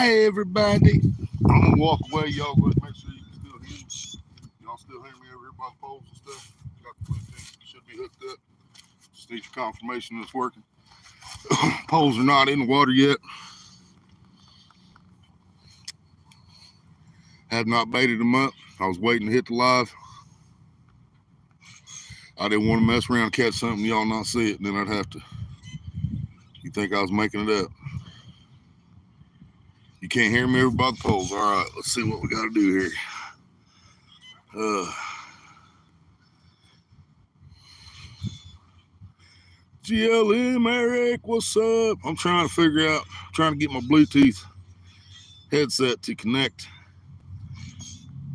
Hey, everybody. I'm going to walk away. Y'all go make sure you can still hear me. Y'all still hear me over here by the poles and stuff? Got the Bluetooth. Should be hooked up. Just need your confirmation it's working. Poles are not in the water yet. Have not baited them up. I was waiting to hit the live. I didn't want to mess around and catch something y'all not see it, and then I'd have to. You think I was making it up? You can't hear me over by the poles. All right, let's see what we got to do here. GLM Eric, what's up? I'm trying to get my Bluetooth headset to connect.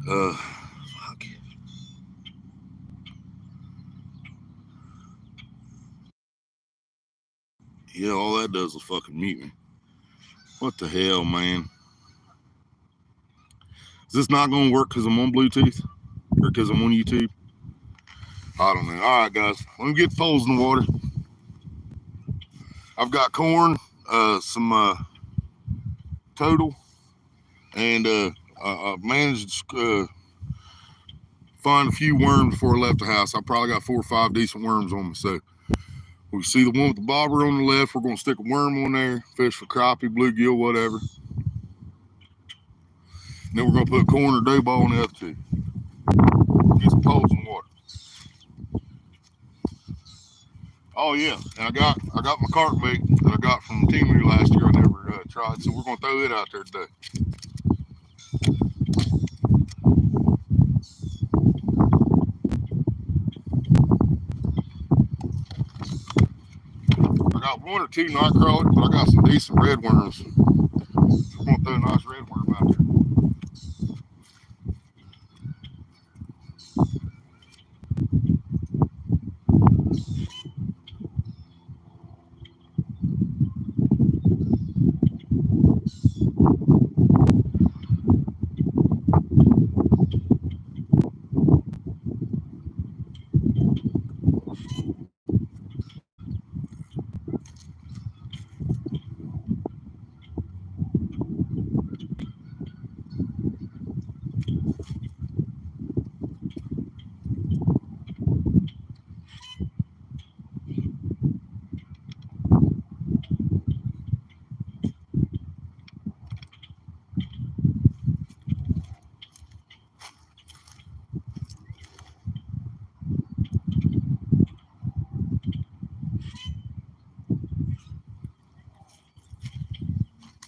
Fuck. Yeah, all that does is fucking mute me. What the hell, man? Is this not going to work because I'm on Bluetooth? Or because I'm on YouTube? I don't know. All right, guys. Let me get the poles in the water. I've got corn, some total, and I managed to find a few worms before I left the house. I probably got 4 or 5 decent worms on me. So we see the one with the bobber on the left. We're going to stick a worm on there, fish for crappie, bluegill, whatever. And then we're going to put corn or dough ball on the other 2. Get some poles in the water. Oh yeah, and I got my carp bait that I got from Temu last year. I never tried, so we're gonna throw it out there today. I got 1 or 2 night crawlers, but I got some decent red worms. We're gonna throw a nice red worm out there.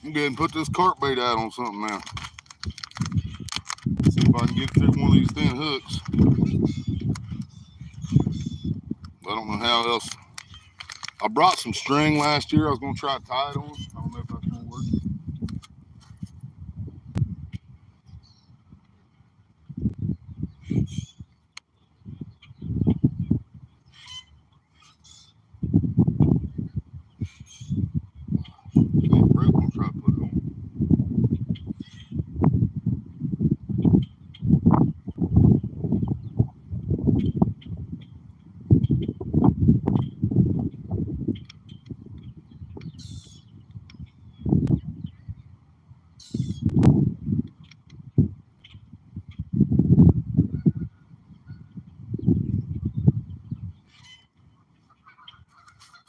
I'm going to put this carp bait out on something now. See if I can get through one of these thin hooks. I don't know how else. I brought some string last year. I was going to try to tie it on. I don't know if that's going to work.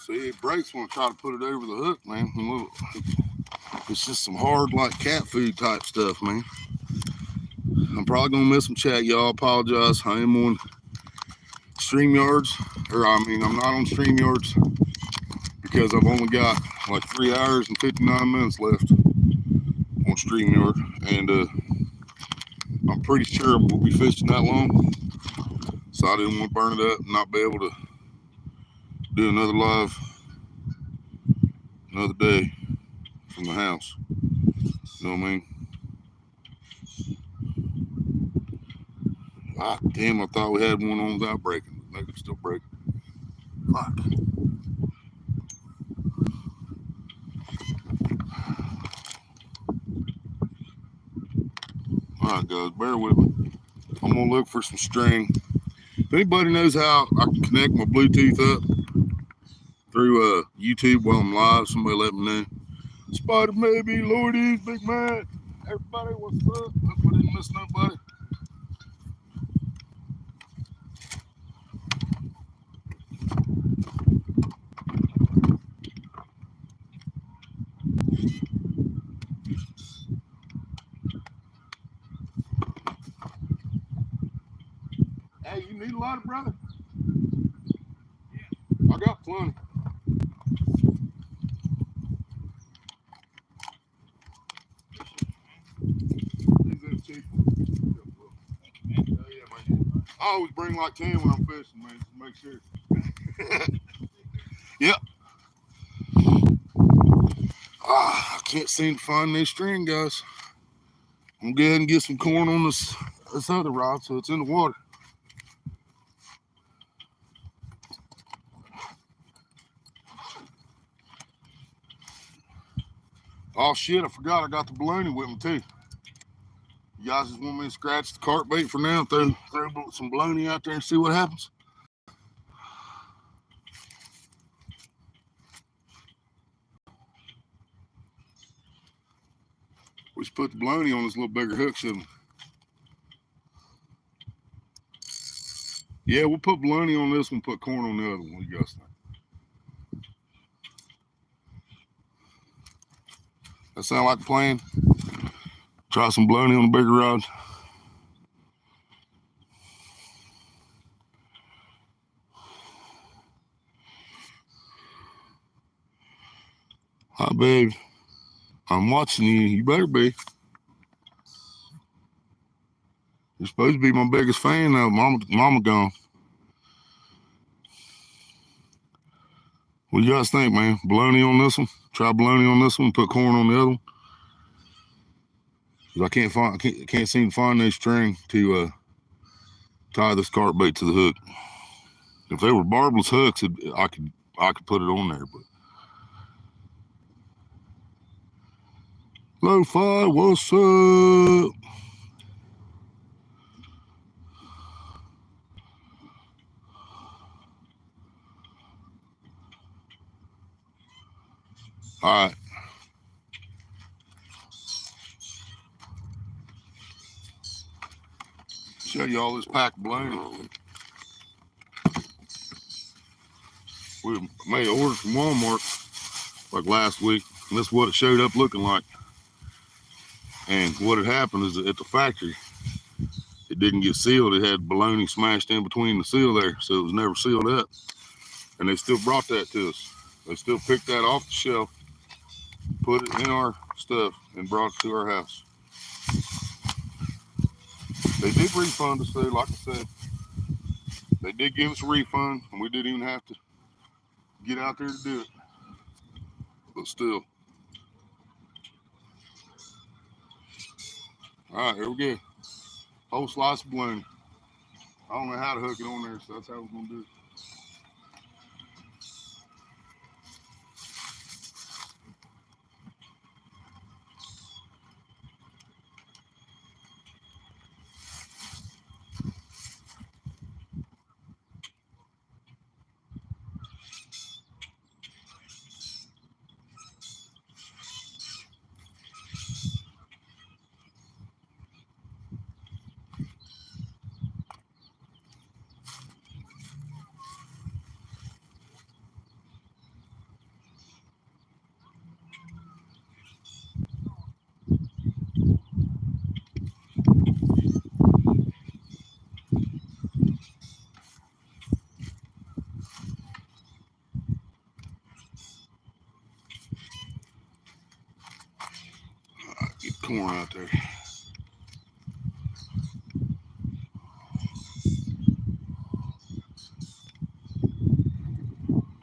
See, it breaks when I try to put it over the hook, man. Look, it's just some hard, like cat food type stuff, man. I'm probably going to miss some chat, y'all. Apologize. I am on StreamYards. I'm not on StreamYards because I've only got like 3 hours and 59 minutes left on StreamYard. And I'm pretty sure we'll be fishing that long. So I didn't want to burn it up and not be able to do another live another day from the house. You know what I mean? Ah, damn, I thought we had one on without breaking. Maybe it's still breaking. Fuck. Alright, guys, bear with me. I'm going to look for some string. If anybody knows how I can connect my Bluetooth up through YouTube while I'm live, somebody let me know. Spider maybe, Lordy's, Big Man. Everybody, what's up? Hope we didn't miss nobody. Hey, you need a lighter, brother? I got plenty. These are cheap. I always bring like 10 when I'm fishing, man, just to make sure. Yep. I can't seem to find this string, guys. I'm gonna go ahead and get some corn on this other rod so it's in the water. Oh shit, I forgot I got the bologna with me too. You guys just want me to scratch the carp bait for now, throw some bologna out there and see what happens? We should put the bologna on this little bigger hook, shouldn't we? Yeah, we'll put bologna on this one, put corn on the other one. What do you guys think? That sound like a plan? Try some bologna on the bigger rod. Hi, babe. I'm watching you. You better be. You're supposed to be my biggest fan though. Mama gone. What do you guys think, man? Bologna on this one? Try bologna on this one, put corn on the other one. Cause I can't seem to find no string to tie this carp bait to the hook. If they were barbless hooks, I could put it on there, but Lo-Fi, what's up? All right. Show y'all this pack of bologna. We made an order from Walmart like last week, and this is what it showed up looking like. And what had happened is that at the factory, it didn't get sealed. It had bologna smashed in between the seal there, so it was never sealed up. And they still brought that to us. They still picked that off the shelf, put it in our stuff, and brought it to our house. They did refund us, though, like I said. They did give us a refund, and we didn't even have to get out there to do it. But still. All right, here we go. Whole slice of bologna. I don't know how to hook it on there, so that's how we're going to do it. Get corn out there.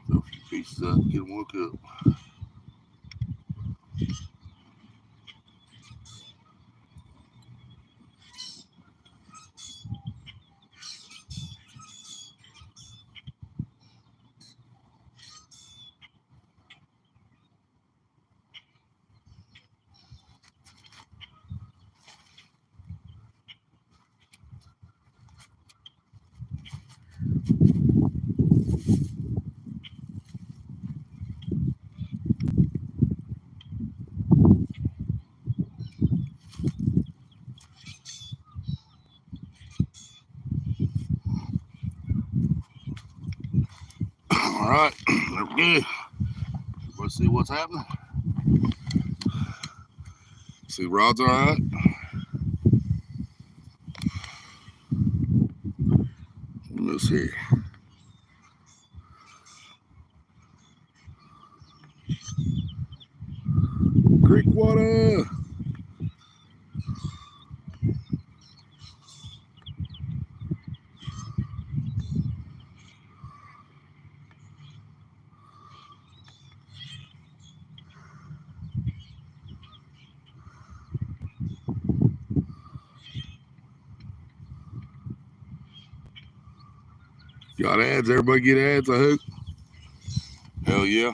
Throw a few pieces out, get them woke up. All right, there we go. Let's see what's happening. See, rod's all right. Let's see. Creek water. Got ads? Everybody get ads, I hope. Hell yeah.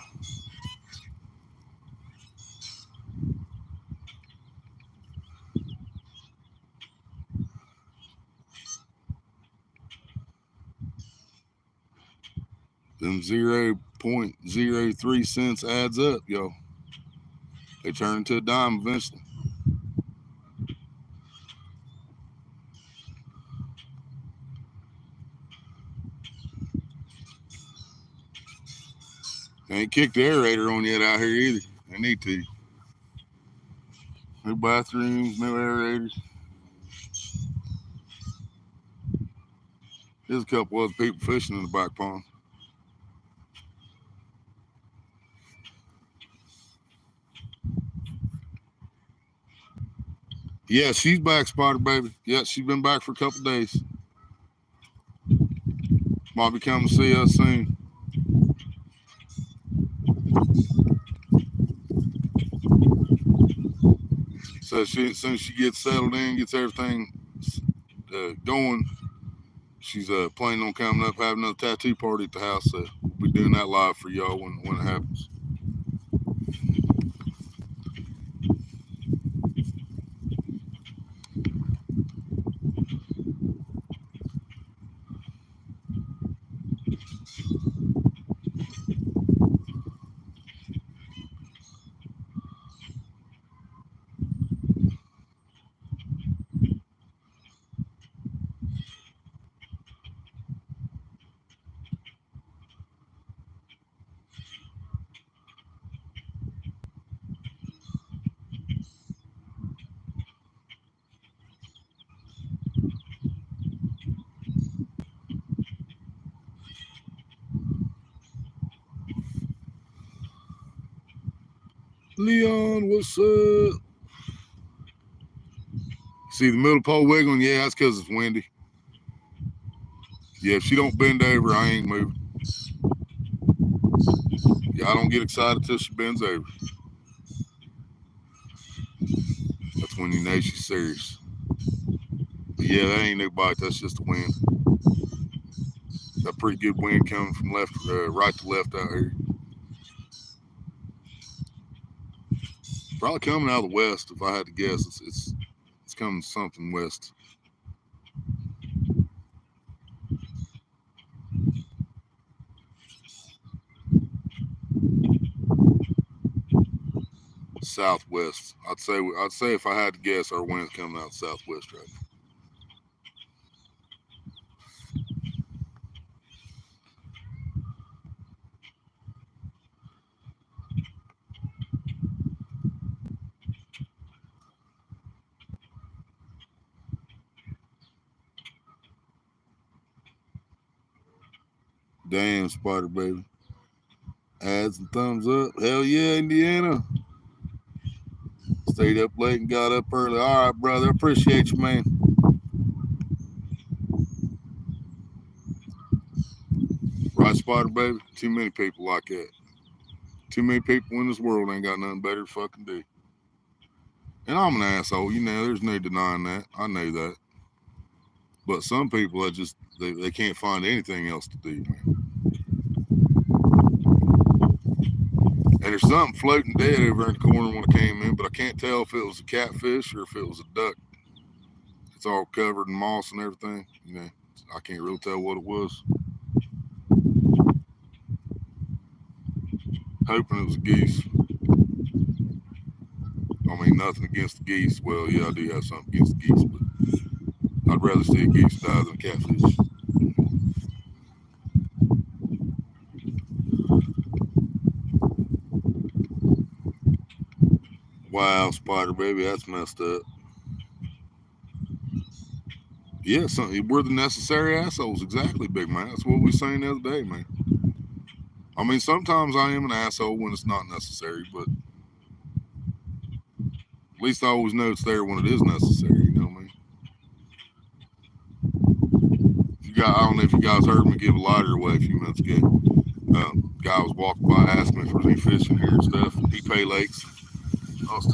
Them 0.03 cents adds up, yo. They turn into a dime eventually. They ain't kicked the aerator on yet out here either. They need to. No bathrooms, no aerators. There's a couple other people fishing in the back pond. Yeah, she's back, Spider Baby. Yeah, she's been back for a couple days. Might be coming to see us soon. So as soon as she gets settled in, gets everything going, she's planning on coming up, having another tattoo party at the house. So we'll be doing that live for y'all when it happens. Leon, what's up? See the middle pole wiggling? Yeah, that's because it's windy. Yeah, if she don't bend over, I ain't moving. Yeah, I don't get excited till she bends over. That's when you know she's serious. But yeah, that ain't no bite. That's just the wind. Got pretty good wind coming from right to left out here. Probably coming out of the west, if I had to guess. It's coming something west. Southwest. I'd say if I had to guess, our wind's coming out southwest right now. Damn, Spider Baby. Ads and thumbs up. Hell yeah, Indiana. Stayed up late and got up early. All right, brother. Appreciate you, man. Right, Spider Baby? Too many people like that. Too many people in this world ain't got nothing better to fucking do. And I'm an asshole. You know, there's no denying that. I know that. But some people are just, they can't find anything else to do, man. And there's something floating dead over in the corner when I came in, but I can't tell if it was a catfish or if it was a duck. It's all covered in moss and everything. You know, I can't really tell what it was. Hoping it was a geese. I mean, nothing against the geese. Well, yeah, I do have something against the geese, but I'd rather see a geese die than a catfish. Wow, Spider Baby, that's messed up. Yeah, we're the necessary assholes. Exactly, big man. That's what we were saying the other day, man. I mean, sometimes I am an asshole when it's not necessary, but at least I always know it's there when it is necessary. You know what I mean? I don't know if you guys heard me give a lighter away a few minutes ago. Guy was walking by, asking me if there's any fish in here and stuff. He pay lakes. I was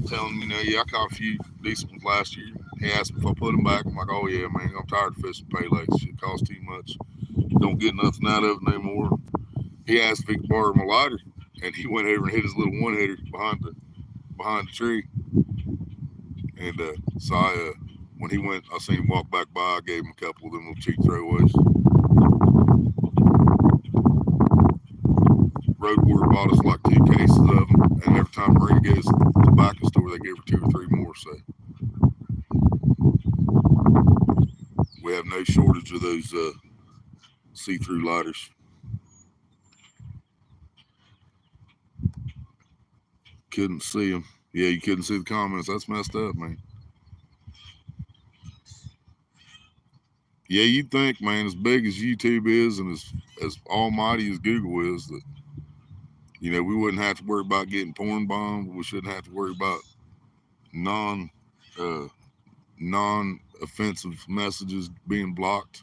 telling him, yeah, I caught a few decent ones last year. He asked me if I put them back. I'm like, oh yeah, man, I'm tired of fishing pay lakes. It costs too much. Don't get nothing out of it anymore. He asked if he could borrow my lighter, and he went over and hit his little one hitter behind the tree. And so when he went, I seen him walk back by. I gave him a couple of them little cheap throwaways. Road Warrior bought us like 2 cases of them, and every time Marina goes to the tobacco store, they give her 2 or 3 more. So we have no shortage of those see-through lighters. Couldn't see them. Yeah, you couldn't see the comments. That's messed up, man. Yeah, you'd think, man, as big as YouTube is and as almighty as Google is, that, we wouldn't have to worry about getting porn bombed. We shouldn't have to worry about non-offensive messages being blocked.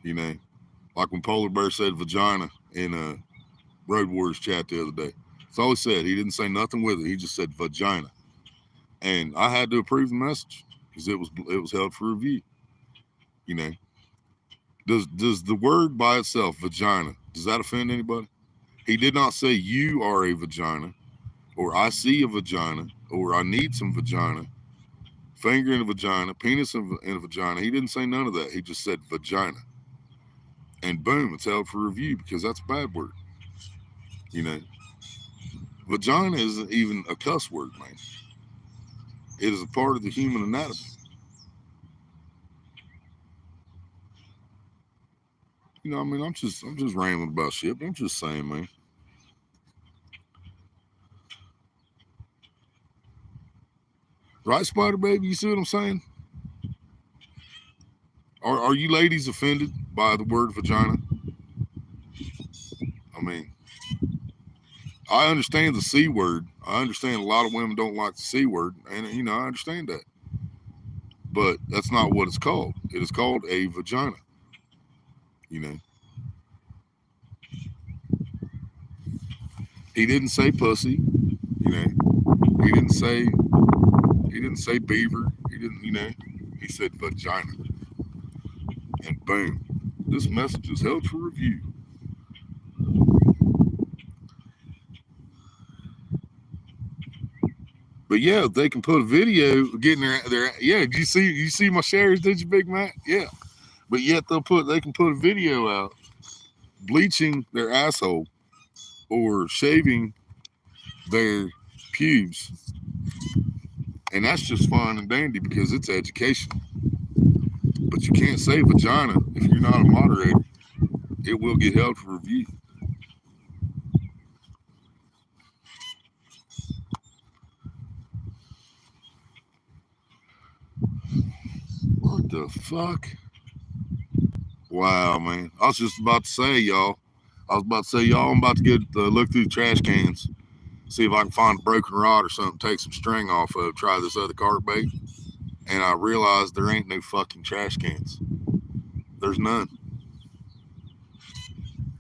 Like when Polar Bear said vagina in Road Warriors chat the other day. That's all he said. He didn't say nothing with it. He just said vagina. And I had to approve the message because it was held for review. Does the word by itself, vagina, does that offend anybody? He did not say you are a vagina, or I see a vagina, or I need some vagina, finger in a vagina, penis in a vagina. He didn't say none of that. He just said vagina. And boom, it's held for review because that's a bad word. Vagina isn't even a cuss word, man. It is a part of the human anatomy. I'm just rambling about shit, but I'm just saying, man. Right, Spider Baby? You see what I'm saying? Are you ladies offended by the word vagina? I mean, I understand the C word. I understand a lot of women don't like the C word, and I understand that. But that's not what it's called. It is called a vagina. He didn't say pussy. He didn't say beaver. He didn't. He said vagina. And boom, this message is held for review. But yeah, they can put a video getting their yeah. Did you see my shares? Did you, Big Mac? Yeah. But yet they can put a video out bleaching their asshole or shaving their pubes, and that's just fine and dandy because it's education. But you can't say vagina if you're not a moderator. It will get held for review. What the fuck? Wow, man. I was just about to say, y'all. I'm about to get look through the trash cans, see if I can find a broken rod or something, take some string off of, try this other carp bait. And I realized there ain't no fucking trash cans. There's none.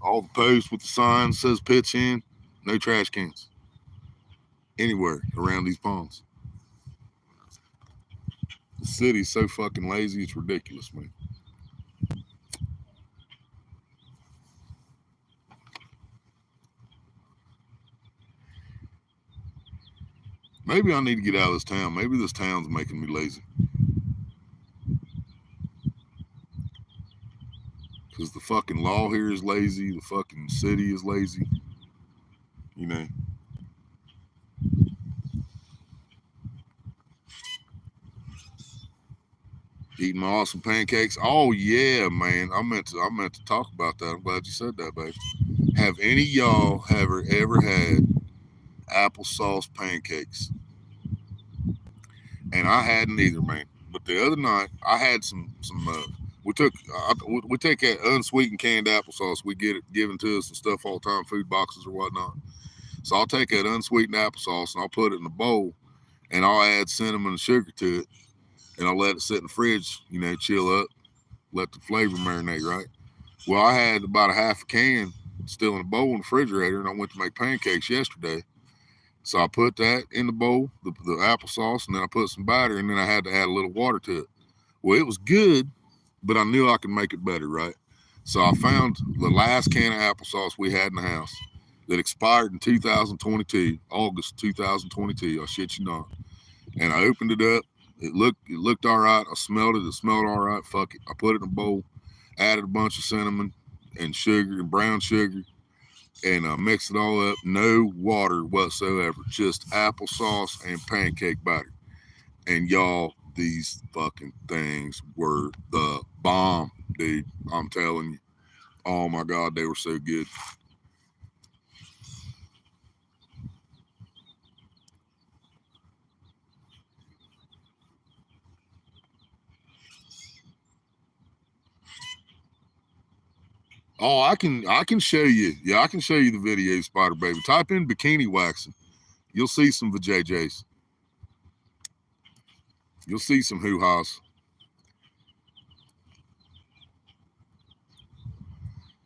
All the posts with the sign says pitch in, no trash cans anywhere around these ponds. The city's so fucking lazy, it's ridiculous, man. Maybe I need to get out of this town. Maybe this town's making me lazy. Because the fucking law here is lazy. The fucking city is lazy. Eating my awesome pancakes. Oh yeah, man. I meant to talk about that. I'm glad you said that, babe. Have any of y'all ever had applesauce pancakes? and I hadn't either, man. But the other night, I had some. We take that unsweetened canned applesauce. We get it given to us and stuff all the time, food boxes or whatnot. So I'll take that unsweetened applesauce and I'll put it in a bowl, and I'll add cinnamon and sugar to it, and I'll let it sit in the fridge, chill up, let the flavor marinate, right? Well, I had about a half a can still in a bowl in the refrigerator, and I went to make pancakes yesterday. So I put that in the bowl, the applesauce, and then I put some batter, and then I had to add a little water to it. Well, it was good, but I knew I could make it better, right? So I found the last can of applesauce we had in the house that expired in 2022, August 2022. I shit you not. And I opened it up. It looked all right. I smelled it. It smelled all right. Fuck it. I put it in a bowl, added a bunch of cinnamon and sugar and brown sugar, and mixed it all up. No water whatsoever. Just applesauce and pancake batter. And y'all, these fucking things were the bomb, dude. I'm telling you. Oh my God, they were so good. Oh, I can show you. Yeah, I can show you the video, Spider Baby. Type in bikini waxing. You'll see some vajayjays. You'll see some hoo-ha's.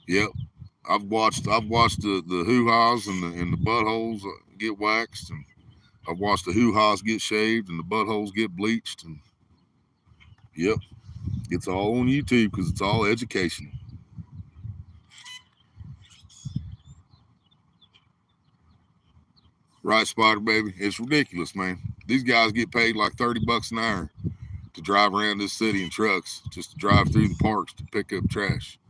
Yep. I've watched the hoo-ha's and the buttholes get waxed, and I've watched the hoo-ha's get shaved and the buttholes get bleached, and yep. It's all on YouTube because it's all educational. Right, Spider Baby? It's ridiculous, man. These guys get paid like $30 an hour to drive around this city in trucks, just to drive through the parks to pick up trash.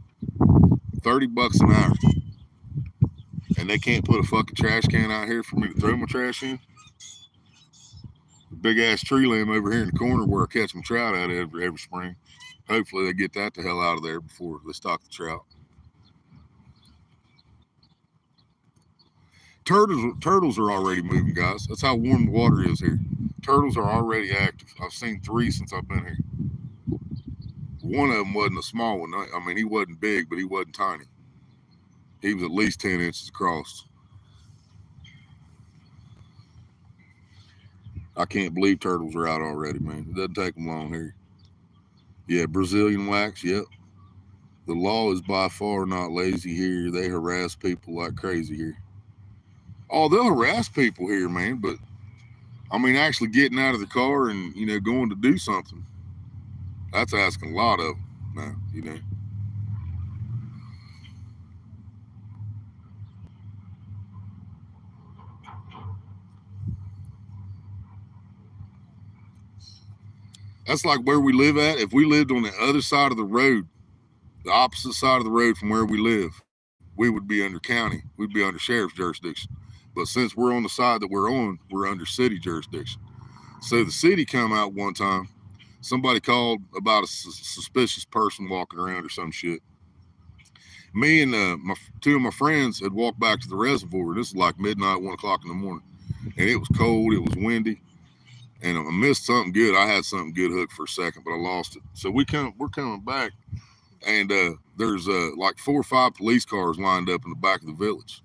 $30 an hour. And they can't put a fucking trash can out here for me to throw my trash in. The big ass tree limb over here in the corner where I catch my trout out of every spring. Hopefully they get that the hell out of there before they stock the trout. Turtles are already moving, guys. That's how warm the water is here. Turtles are already active. I've seen 3 since I've been here. One of them wasn't a small one. I mean, he wasn't big, but he wasn't tiny. He was at least 10 inches across. I can't believe turtles are out already, man. It doesn't take them long here. Yeah, Brazilian wax, yep. The law is by far not lazy here. They harass people like crazy here. Oh, they'll harass people here, man. But, I mean, actually getting out of the car and, going to do something, that's asking a lot of them now, That's like where we live at. If we lived on the other side of the road, the opposite side of the road from where we live, we would be under county. We'd be under sheriff's jurisdiction. But since we're on the side that we're on, we're under city jurisdiction. So the city come out one time. Somebody called about a suspicious person walking around or some shit. Me and 2 of my friends had walked back to the reservoir. This is like midnight, 1 o'clock in the morning. And it was cold. It was windy. And I missed something good. I had something good hooked for a second, but I lost it. So we're coming back. And there's like 4 or 5 police cars lined up in the back of the village.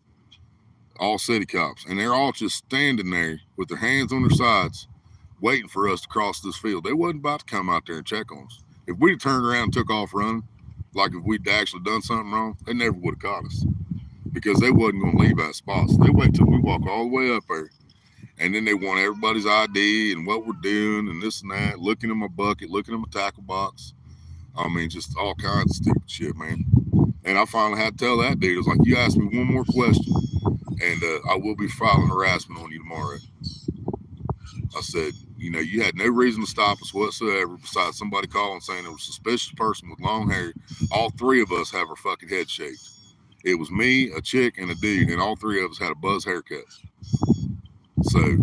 All city cops, and they're all just standing there with their hands on their sides, waiting for us to cross this field. They wasn't about to come out there and check on us. If we'd turned around and took off running, like if we'd actually done something wrong, they never would have caught us because they wasn't going to leave that spot. So they wait till we walk all the way up there, and then they want everybody's ID and what we're doing and this and that, looking in my bucket, looking in my tackle box. I mean, just all kinds of stupid shit, man. And I finally had to tell that dude, I was like, you ask me one more question, and I will be filing harassment on you tomorrow. I said, you had no reason to stop us whatsoever besides somebody calling saying there was a suspicious person with long hair. All 3 of us have our fucking head shaved. It was me, a chick, and a dude, and all 3 of us had a buzz haircut. So,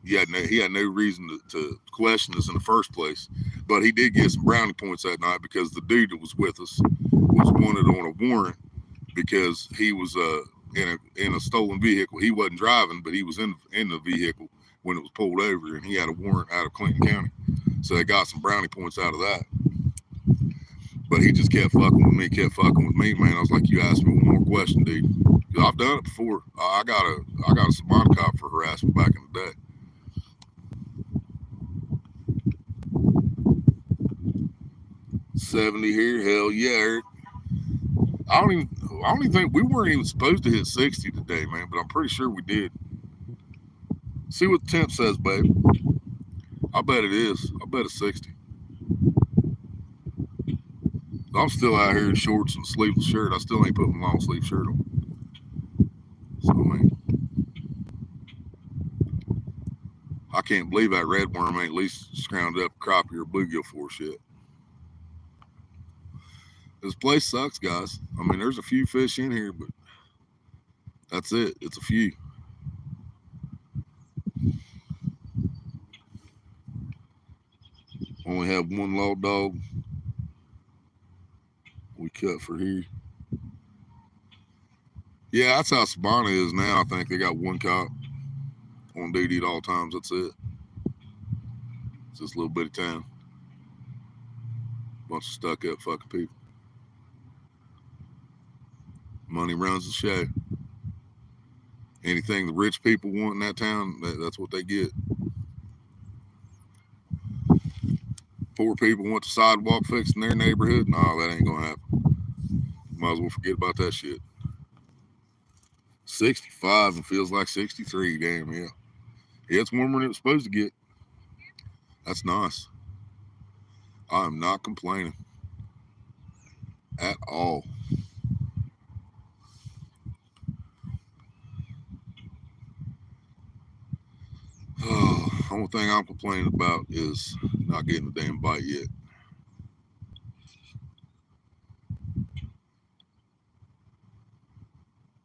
he had no reason to question us in the first place. But he did get some brownie points that night because the dude that was with us was wanted on a warrant because he was in a stolen vehicle. He wasn't driving, but he was in the vehicle when it was pulled over, and he had a warrant out of Clinton County. So they got some brownie points out of that. But he just kept fucking with me, man. I was like, you asked me one more question, dude. I've done it before. I got a Sabana cop for harassment back in the day. $70 here, hell yeah, Eric. I don't even think we weren't even supposed to hit 60 today, man, but I'm pretty sure we did. See what the temp says, babe. I bet it is. I bet it's 60. I'm still out here in shorts and sleeveless shirt. I still ain't put my long sleeve shirt on. So, man, I can't believe that red worm ain't at least scrounged up a crappie or bluegill for us yet. This place sucks, guys. I mean, there's a few fish in here, but that's it. It's a few. Only have one law dog. We cut for here. Yeah, that's how Sabana is now. I think they got one cop on duty at all times. That's it. It's just a little bit of town. Bunch of stuck up fucking people. Money runs the show. Anything the rich people want in that town, that's what they get. Poor people want the sidewalk fixed in their neighborhood. No, that ain't gonna happen. Might as well forget about that shit. 65 and feels like 63. Damn, yeah. Yeah, it's warmer than it was supposed to get. That's nice. I am not complaining at all. The only thing I'm complaining about is not getting a damn bite yet.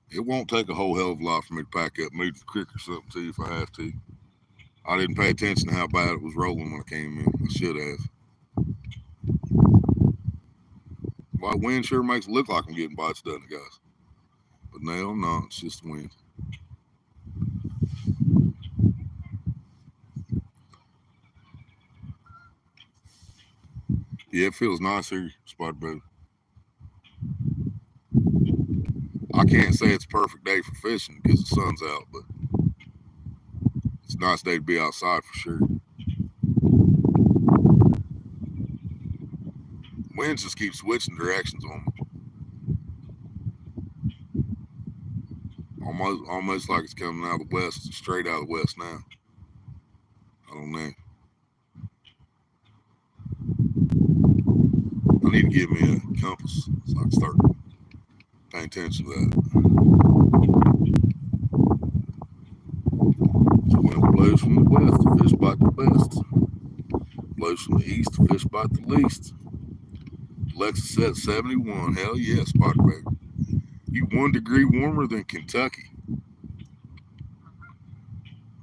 It won't take a whole hell of a lot for me to pack up, move to the creek or something to you if I have to. I didn't pay attention to how bad it was rolling when I came in. I should have. Well, wind sure makes it look like I'm getting bites, doesn't it, guys? But no, I'm not. It's just the wind. Yeah, it feels nice here, Spot Brother. I can't say it's a perfect day for fishing because the sun's out, but it's a nice day to be outside for sure. Winds just keep switching directions on me. Almost like it's coming out of the west, straight out of the west now. I don't know. I need to give me a compass so I can start paying attention to that. The wind blows from the west, the fish bite the best. Blows from the east, the fish bite the least. Alexa said 71. Hell yeah, Spot Baby. You 1 degree warmer than Kentucky.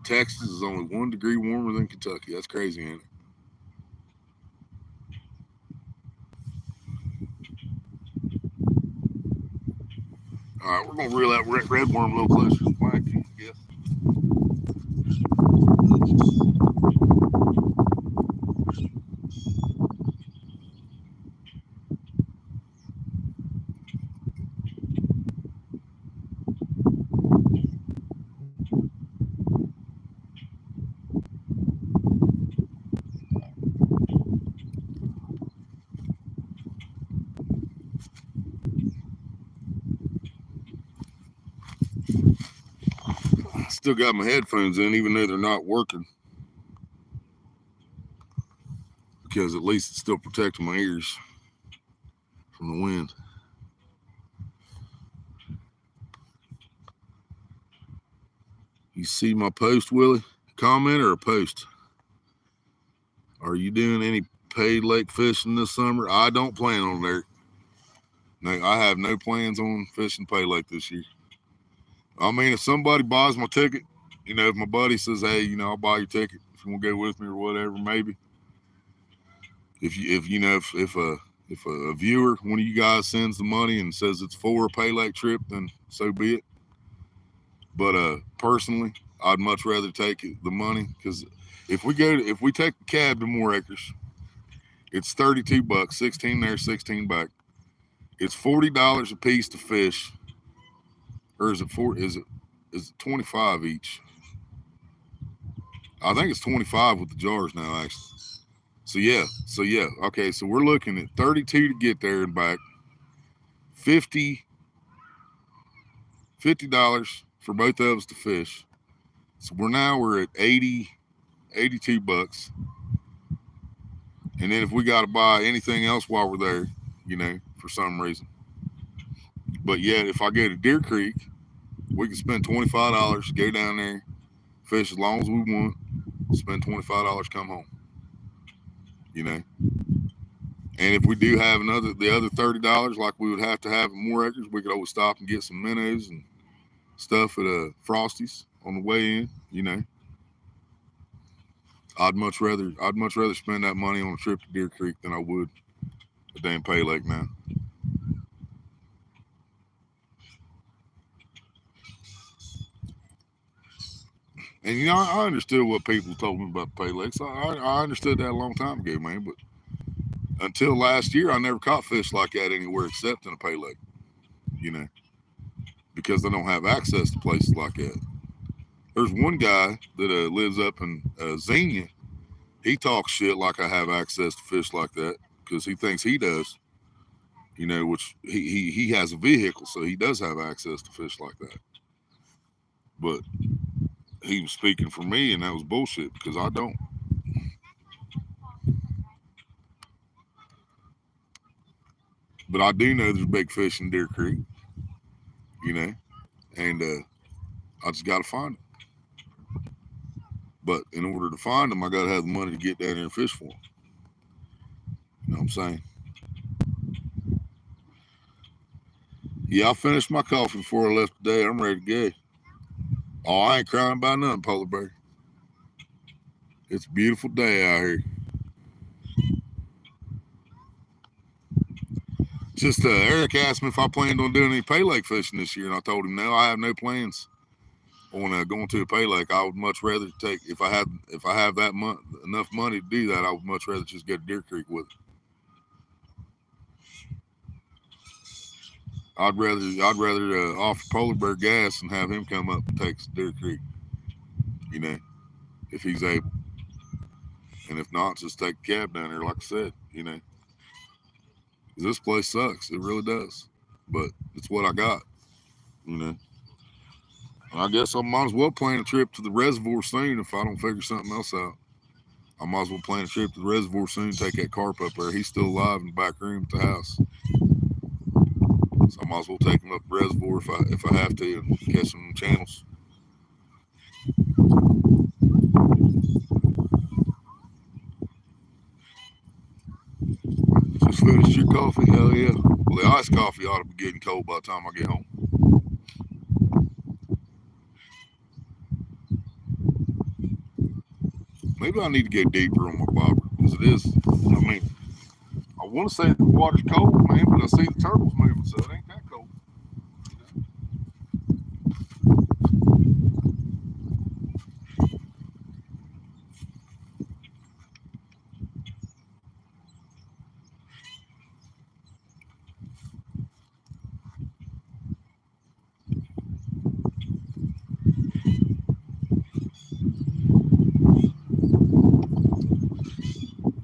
Texas is only 1 degree warmer than Kentucky. That's crazy, ain't it? All right, we're going to reel that red worm a little closer to the mic, I guess. Still got my headphones in, even though they're not working, because at least it's still protecting my ears from the wind. You see my post, Willie? Comment or a post? Are you doing any paid lake fishing this summer? I don't plan on it. No, I have no plans on fishing Pay Lake this year. I mean, if somebody buys my ticket, if my buddy says, hey, I'll buy your ticket if you want to go with me or whatever, maybe. If a viewer, one of you guys sends the money and says it's for a Pay Lake trip, then so be it. But personally, I'd much rather take the money, because if we take the cab to More Acres, it's $32, 16 there, 16 back. It's $40 a piece to fish, or is it is it 25 each? I think it's 25 with the jars now, actually. So yeah. Okay, so we're looking at 32 to get there and back, $50 for both of us to fish. So we're at 82 bucks. And then if we got to buy anything else while we're there, for some reason. But yeah, if I go to Deer Creek, we can spend $25, go down there, fish as long as we want, spend $25, come home. And if we do have the other $30, like we would have to have at More Acres, we could always stop and get some minnows and stuff at Frosty's on the way in. I'd much rather spend that money on a trip to Deer Creek than I would a damn Pay Lake now. And I understood what people told me about the Pay Lakes. I understood that a long time ago, man. But until last year, I never caught fish like that anywhere except in a Pay Lake. Because they don't have access to places like that. There's one guy that lives up in Xenia. He talks shit like I have access to fish like that because he thinks he does. Which he has a vehicle, so he does have access to fish like that. But he was speaking for me, and that was bullshit because I don't. But I do know there's big fish in Deer Creek, and I just got to find them. But in order to find them, I got to have the money to get down there and fish for them. You know what I'm saying? Yeah, I finished my coffee before I left today. I'm ready to go. Oh, I ain't crying about nothing, Polar Bear. It's a beautiful day out here. Just Eric asked me if I planned on doing any Pay Lake fishing this year, and I told him no, I have no plans on going to a Pay Lake. I would much rather take, if I have that enough money to do that, I would much rather just go to Deer Creek with it. I'd rather offer Polar Bear gas and have him come up and take us to Deer Creek, if he's able. And if not, just take a cab down there, like I said, This place sucks. It really does. But it's what I got, And I guess I might as well plan a trip to the reservoir soon if I don't figure something else out. I might as well plan a trip to the reservoir soon, take that carp up there. He's still alive in the back room at the house. So I might as well take him up the reservoir if I have to and catch some channels. Just finished your coffee? Hell yeah. Well, the iced coffee ought to be getting cold by the time I get home. Maybe I need to get deeper on my bobber, because it is, I want to say the water's cold, man, but I see the turtles moving, so it ain't that cold.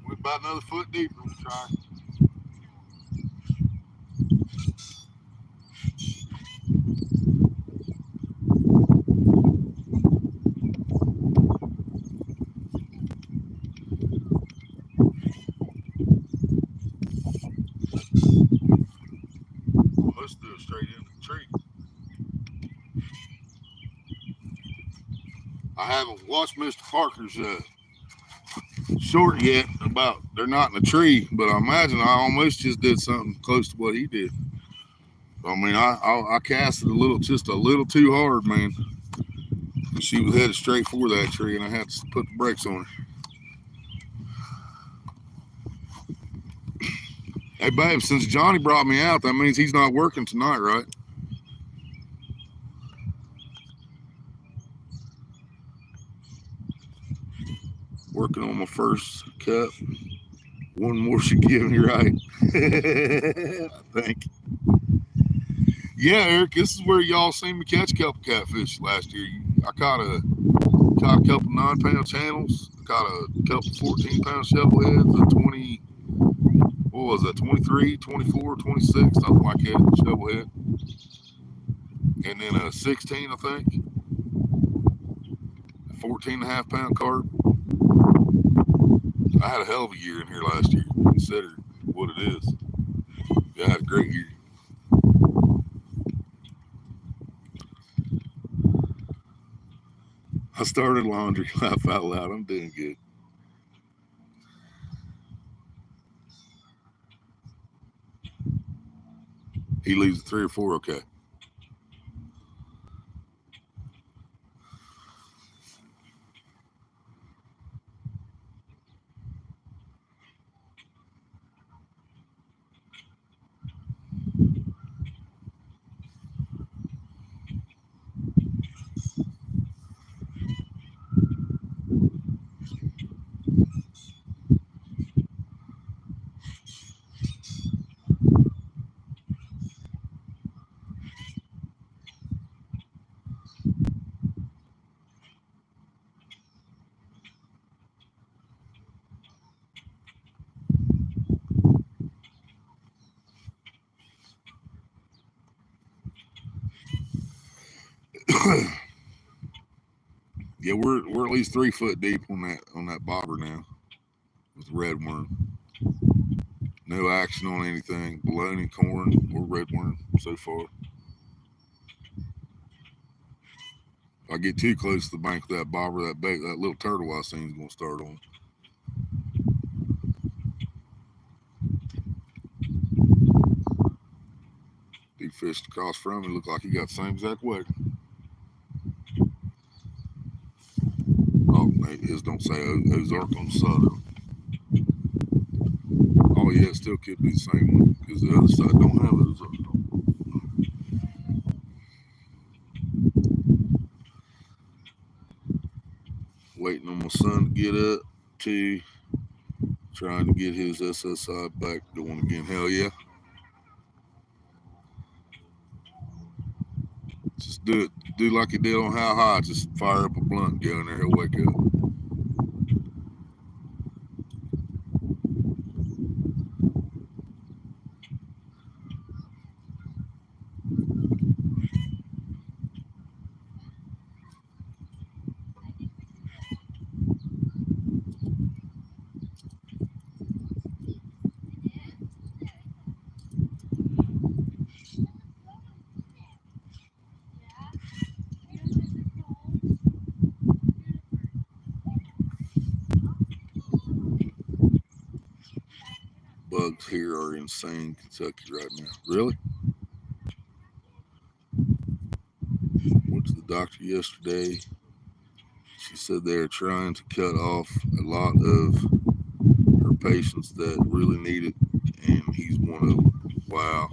We're about another foot deeper. We'll try. Let's do it straight into the tree. I haven't watched Mr. Parker's short yet about they're not in a tree, but I imagine I almost just did something close to what he did. I casted just a little too hard, man. And she was headed straight for that tree, and I had to put the brakes on her. Hey, babe, since Johnny brought me out, that means he's not working tonight, right? Working on my first cup. One more should give me right. I think. Yeah, Eric, this is where y'all seen me catch a couple catfish last year. I caught a couple 9-pound channels. I caught a couple 14-pound shovelheads, a 20, what was that, 23, 24, 26, something like that, shovelhead. And then a 16, I think. 14.5-pound carp. I had a hell of a year in here last year, consider what it is. Yeah, I had a great year. I started laundry, laugh out loud. I'm doing good. He leaves at 3 or 4, okay. Yeah, we're at least 3 foot deep on that bobber now with red worm. No action on anything. Bologna, corn, or red worm so far. If I get too close to the bank of that bobber, that little turtle I seen is gonna start on. He fished across from me. Looked like he got the same exact way. Oh, his don't say Ozark on Southern. Oh yeah, it still could be the same one because the other side don't have Ozark. Waiting on my son to get up to trying to get his SSI back going again. Hell yeah. Just do it. Do like he did on How High. Just fire up a blunt and go in there. He'll wake up. Bugs here are insane, Kentucky right now. Really? Went to the doctor yesterday. She said they're trying to cut off a lot of her patients that really need it, and he's one of them. Wow.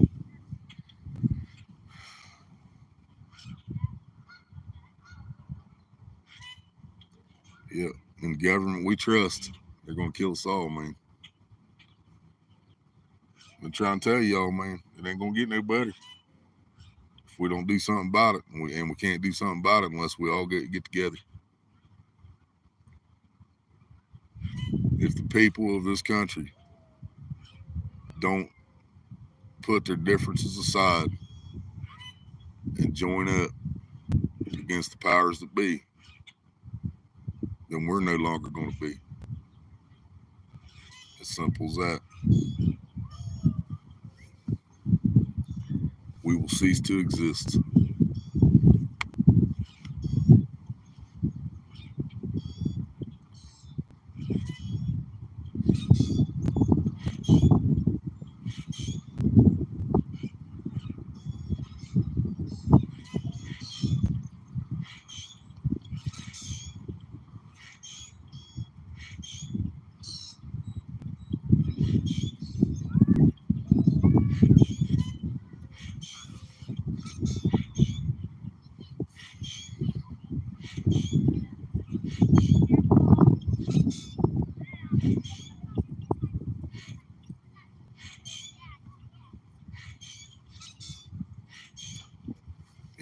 Yeah, and the government we trust, they're gonna kill us all, man. I'm trying to tell y'all, man, it ain't gonna get no better if we don't do something about it, and we can't do something about it unless we all get together. If the people of this country don't put their differences aside and join up against the powers that be, then we're no longer going to be. As simple as that. We will cease to exist.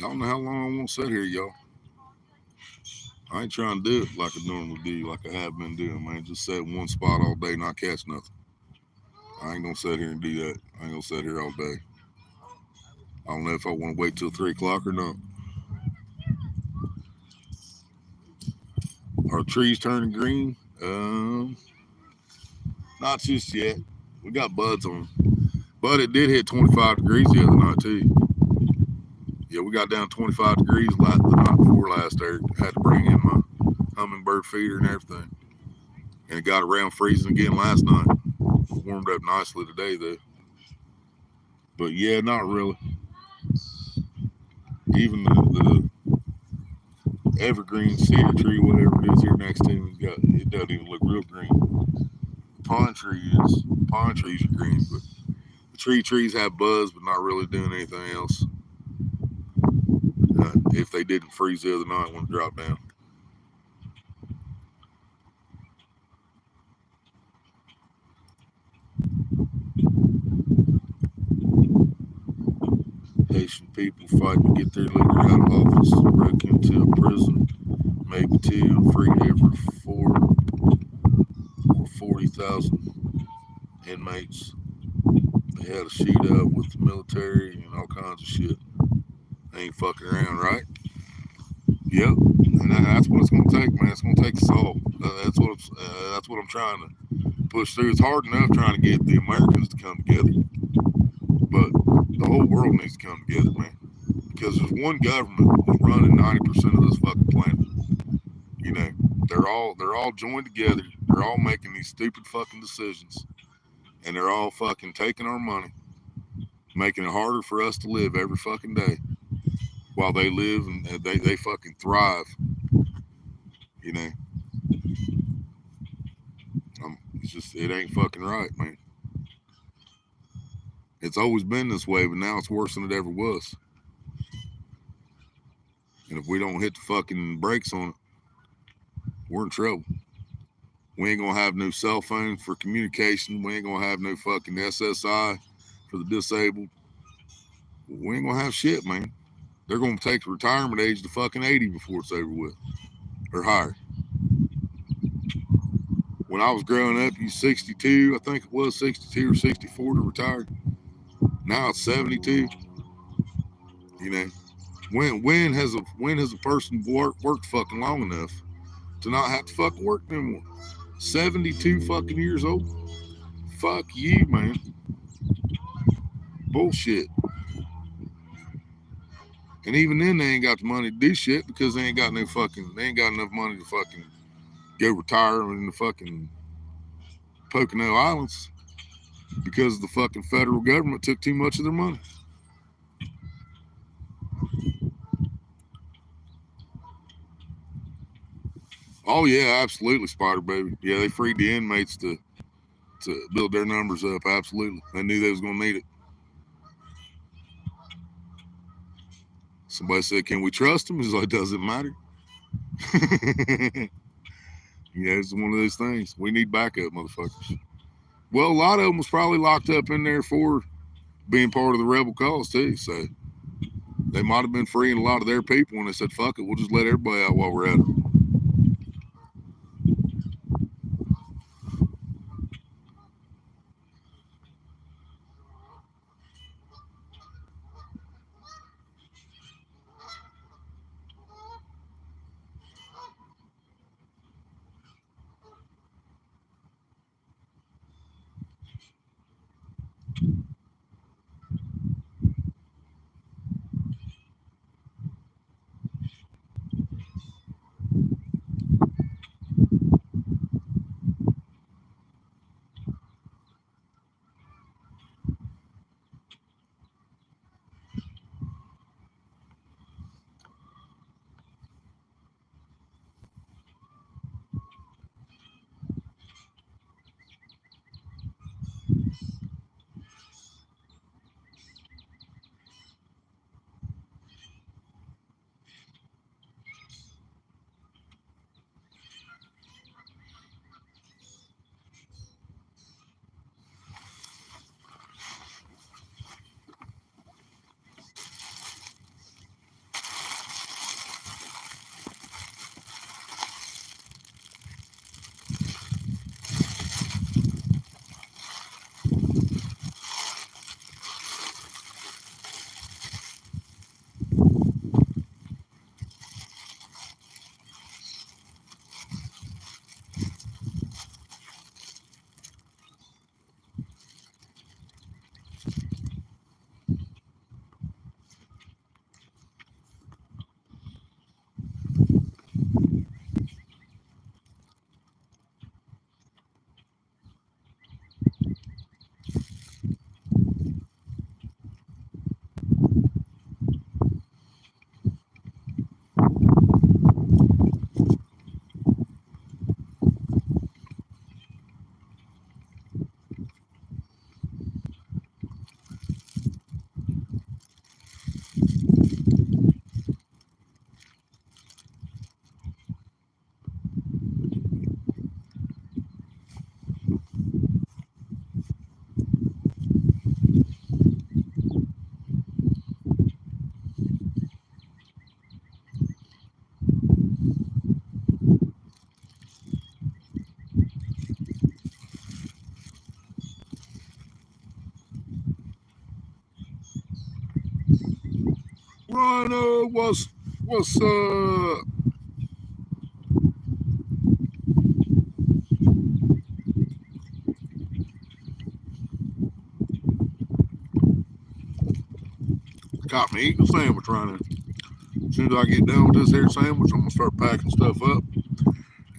Y'all know how long I won't sit here, y'all. I ain't trying to do it like I normally do, like I have been doing, man. Just sit in one spot all day, not catch nothing. I ain't gonna sit here and do that. I ain't gonna sit here all day. I don't know if I want to wait till 3 o'clock or not. Are trees turning green? Not just yet. We got buds on them. But it did hit 25 degrees the other night, too. Yeah, we got down 25 degrees the night before last there. Had to bring in my hummingbird feeder and everything. And it got around freezing again last night. Warmed up nicely today, though. But yeah, not really. Even the evergreen cedar tree, whatever it is here next to me, it doesn't even look real green. Pine trees are green, but the trees have buds, but not really doing anything else. If they didn't freeze the other night when it dropped down. Haitian people fight to get their leader out of office, broke into a prison, maybe two, and freed over 40,000 inmates. They had a shootout with the military and all kinds of shit. They ain't fucking around, right? Yep, and that's what it's gonna take, man. It's gonna take us all. That's what I'm trying to push through. It's hard enough trying to get the Americans to come together, but the whole world needs to come together, man. Because there's one government that's running 90% of this fucking planet. You know, they're all joined together. They're all making these stupid fucking decisions, and they're all fucking taking our money, making it harder for us to live every fucking day, while they live and they fucking thrive. You know, it ain't fucking right, man. It's always been this way, but now it's worse than it ever was. And if we don't hit the fucking brakes on it, we're in trouble. We ain't gonna have no cell phone for communication. We ain't gonna have no fucking SSI for the disabled. We ain't gonna have shit, man. They're gonna take the retirement age to fucking 80 before it's over with, or higher. When I was growing up, you 62, I think it was 62 or 64 to retire. Now it's 72. You know, when has a person worked fucking long enough to not have to fucking work anymore? 72 fucking years old. Fuck you, man. Bullshit. And even then, they ain't got the money to do shit because they ain't got enough money to fucking go retire in the fucking Pocono Islands because the fucking federal government took too much of their money. Oh yeah, absolutely, Spider Baby. Yeah, they freed the inmates to build their numbers up. Absolutely, they knew they was gonna need it. Somebody said, "Can we trust them?" He's like, "Doesn't matter." Yeah, it's one of those things. We need backup, motherfuckers. Well, a lot of them was probably locked up in there for being part of the rebel cause too. So they might have been freeing a lot of their people when they said, "Fuck it, we'll just let everybody out while we're at it." Rhino, what's up? Caught me eating a sandwich right now. As soon as I get done with this here sandwich, I'm gonna start packing stuff up,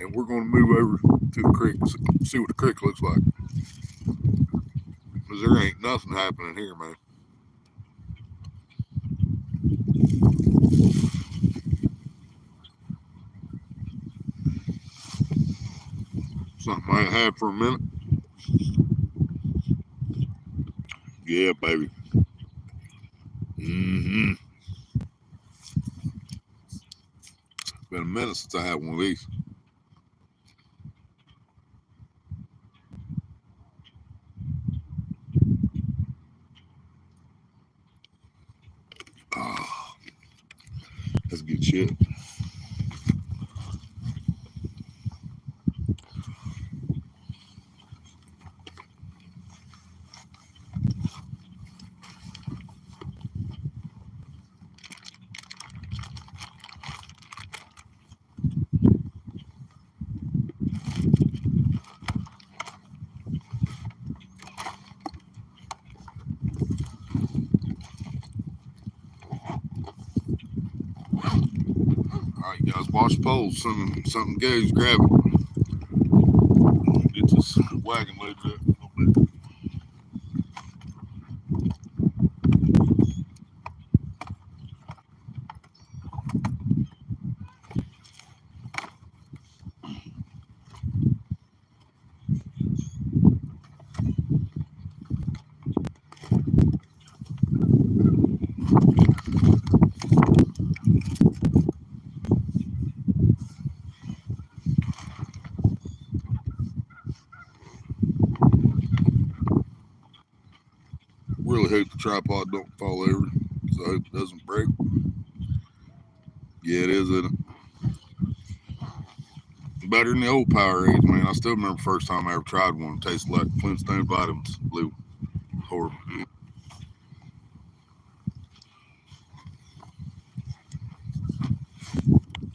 and we're gonna move over to the creek, see what the creek looks like. Cause there ain't nothing happening here, man. Something I ain't had for a minute. Yeah, baby. Mm-hmm. It's been a minute since I had one of these. Oh, that's good shit. All right, guys, watch the poles. Something goes, grab it. Get this wagon loaded up a little bit. Really hope the tripod don't fall over, because I hope it doesn't break. Yeah, it is, isn't it? Better than the old Powerade, man. I still remember the first time I ever tried one. It tasted like Flintstone vitamins. Blue. Horrible.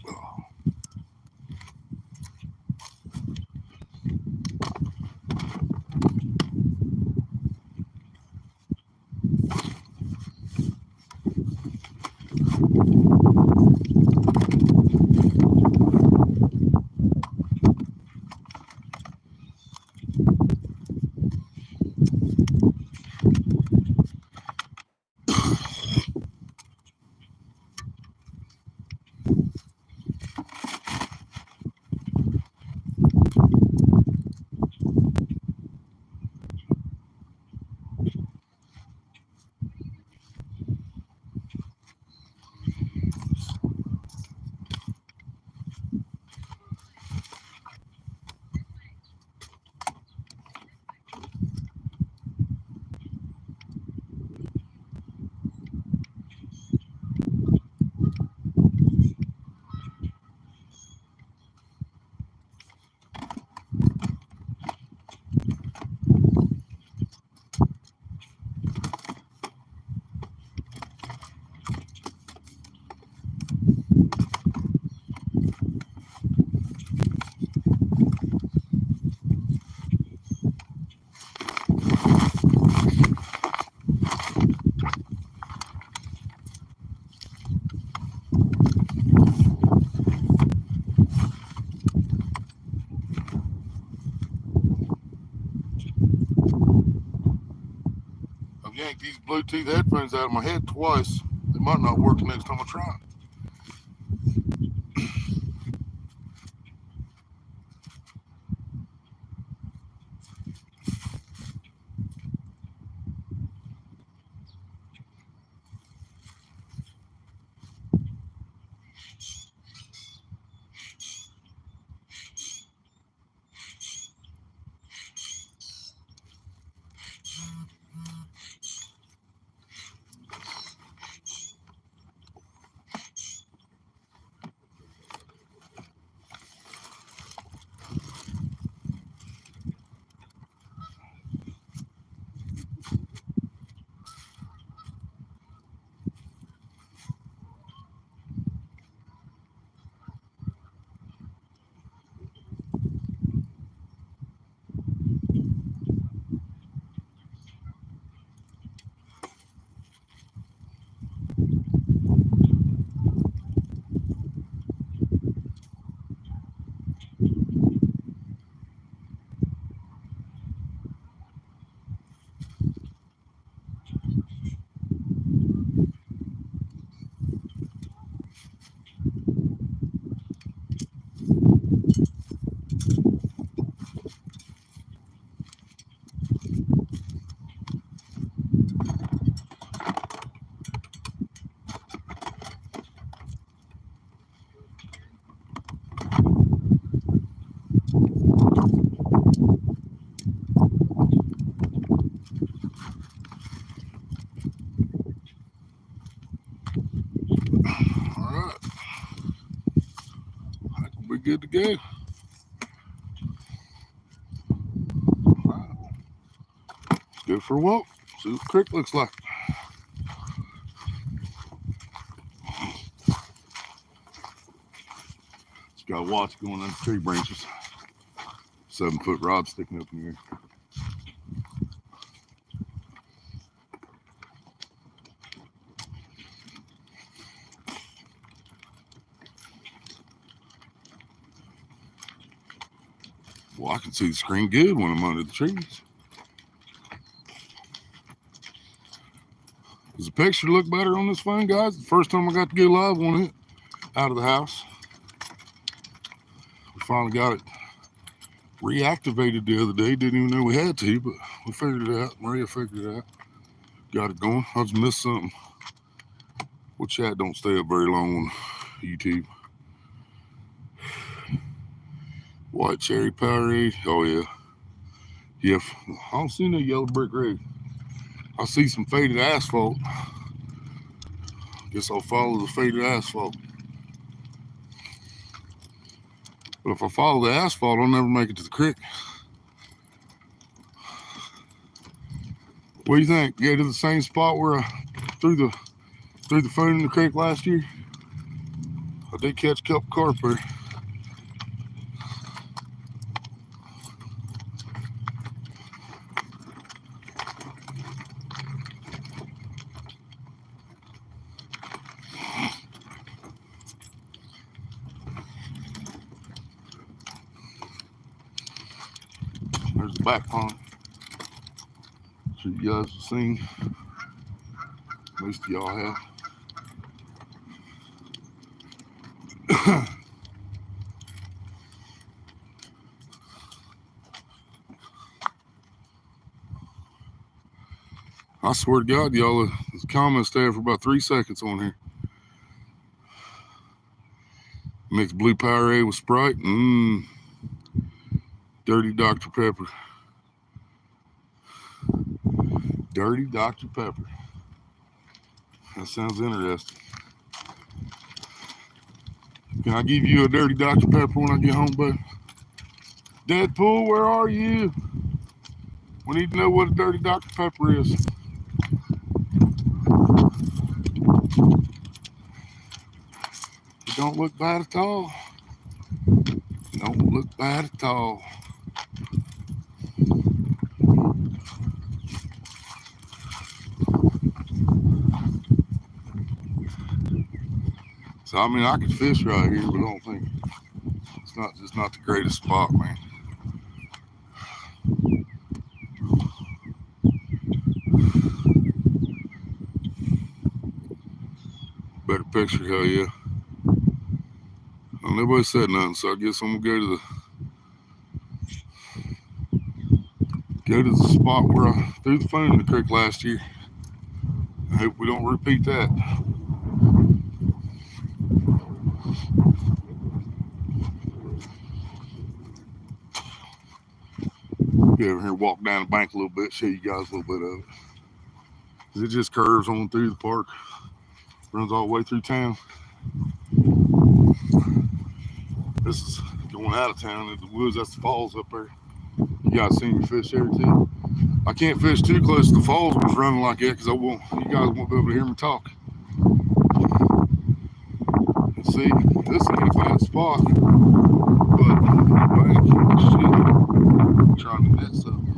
Oh. I've yanked these Bluetooth headphones out of my head twice. They might not work the next time I try. good to go. Wow. Let's go for a walk. See what the creek looks like. Just gotta watch going under tree branches. 7-foot rod sticking up in here. Well, I can see the screen good when I'm under the trees. Does the picture look better on this phone, guys? The first time I got to go live on it out of the house. We finally got it reactivated the other day. Didn't even know we had to, but we figured it out. Maria figured it out. Got it going. I just missed something. Well, chat don't stay up very long on YouTube. White cherry Powerade. Oh, yeah. Yeah, I don't see no yellow brick road. I see some faded asphalt. Guess I'll follow the faded asphalt. But if I follow the asphalt, I'll never make it to the creek. What do you think? Go to the same spot where I threw the phone in the creek last year? I did catch a couple carp there. There's the back pond. Sure you guys have seen. Most of y'all have. I swear to God, y'all, the comments there for about 3 seconds on here. Mix blue Powerade with Sprite. Dirty Dr. Pepper. Dirty Dr. Pepper. That sounds interesting. Can I give you a dirty Dr. Pepper when I get home, bud? Deadpool, where are you? We need to know what a dirty Dr. Pepper is. It don't look bad at all. Don't look bad at all. So I mean, I could fish right here, but I don't think it's not the greatest spot, man. Better picture, hell yeah. Well, nobody said nothing, so I guess I'm gonna go to the spot where I threw the phone in the creek last year. I hope we don't repeat that. Get over here, walk down the bank a little bit, show you guys a little bit of it. It just curves on through the park, runs all the way through town. This is going out of town in the woods. That's the falls up there. You guys seen me fish there too. I can't fish too close to the falls when it's running like that because you guys won't be able to hear me talk. See, this ain't a bad spot, but bank, shit, I'm trying to net something.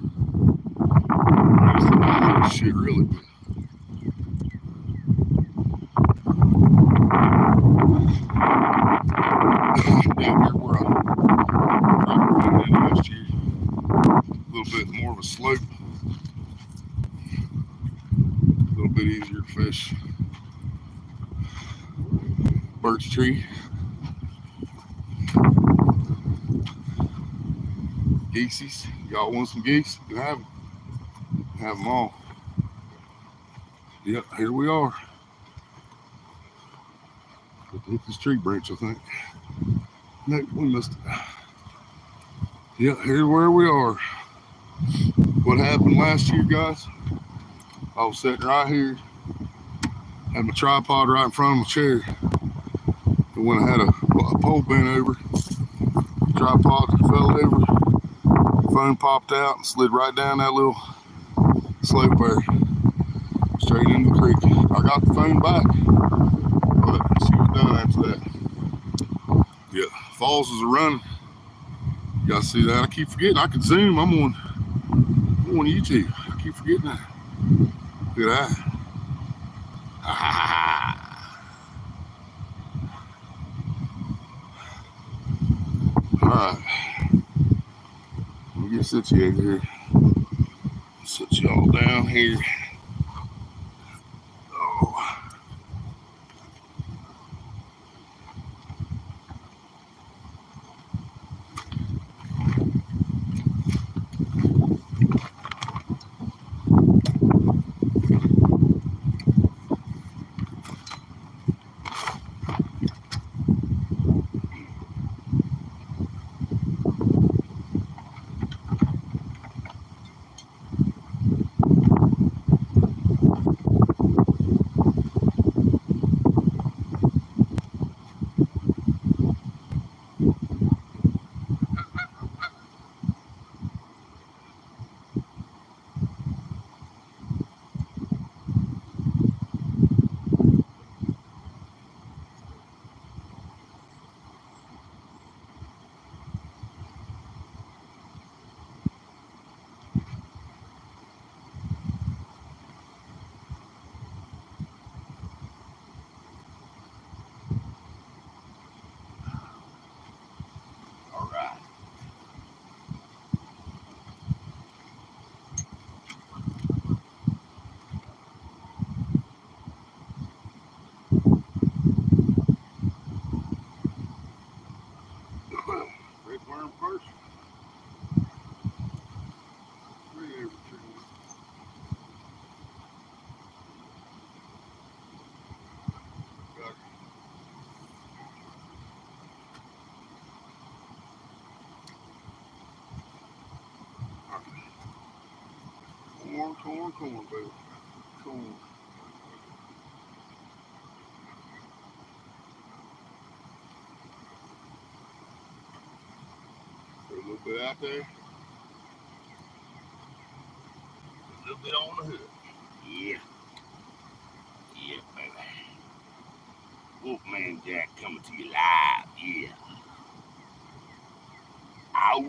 It's not shit really. Down here where I put it in last year, a little bit more of a slope, a little bit easier to fish. Birch tree, geesies. Y'all want some geese? You can have them all. Yep, here we are. Hit this tree branch, I think. No, we missed it. Yeah, here where we are. What happened last year, guys? I was sitting right here, had my tripod right in front of my chair. And when I had a pole bent over, tripod fell over. Phone popped out and slid right down that little slope there, straight into the creek. I got the phone back, but she was done after that. Yeah, falls is a running. You gotta see that. I keep forgetting. I can zoom. I'm on YouTube. I keep forgetting that. Look at that. All right. Let me get situated here. Sit y'all down here. Oh. All right. Red worm first. Corn, baby. Corn. Put a little bit out there. A little bit on the hook. Yeah. Yeah, baby. Wolfman Jack coming to you live. Yeah. Ow.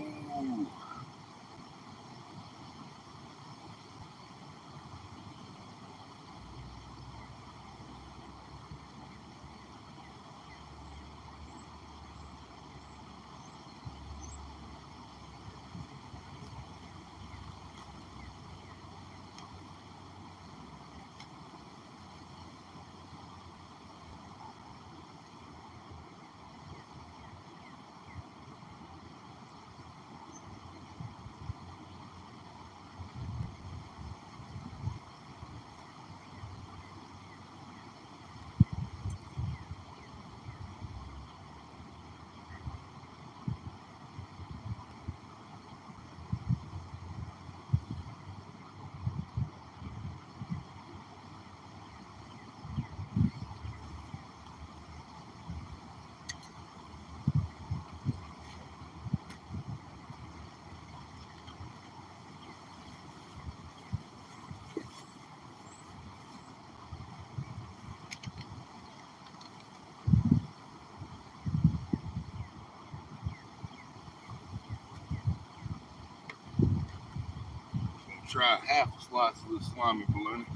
Try half a slice of this slimy bologna.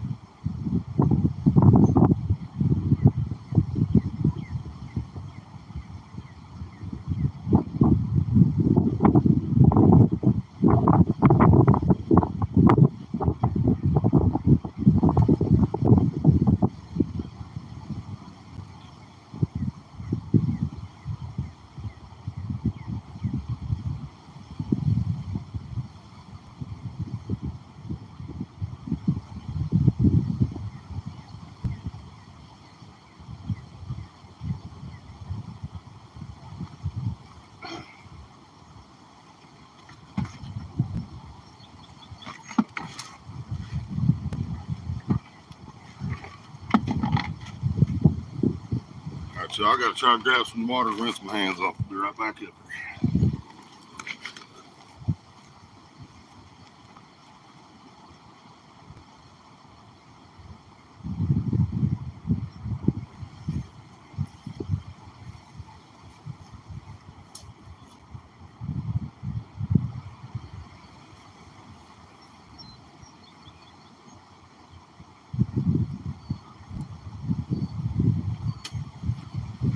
So I gotta try to grab some water, rinse my hands off. Be right back up here.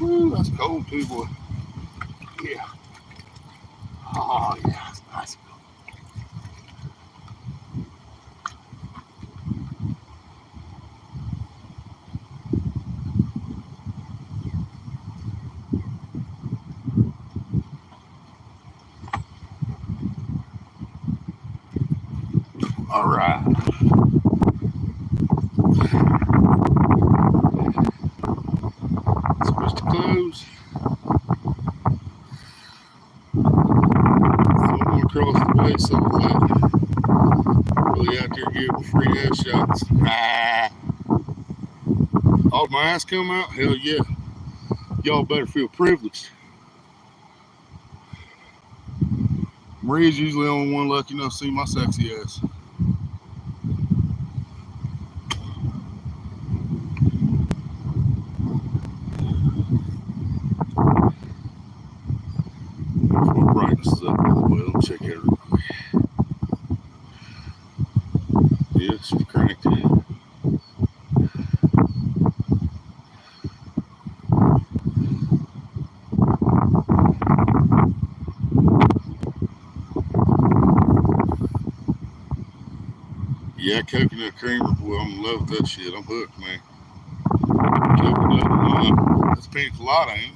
Ooh, that's cold too, boy. Yeah. Oh, yeah, it's nice. All right. Switch to close. Someone across the way, something like really out there giving free headshots. Ah. Oh, my ass come out? Hell yeah. Y'all better feel privileged. Marie's usually the only one lucky enough to see my sexy ass. My brightness is up really well. Check it out. Yeah, she's cranked. Yeah, coconut creamer. Well, I'm in love with that shit. I'm hooked, man. Coconut and lime. That's pina colada, ain't it?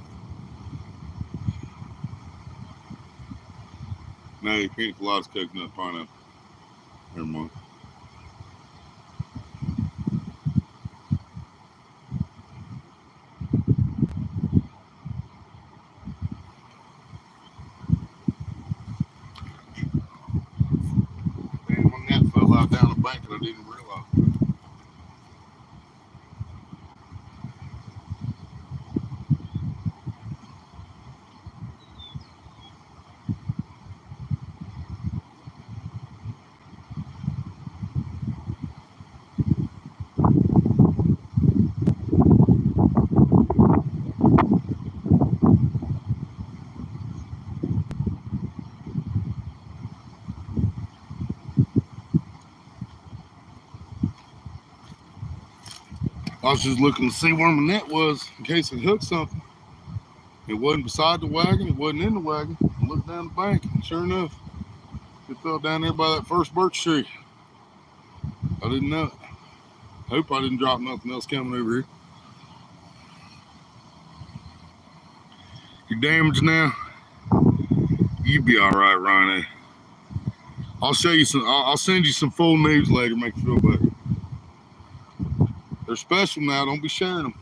No, pina colada's coconut pineapple. Never mind. Damn, when that fell out down the bank, I didn't realize. I was just looking to see where my net was in case it hooked something. It wasn't beside the wagon. It wasn't in the wagon. I looked down the bank, and sure enough, it fell down there by that first birch tree. I didn't know it. Hope I didn't drop nothing else coming over here. You're damaged now. You be all right, Ronnie. I'll show you some. I'll send you some full nudes later. Make you feel better. They're special now. Don't be sharing them.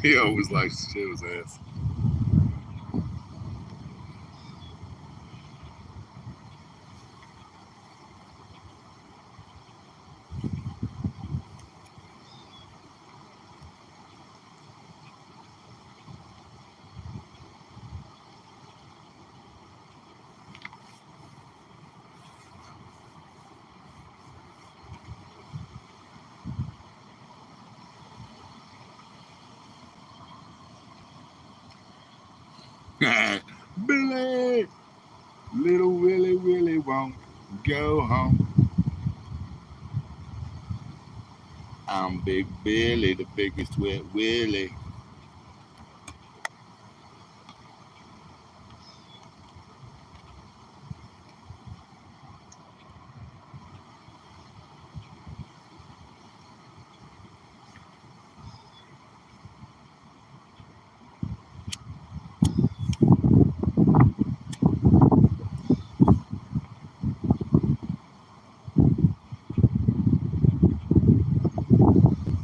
He always likes to show his ass. Billy, little Willie won't go home. I'm Big Billy, the biggest wet Willie.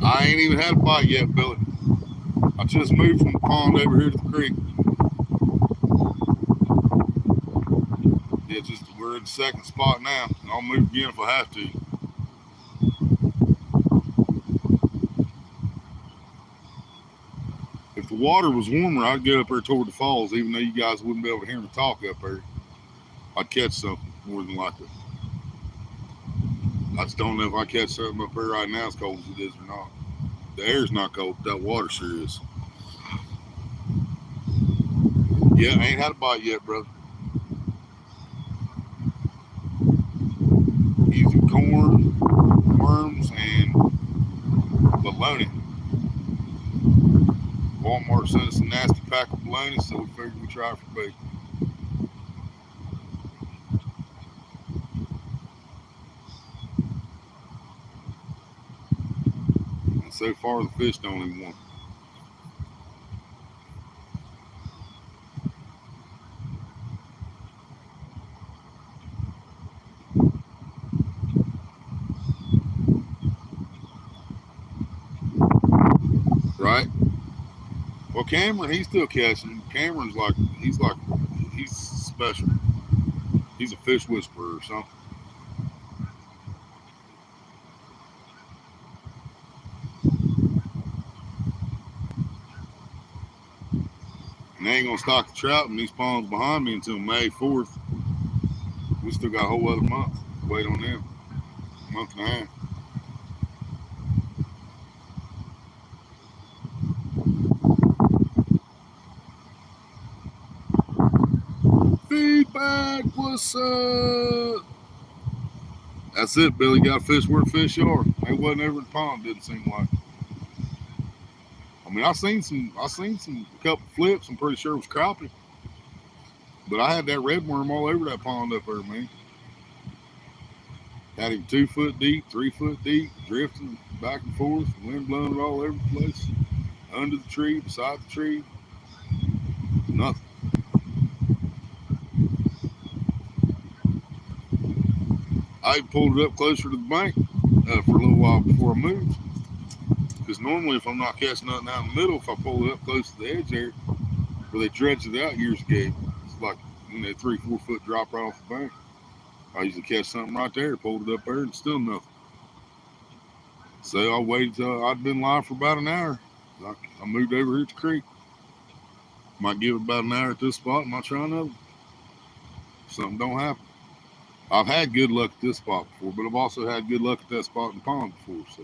I ain't even had a bite yet, Billy. I just moved from the pond over here to the creek. Yeah, just we're in the second spot now. I'll move again if I have to. If the water was warmer, I'd go up there toward the falls, even though you guys wouldn't be able to hear me talk up there. I'd catch something more than likely. I just don't know if I catch something up there right now as cold as it is or not. The air's not cold, but that water sure is. Yeah, I ain't had a bite yet, brother. Using corn, worms, and bologna. Walmart sent us a nasty pack of bologna, so we figured we'd try it for bacon. And so far, the fish don't even want it. Right? Well, Cameron, he's still catching. Cameron's he's special. He's a fish whisperer or something. And they ain't gonna stock the trout in these ponds behind me until May 4th. We still got a whole other month to wait on them. A month and a half. Feedback, what's up? That's it, Billy. Got fish where fish are. They wasn't ever in the pond, didn't seem like. I mean, I seen some couple flips. I'm pretty sure it was crappie. But I had that red worm all over that pond up there, man. Had him 2 foot deep, 3 foot deep, drifting back and forth, wind blowing it all over the place. Under the tree, beside the tree. Nothing. I pulled it up closer to the bank for a little while before I moved. Because normally, if I'm not catching nothing out in the middle, if I pull it up close to the edge there, where they dredged it out years ago, it's like 3-4 foot drop right off the bank. I usually catch something right there, pulled it up there, and still nothing. So I waited till I'd been live for about an hour. I moved over here to the creek. Might give it about an hour at this spot, and might try another. If something don't happen. I've had good luck at this spot before, but I've also had good luck at that spot in the pond before. So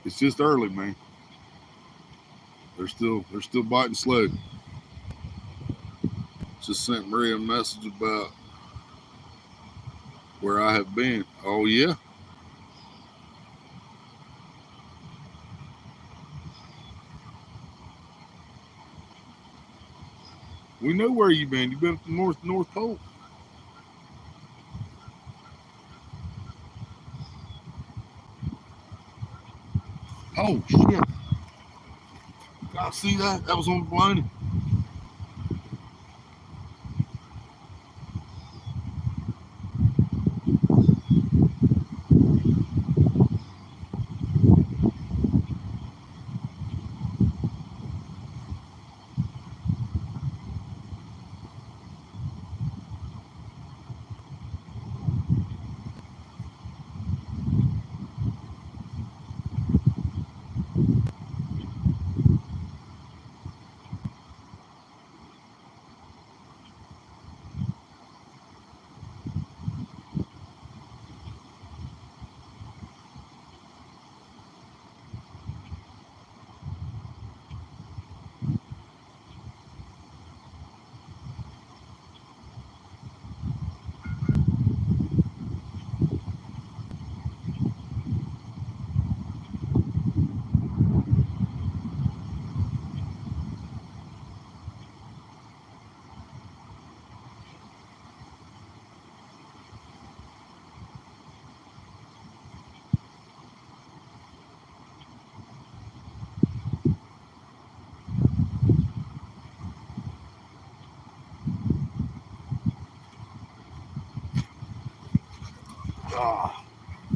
it's just early, man. They're still biting slow. Just sent Maria a message about where I have been. Oh yeah. We know where you've been. You've been at the North Pole. Oh shit. I see that. That was on the bologna.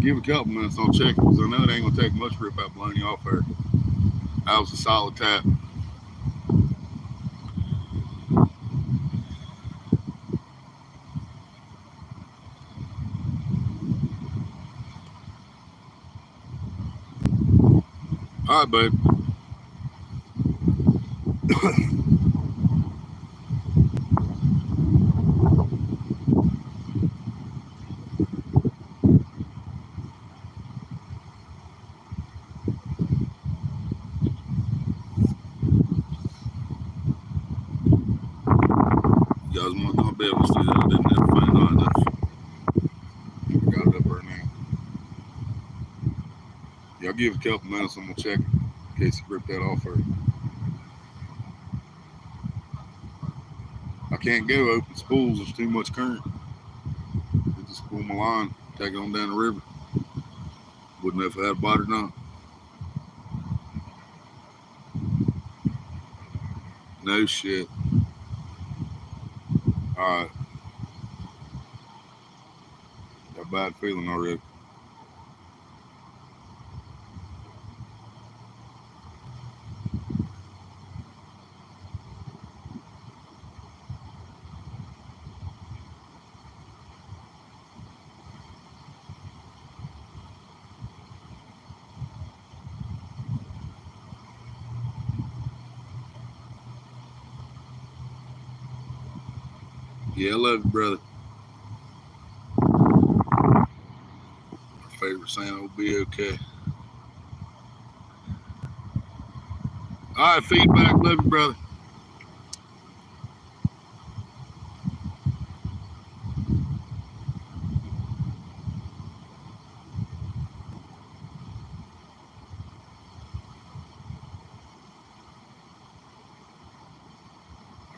Give it a couple minutes, I'll check it, because I know it ain't going to take much to rip that bologna off there. That was a solid tap. All right, babe. guys might not be able to see that. I didn't have to find out enough. I got it up there now. Y'all give it a couple minutes. I'm gonna check it in case you rip that off there. I can't go open spools. There's too much current. I just pull my line, take it on down the river. Wouldn't know if I had a bite or not. No shit. All right. Got a bad feeling already. Yeah, I love you, brother. My favorite saying will be okay. All right, feedback. Love you, brother.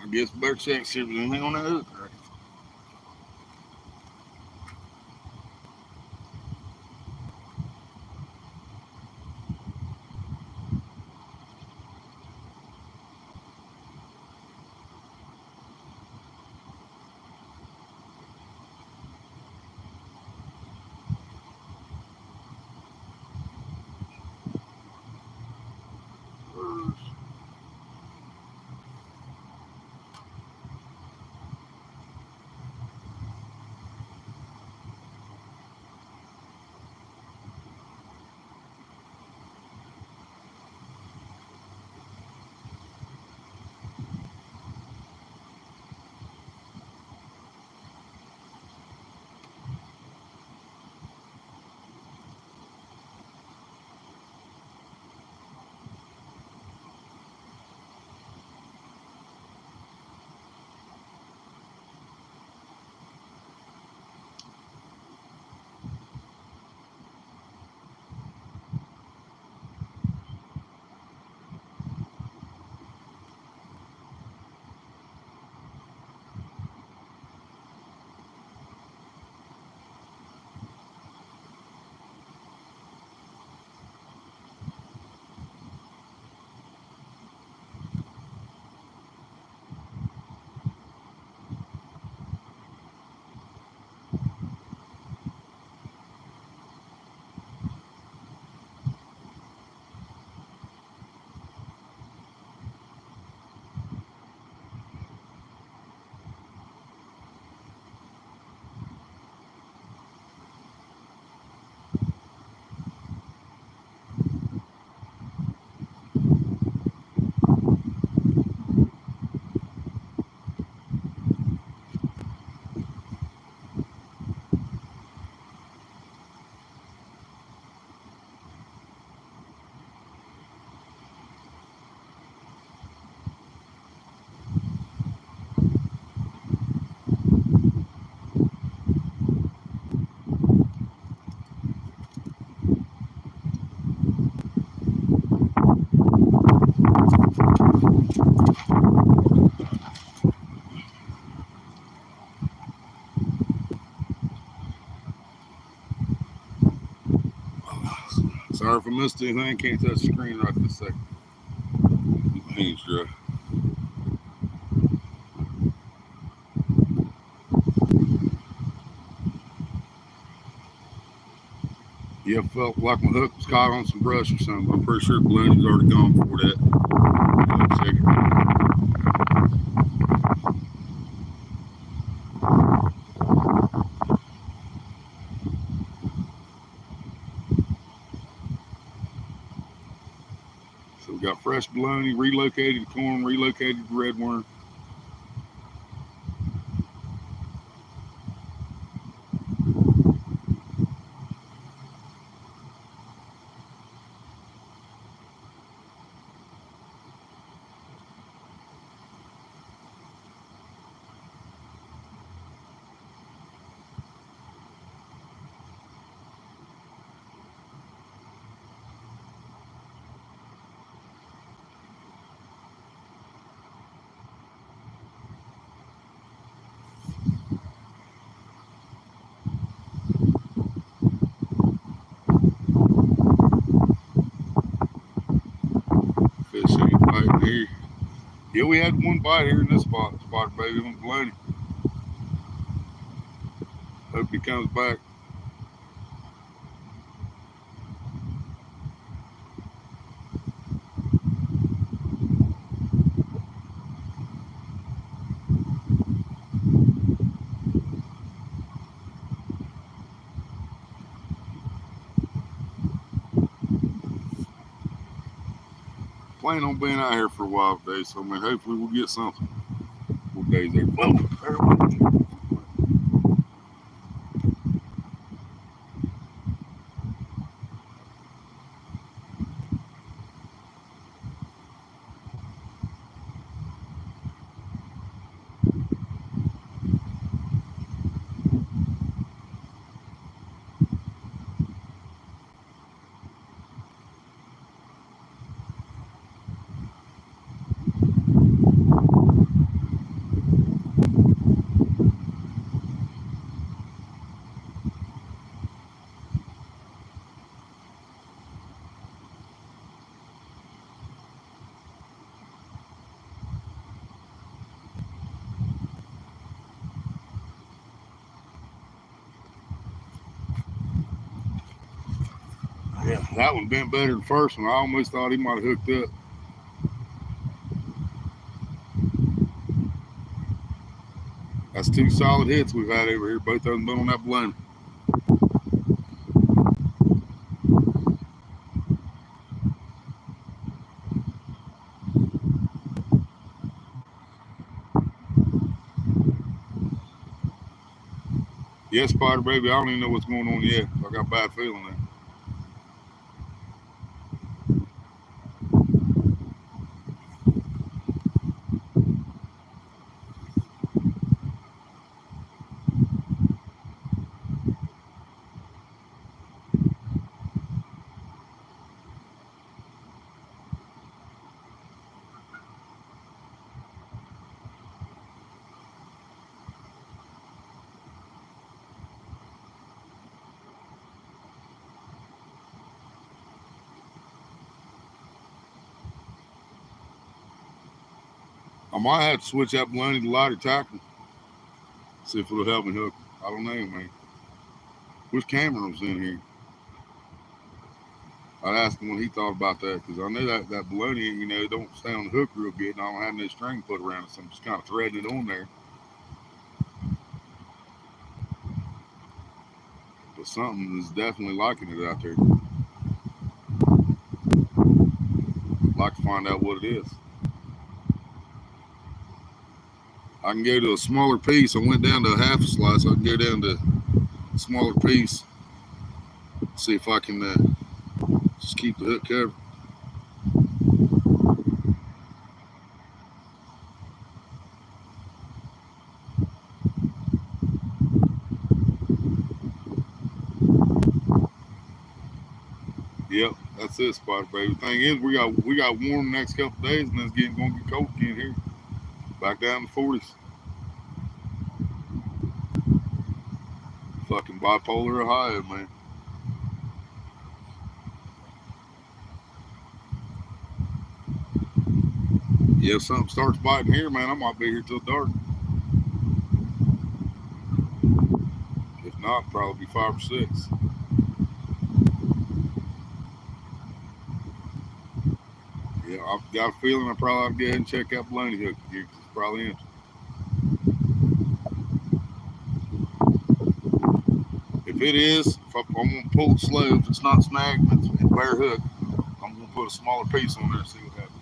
I guess better check see if there's anything on that hook. Right? Sorry if I missed anything. Can't touch the screen right this second. My hands dry. Yeah, felt like my hook was caught on some brush or something. I'm pretty sure the balloon was already gone before that. Check it. So we got fresh bologna, relocated corn, relocated red worm. Yeah, we had one bite here in this spot, baby, on Blaney. Hope he comes back. Plan on being out here for a while today, so I mean, hopefully we'll get something. What days there? Whoa, there we go. Yeah, that one been better than the first one. I almost thought he might have hooked up. That's two solid hits we've had over here. Both of them been on that Blaney. Yes, Spider Baby, I don't even know what's going on yet. I got a bad feeling there. I might have to switch that Blaney to lighter tackle. See if it'll help me hook. I don't know, man. Which Cameron was in here? I'd ask him what he thought about that because I know that bologna, don't stay on the hook real good, and I don't have no string put around it, so I'm just kind of threading it on there. But something is definitely liking it out there. I'd like to find out what it is. I can go to a smaller piece. I went down to a half a slice. I can go down to a smaller piece. See if I can just keep the hook covered. Yep, that's it, Spider Baby. The thing is, we got warm the next couple of days, and then it's going to get cold again here. Back down to 40s. Fucking bipolar Ohio, man. Yeah, if something starts biting here, man, I might be here till dark. If not, probably be 5 or 6. Yeah, I've got a feeling I probably have to go ahead and check out Blaney Hook here because it's probably empty. If it is, I'm going to pull it slow. If it's not snagged and it's bare hook, I'm going to put a smaller piece on there and see what happens.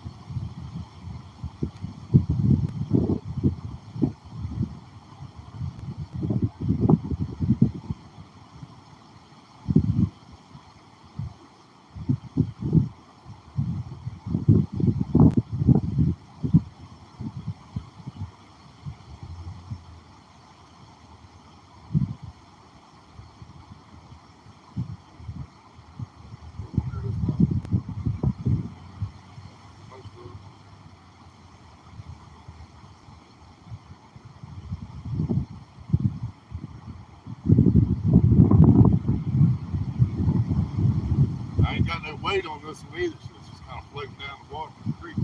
I ain't got no weight on this one either, so it's just kind of floating down the water in the creek.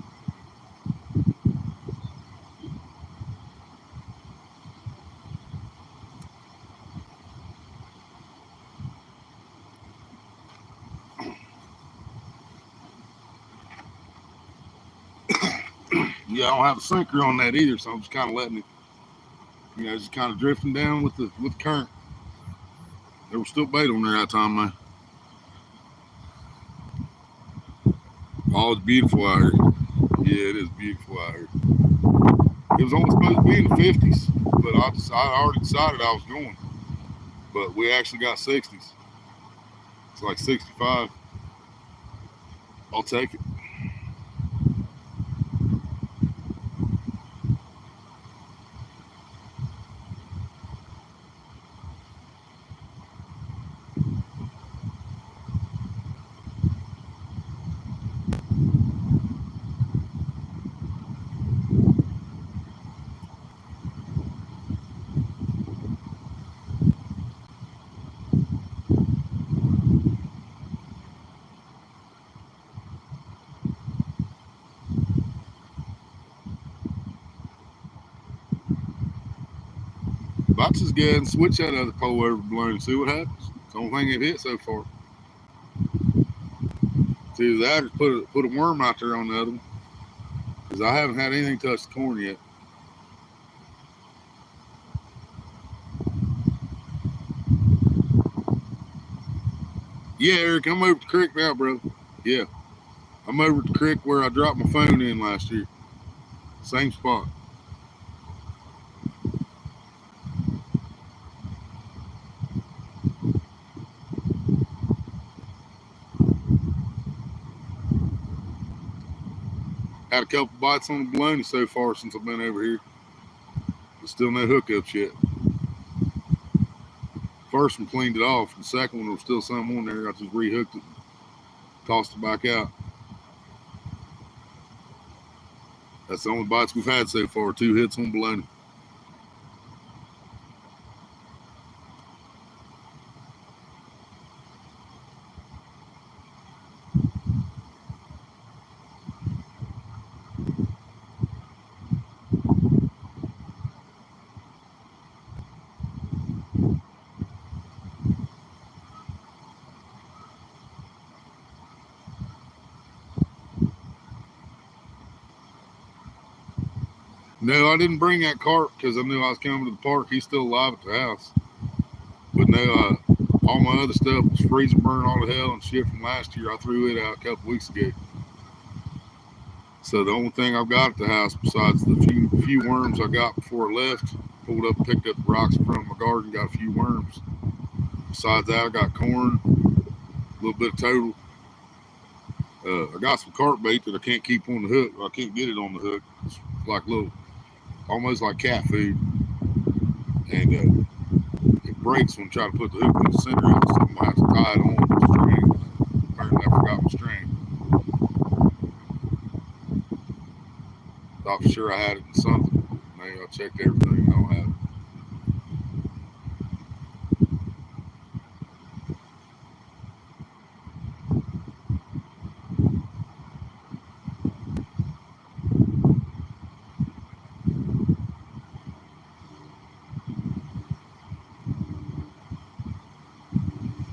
Yeah, I don't have a sinker on that either, so I'm just kind of letting it, just kind of drifting down with the current. There was still bait on there that time, man. Oh, it's beautiful out here. Yeah, it is beautiful out here. It was only supposed to be in the 50s, but I already decided I was going. But we actually got 60s. It's like 65. I'll take it. But I just go ahead and switch that other pole over to balloon and see what happens. It's the only thing it hit so far. See, that or put a worm out there on the other one. Because I haven't had anything touch the corn yet. Yeah, Eric, I'm over the creek now, brother. Yeah. I'm over at the creek where I dropped my phone in last year. Same spot. Had a couple bites on the baloney so far since I've been over here. But still no hookups yet. First one cleaned it off. The second one, there was still some on there. I just rehooked it, tossed it back out. That's the only bites we've had so far. 2 hits on baloney. No, I didn't bring that carp because I knew I was coming to the park. He's still alive at the house. But no, all my other stuff was freezing burn all to hell and shit from last year. I threw it out a couple weeks ago. So the only thing I've got at the house, besides the few worms I got before I left, pulled up, picked up the rocks in front of my garden, got a few worms. Besides that, I got corn, a little bit of total. I got some carp bait that I can't keep on the hook. I can't get it on the hook. It's like little, almost like cat food, and it breaks when I try to put the hook in the center of it. So I'm gonna have to tie it on with the string. Apparently, I forgot my string. Thought for sure I had it in something. Maybe I checked everything. I don't have it.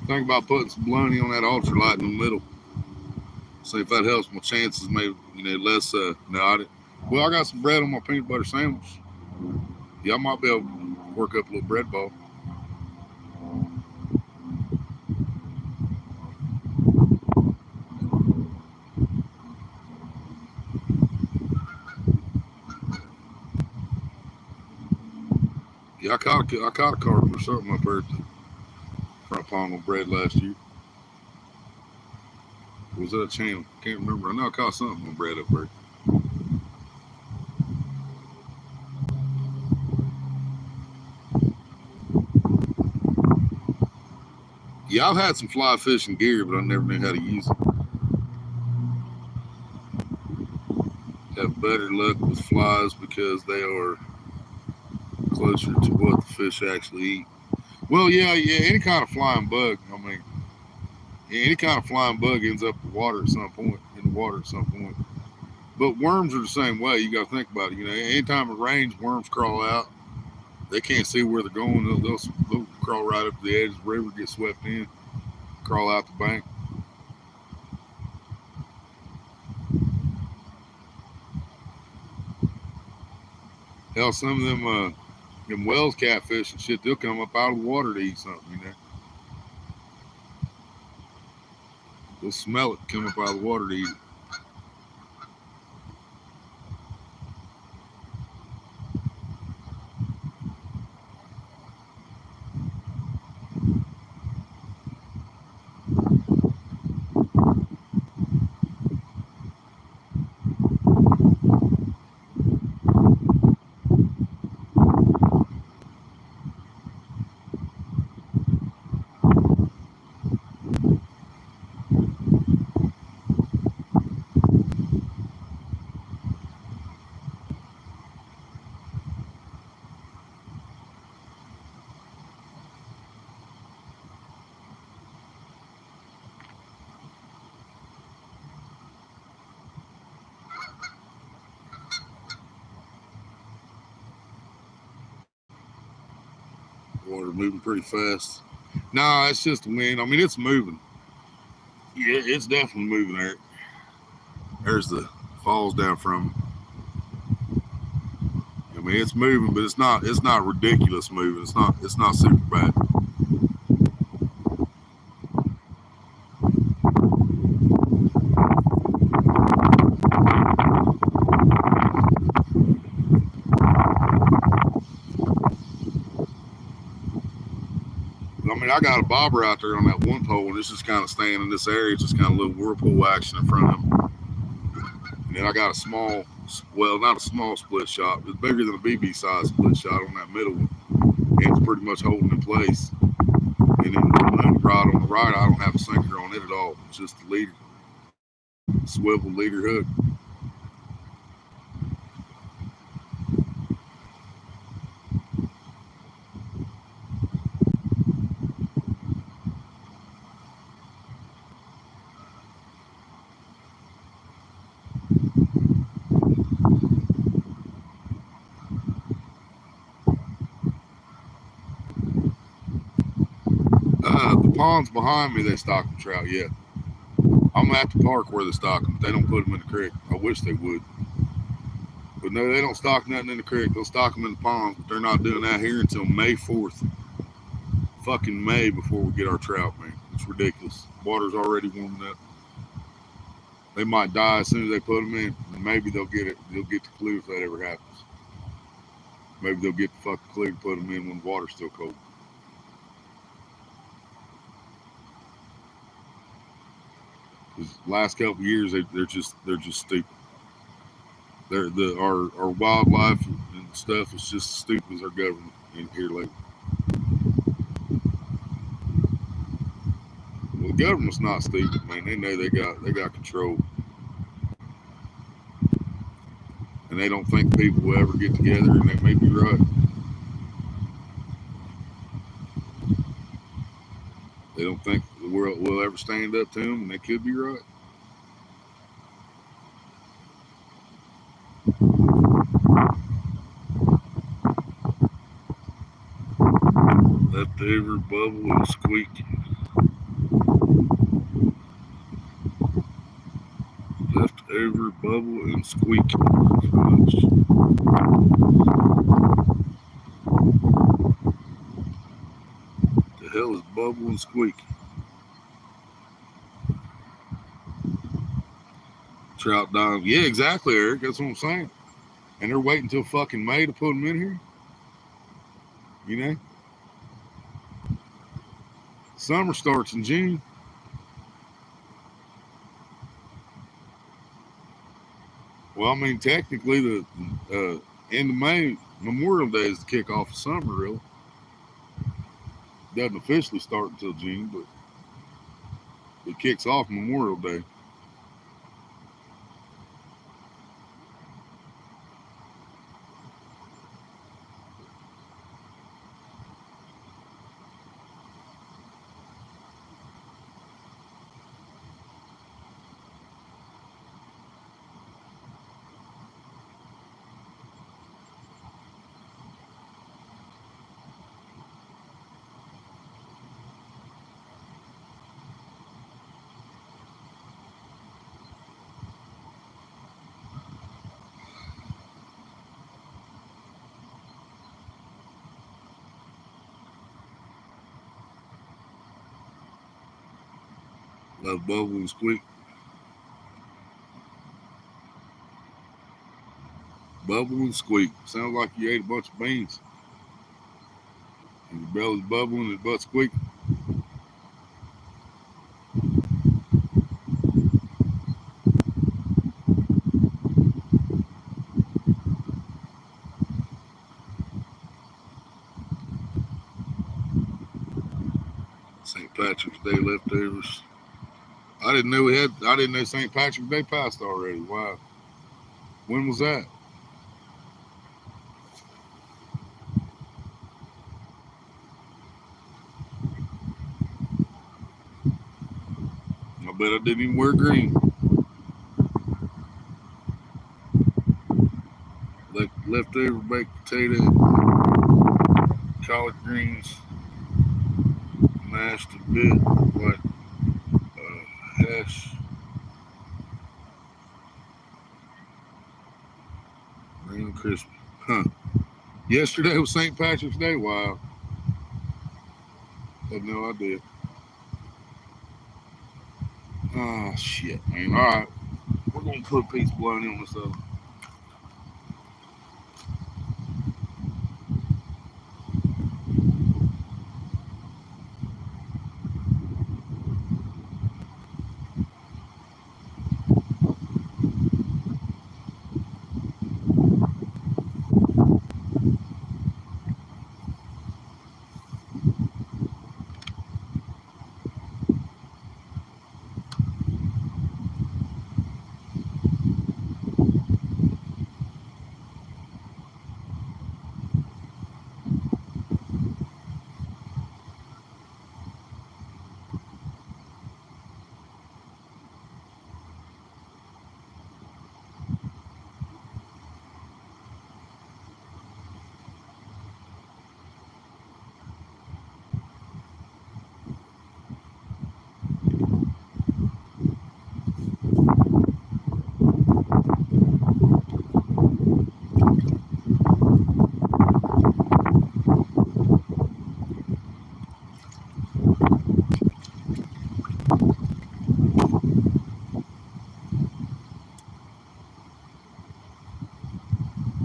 Think about putting some baloney on that ultralight in the middle. See if that helps my chances. Maybe less. No, I didn't. Well, I got some bread on my peanut butter sandwich. Yeah, I might be able to work up a little bread ball. Yeah, I caught a carp or something up there at the front pond on bread last year. Was that a channel? Can't remember. I know I caught something on bread up there. Yeah, I've had some fly fishing gear, but I never knew how to use it. Have better luck with flies because they are closer to what the fish actually eat. Well, yeah, any kind of flying bug. I mean, any kind of flying bug ends up in the water at some point. But worms are the same way. You got to think about it. Anytime it rains, worms crawl out. They can't see where they're going. They'll crawl right up to the edge of the river, get swept in, crawl out the bank. Hell, some of them Wells catfish and shit, they'll come up out of the water to eat something, you know. They'll smell it come up out of the water to eat it. Water moving pretty fast. Nah, it's just the wind. I mean, it's moving. Yeah, it's definitely moving there. There's the falls down from. I mean, it's moving, but it's not ridiculous moving. It's not super bad. I mean, I got a bobber out there on that one pole, and it's just kind of staying in this area. It's just kind of a little whirlpool action in front of them. And then I got a small, well, not a small split shot. It's bigger than a BB size split shot on that middle one. And it's pretty much holding in place. And then the rod on the right, I don't have a sinker on it at all. It's just the leader, swivel leader hook. The ponds behind me, they stock the trout. Yeah, I'm gonna have to park where they stock them. They don't put them in the creek. I wish they would, but no, they don't stock nothing in the creek. They'll stock them in the ponds, but they're not doing that here until May 4th. Fucking May before we get our trout, man. It's ridiculous. Water's already warming up. They might die as soon as they put them in, and maybe they'll get it. They'll get the clue if that ever happens. Maybe they'll get the fucking clue to put them in when the water's still cold. Because last couple of years, they're just stupid. Our wildlife and stuff is just as stupid as our government in here lately. Well, the government's not stupid, man. They know they got control, and they don't think people will ever get together, and they may be right. They don't think the world will ever stand up to them, and they could be right. Leftover bubble and squeak. Leftover bubble and squeak. The hell is bubble and squeak? Trout dying. Yeah, exactly, Eric. That's what I'm saying. And they're waiting until fucking May to put them in here. You know, summer starts in June. Well, I mean, technically, the end of May, Memorial Day is the kickoff of summer. Really, doesn't officially start until June, but it kicks off Memorial Day. Love bubble and squeak. Bubble and squeak. Sounds like you ate a bunch of beans. And your belly's bubbling and your butt squeaking. St. Patrick's Day leftovers. I didn't know St. Patrick's Day passed already. Wow. When was that? I bet I didn't even wear green. Leftover baked potato, collard greens, mashed a bit, like hash, green crispy. Huh. Yesterday was St. Patrick's Day. Wow. Had no idea. Oh, shit, man. All right. We're going to put a piece of bologna on this oven.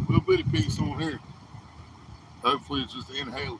Little bitty piece on here. Hopefully it's just inhale.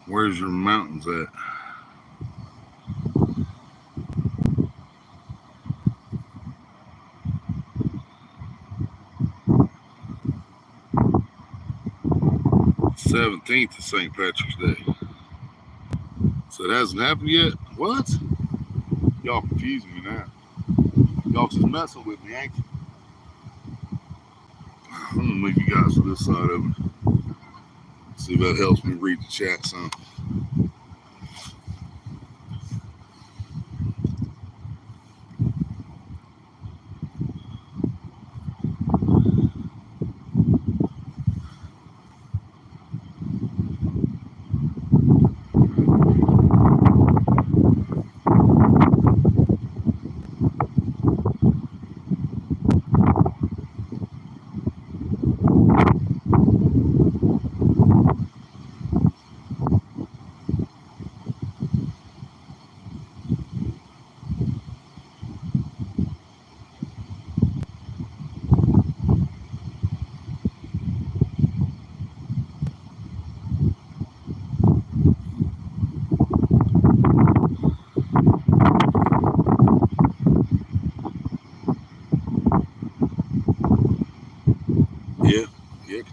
Where's your mountains at? "17th of St. Patrick's Day." So it hasn't happened yet? What? Y'all confusing me now. Y'all just messing with me, ain't you? I'm gonna move you guys to this side of it. See if that helps me read the chat some.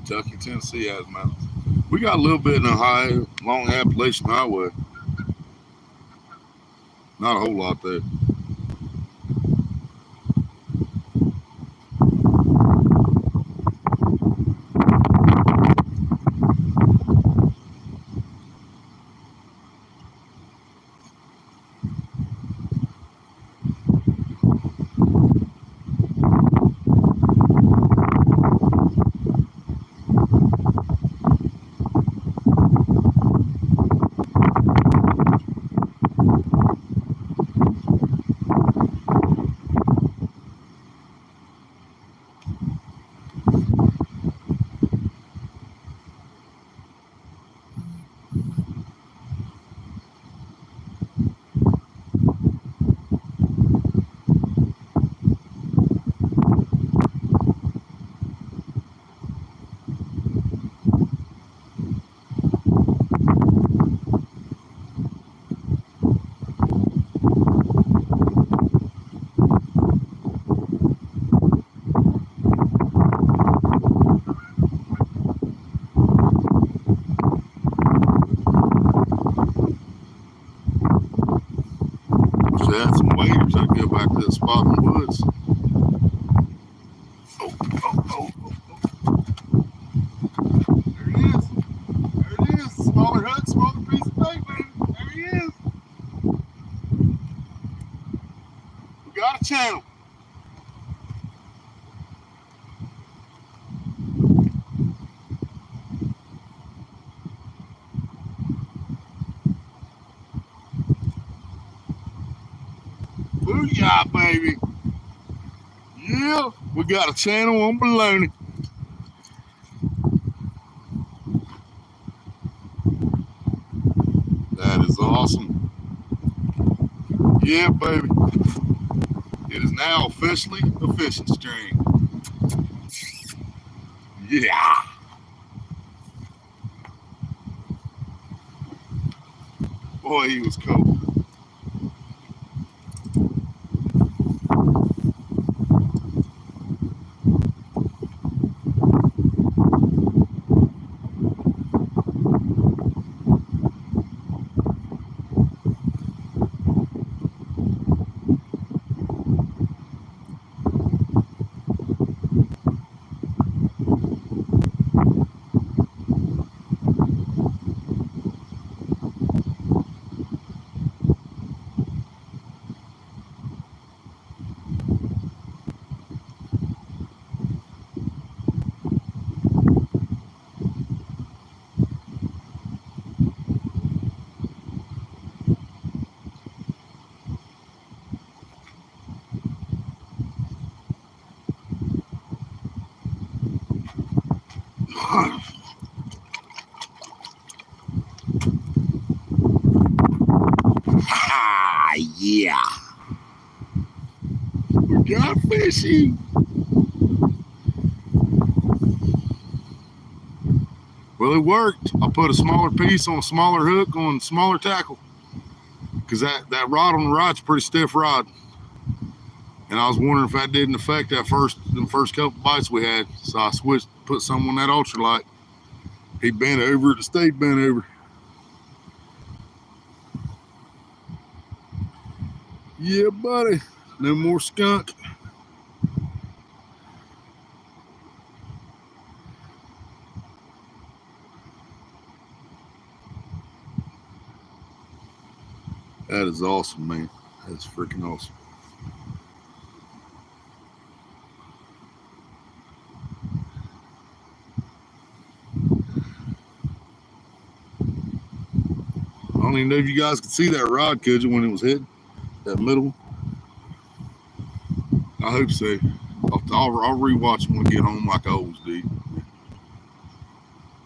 Kentucky, Tennessee has mountains. We got a little bit in Ohio, along the Appalachian Highway. Not a whole lot there. Wish I had some waders. I'd go back to that spot in the woods. Oh. There it is. There it is. Smaller hut, smaller piece of bait, baby. There he is. We got a channel. Booyah, baby. Yeah, we got a channel on baloney. That is awesome. Yeah, baby. It is now officially a fishing stream. Yeah. Boy, he was cold. Yeah. We got fishy. Well, it worked. I put a smaller piece on a smaller hook on smaller tackle because that rod on the right's a pretty stiff rod. And I was wondering if that didn't affect the first couple bites we had. So I switched, put some on that ultralight. He bent over, it stayed bent over. Yeah, buddy. No more skunk. That is awesome, man. That's freaking awesome. I don't even know if you guys could see that rod, could you, when it was hitting that middle? I hope so. I'll rewatch when we get home like I always do.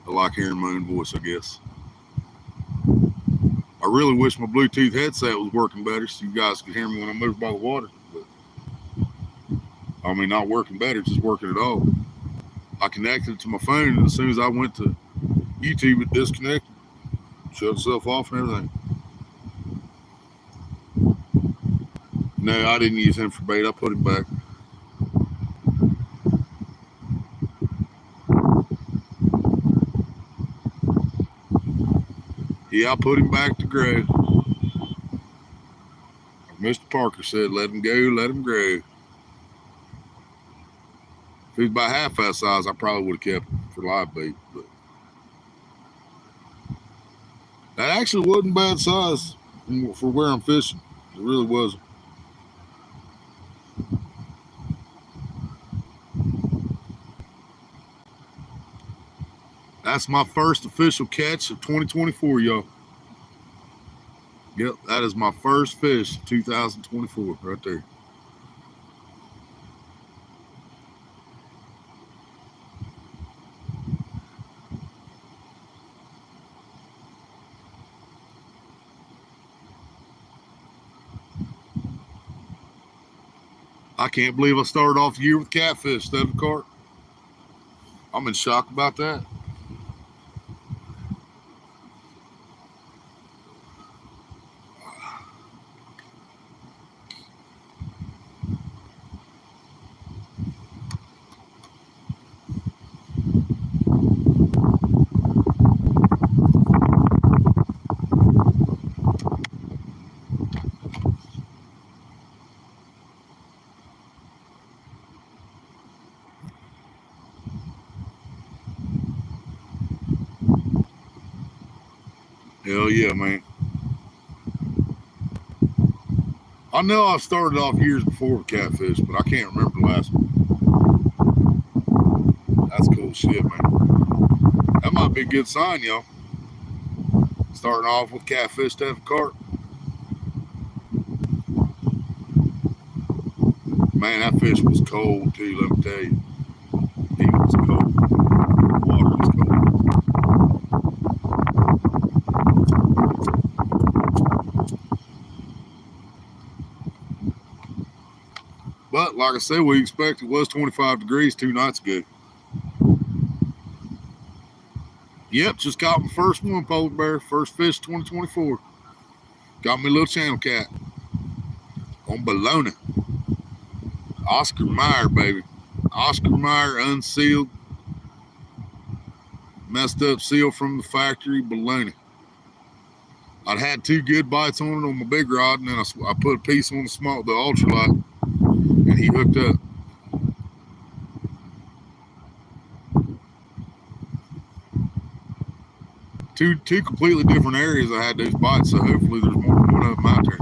I like hearing my own voice, I guess. I really wish my Bluetooth headset was working better so you guys could hear me when I'm over by the water. But, I mean, not working better, just working at all. I connected it to my phone, and as soon as I went to YouTube, it disconnected. Shut itself off and everything. No, I didn't use him for bait. I put him back. Yeah, I put him back to grow. Mr. Parker said, let him go, let him grow. If he was about half that size, I probably would have kept him for live bait. But that actually wasn't bad size for where I'm fishing. It really wasn't. That's my first official catch of 2024, y'all. Yep, that is my first fish, 2024, right there. I can't believe I started off the year with catfish instead of carp. I'm in shock about that. Hell yeah, man. I know I've started off years before with catfish, but I can't remember the last one. That's cool shit, man. That might be a good sign, y'all. Starting off with catfish instead of carp. Man, that fish was cold too, let me tell you. He was cold. The water was cold. But like I said, we expected it was 25 degrees 2 nights ago. Yep, just caught my first one, polar bear. First fish 2024. Got me a little channel cat on Bologna. Oscar Mayer, baby. Oscar Mayer unsealed. Messed up seal from the factory, Bologna. I'd had 2 good bites on it on my big rod, and then I put a piece on the ultralight, and he hooked up. Two completely different areas I had those bites, so hopefully there's more than one of them out there.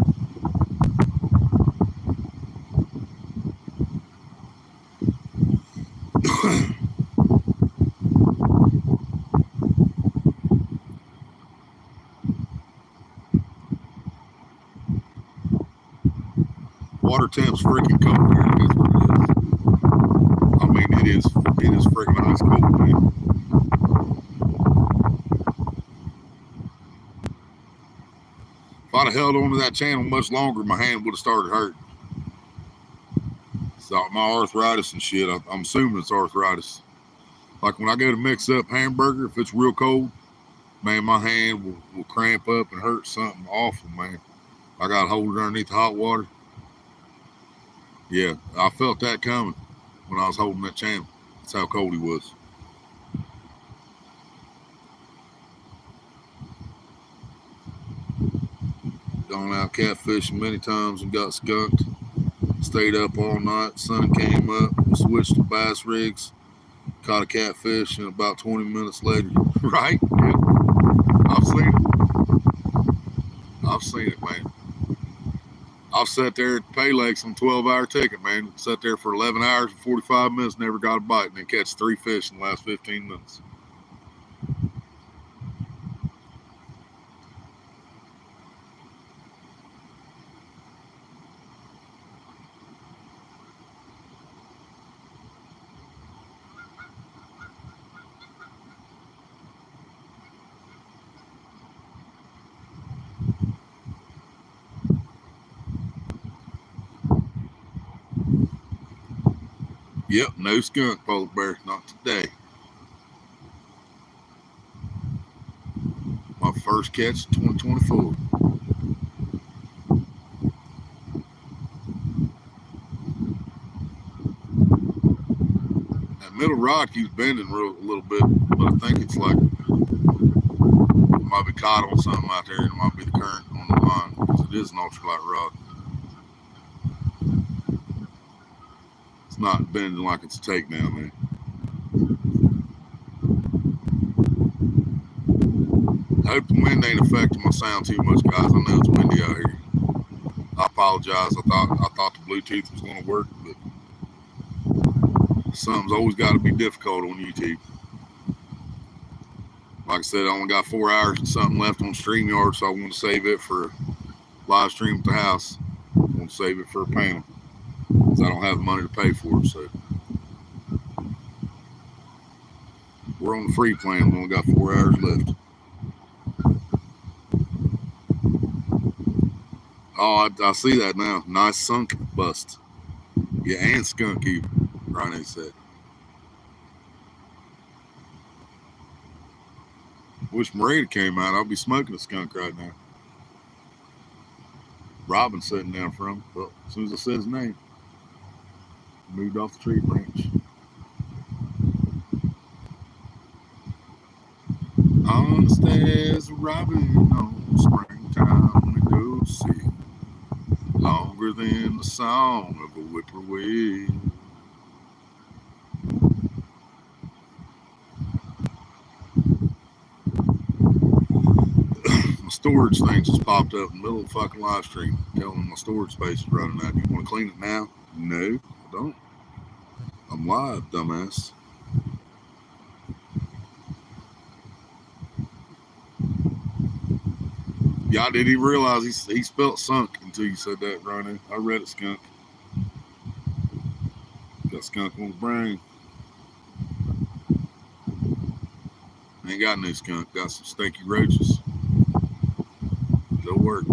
Water temp's freaking cold here. That's what it is. I mean, it is freaking ice cold, man. If I'd have held on to that channel much longer, my hand would have started hurting. So my arthritis and shit, I'm assuming it's arthritis. Like when I go to mix up hamburger, if it's real cold, man, my hand will cramp up and hurt something awful, man. I got to hold it underneath the hot water. Yeah, I felt that coming when I was holding that channel. That's how cold he was. Gone out catfishing many times and got skunked. Stayed up all night. Sun came up. Switched to bass rigs. Caught a catfish, and about 20 minutes later, right? Yeah. I've seen it, man. I've sat there at the Pay Lakes on 12-hour ticket, man. Sat there for 11 hours and 45 minutes, never got a bite, and then catch 3 fish in the last 15 minutes. Yep, no skunk, polar bear, not today. My first catch, 2024. That middle rod keeps bending a little bit, but I think it's like might be caught on something out there. It might be the current on the line because it is an ultralight rod. It's not bending like it's a takedown, man. I hope the wind ain't affecting my sound too much, guys. I know it's windy out here. I apologize. I thought the Bluetooth was going to work, but something's always got to be difficult on YouTube. Like I said, I only got 4 hours and something left on StreamYard, so I want to save it for live stream at the house. I want to save it for a panel because I don't have the money to pay for it. So we're on the free plan. We only got 4 hours left. Oh, I see that now. Nice sunk bust. Yeah, and skunk even, Rene said. Wish Marita came out. I'll be smoking a skunk right now. Robin's sitting down from him. Well, as soon as I said his name, moved off the tree branch. Honest as a robin on springtime we go see, longer than the song of a whippoorwill. My storage thing just popped up in the middle of the fucking live stream, telling me my storage space is running out. You want to clean it now? No, I don't. I'm live, dumbass. Yeah, I didn't even realize he spelled sunk until you said that, Ronnie. I read it, skunk. Got skunk on the brain. Ain't got no skunk. Got some stinky roaches. Go work.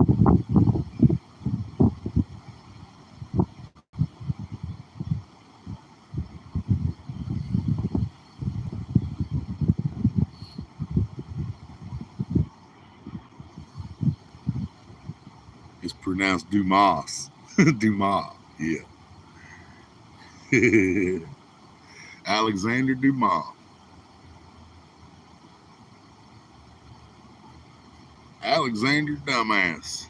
It's pronounced Dumas. Dumas, yeah. Alexander Dumas. Alexander Dumbass.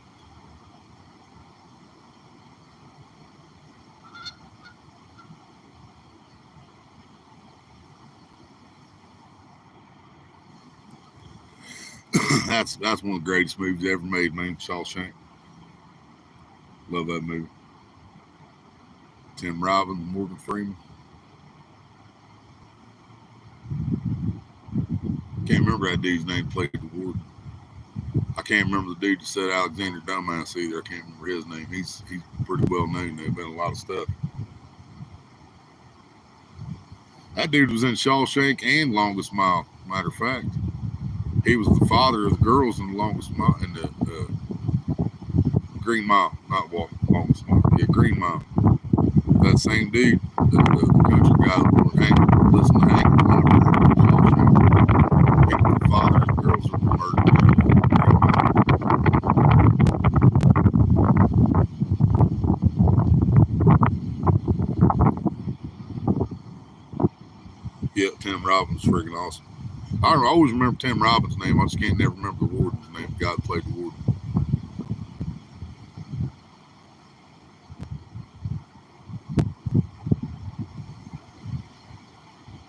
That's one of the greatest movies ever made, man. Shawshank. Love that movie. Tim Robbins, Morgan Freeman. Can't remember that dude's name. Played the warden. I can't remember the dude that said Alexander Dumbass either. I can't remember his name. He's pretty well known. There's been a lot of stuff. That dude was in Shawshank and Longest Mile. Matter of fact, he was the father of the girls in the Longest Mile, in the Green Mile, not Longest Mile. Yeah, Green Mile. That same dude, the country guy that would listen to Hank. He was the father of the girls that were murdered. Yeah, Tim Robbins was freaking awesome. I always remember Tim Robbins' name. I just can't never remember the warden's name. The guy that played the warden.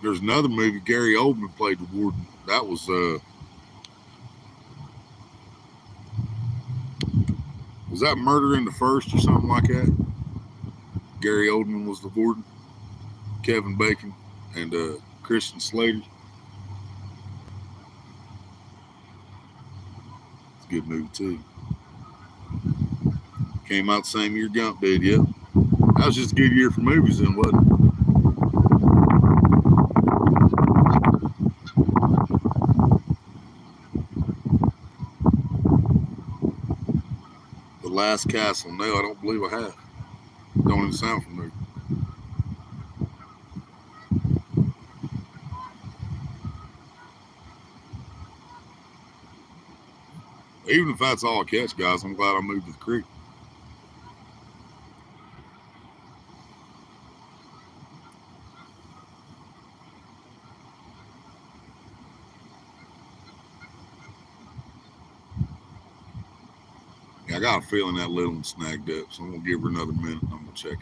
There's another movie. Gary Oldman played the warden. That was that Murder in the First or something like that? Gary Oldman was the warden. Kevin Bacon and Christian Slater. It's a good movie too. Came out the same year Gump did, yep. That was just a good year for movies then, wasn't it? The Last Castle. No, I don't believe I have. Don't even sound familiar. Even if that's all I catch, guys, I'm glad I moved to the creek. I got a feeling that little one snagged up, so I'm gonna give her another minute and I'm gonna check it.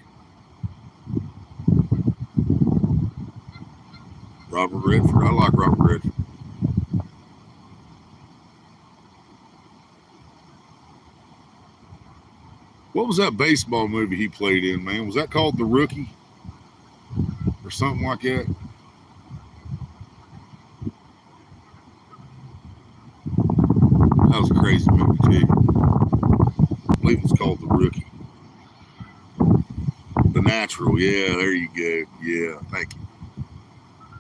Robert Redford. I like Robert Redford. What was that baseball movie he played in, man? Was that called The Rookie? Or something like that? That was a crazy movie, too. I believe it's called The Rookie. The Natural. Yeah, there you go. Yeah, thank you.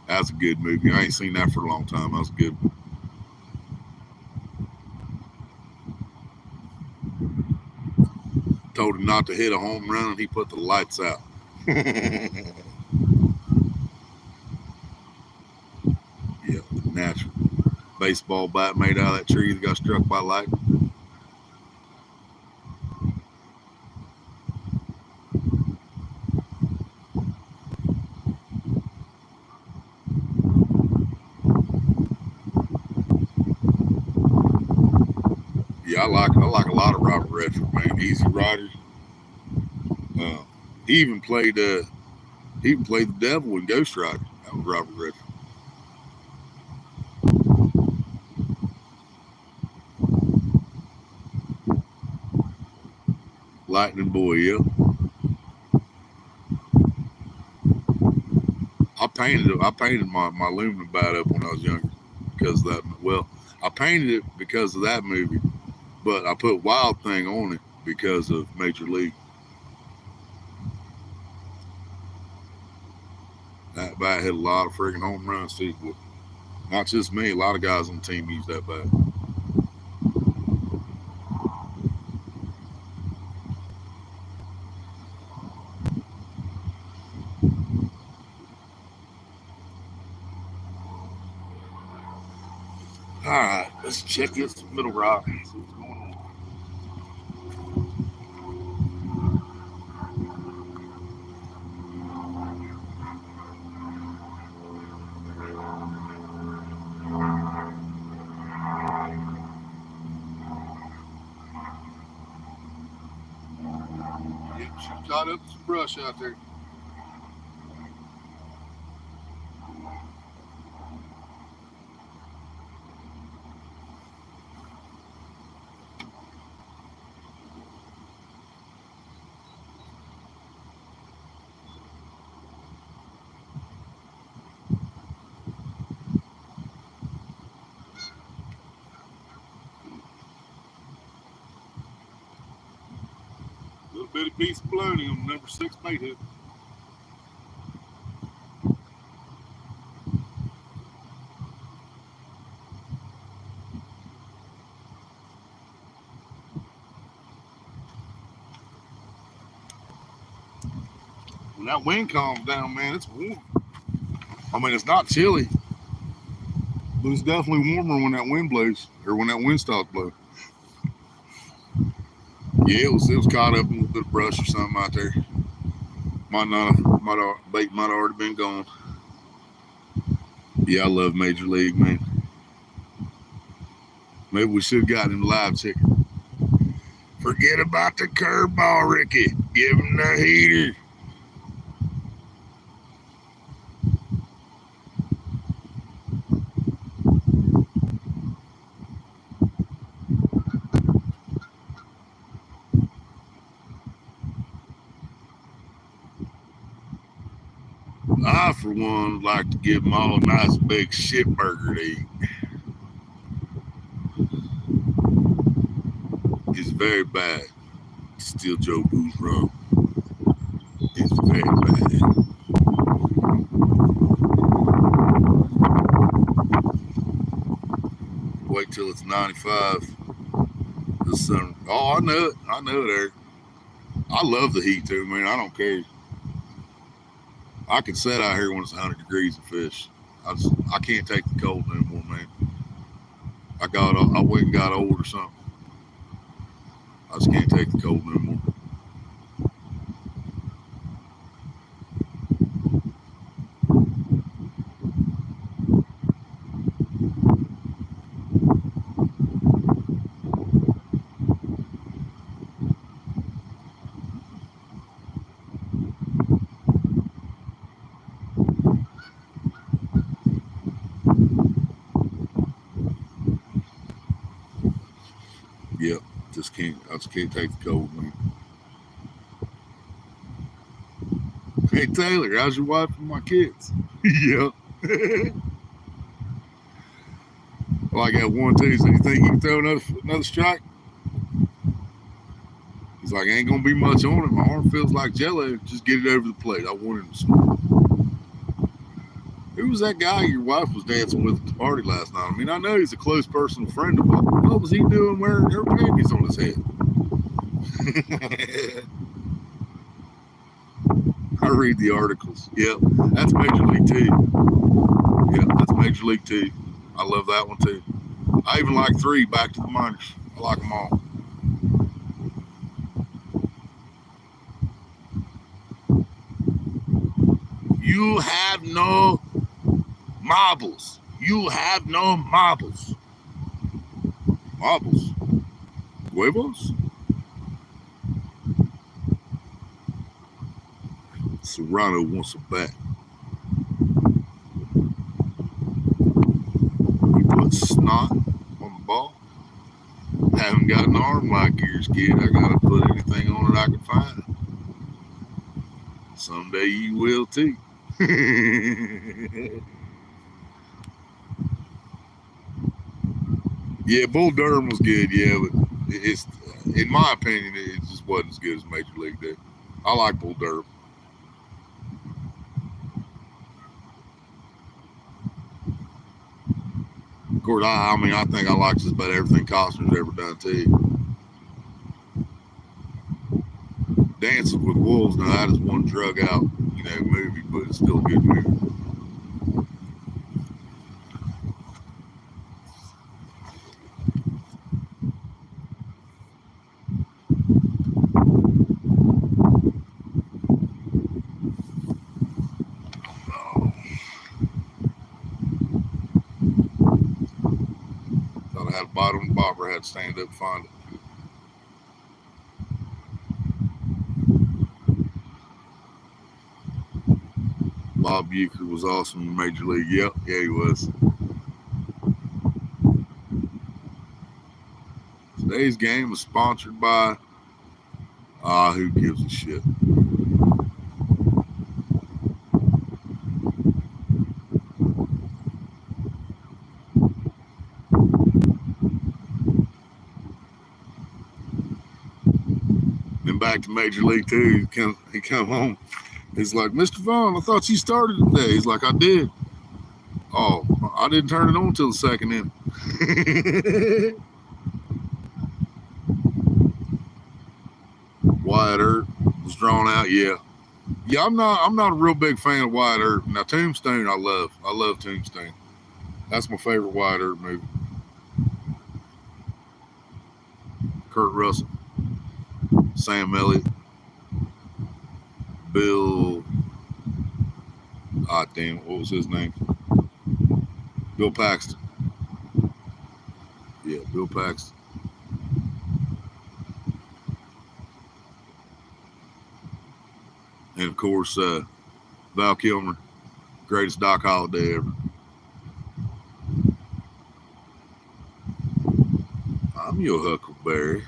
That was a good movie. I ain't seen that for a long time. That was good. Told him not to hit a home run, and he put the lights out. Yeah, natural. Baseball bat made out of that tree that got struck by lightning. Yeah, I like a lot of Robert Redford, man. Easy Rider. Uh, he even played the devil in Ghost Rider. That was Robert Redford. Lightning Boy, yeah. I painted my aluminum bat up when I was younger because of that. Well, I painted it because of that movie, but I put Wild Thing on it because of Major League. That bat hit a lot of freaking home runs too. But not just me, a lot of guys on the team use that bat. All right, let's check this Middle Rock. See what's going on. Yep, she's caught up with some brush out there. Little bitty piece of bologna on number 6 bait hook. When that wind calms down, man, it's warm. I mean, it's not chilly, but it's definitely warmer when that wind blows or when that wind starts blowing. Yeah, it was caught up in a little bit of brush or something out there. Bait might have already been gone. Yeah, I love Major League, man. Maybe we should have gotten him live chicken. Forget about the curveball, Ricky. Give him the heater. I, for one, like to give them all a nice big shit burger to eat. It's very bad to steal Joe Boo's rum. It's very bad. Wait till it's 95. The sun. Oh, I know it. I know it, Eric. I love the heat too, man. I don't care. I can sit out here when it's 100 degrees and fish. I can't take the cold anymore, man. I went and got old or something. I just can't take the cold anymore. just can't take the cold, man. Hey Taylor, how's your wife and my kids? Yeah. Well, I got 1, 2. So you think you can throw another strike? He's like, ain't gonna be much on it. My arm feels like jello. Just get it over the plate. I want him to score. Who was that guy your wife was dancing with at the party last night? I mean, I know he's a close personal friend of mine. What was he doing wearing her panties on his head? I read the articles. Yep, that's Major League 2. Yep, that's Major League 2. I love that one too. I even like 3, Back to the Minors. I like them all. You have no marbles. You have no marbles. Marbles? Huevos? Serrano wants a bat. You put snot on the ball. Haven't got an arm like yours, kid. I gotta put anything on it I can find. Someday you will too. Yeah, Bull Durham was good, yeah, but it's, in my opinion, it just wasn't as good as Major League did. I like Bull Durham. Of course, I mean, I think I like just about everything Costner's ever done too. Dancing with Wolves, now that is one drug out, movie, but it's still a good movie. Thought I had a bottom bobber, I had to stand up and find it. Bob Uecker was awesome in Major League. Yep, yeah, he was. Today's game was sponsored by who gives a shit? Then back to Major League 2, he come home. He's like, Mr. Vaughn, I thought you started today. He's like, I did. Oh, I didn't turn it on till the second inning. Wyatt Earp was drawn out, yeah. Yeah, I'm not a real big fan of Wyatt Earp. Now Tombstone, I love Tombstone. That's my favorite Wyatt Earp movie. Kurt Russell, Sam Elliott, Bill. Damn, what was his name? Bill Paxton. Yeah, Bill Paxton. And of course, Val Kilmer, greatest Doc Holliday ever. I'm your Huckleberry.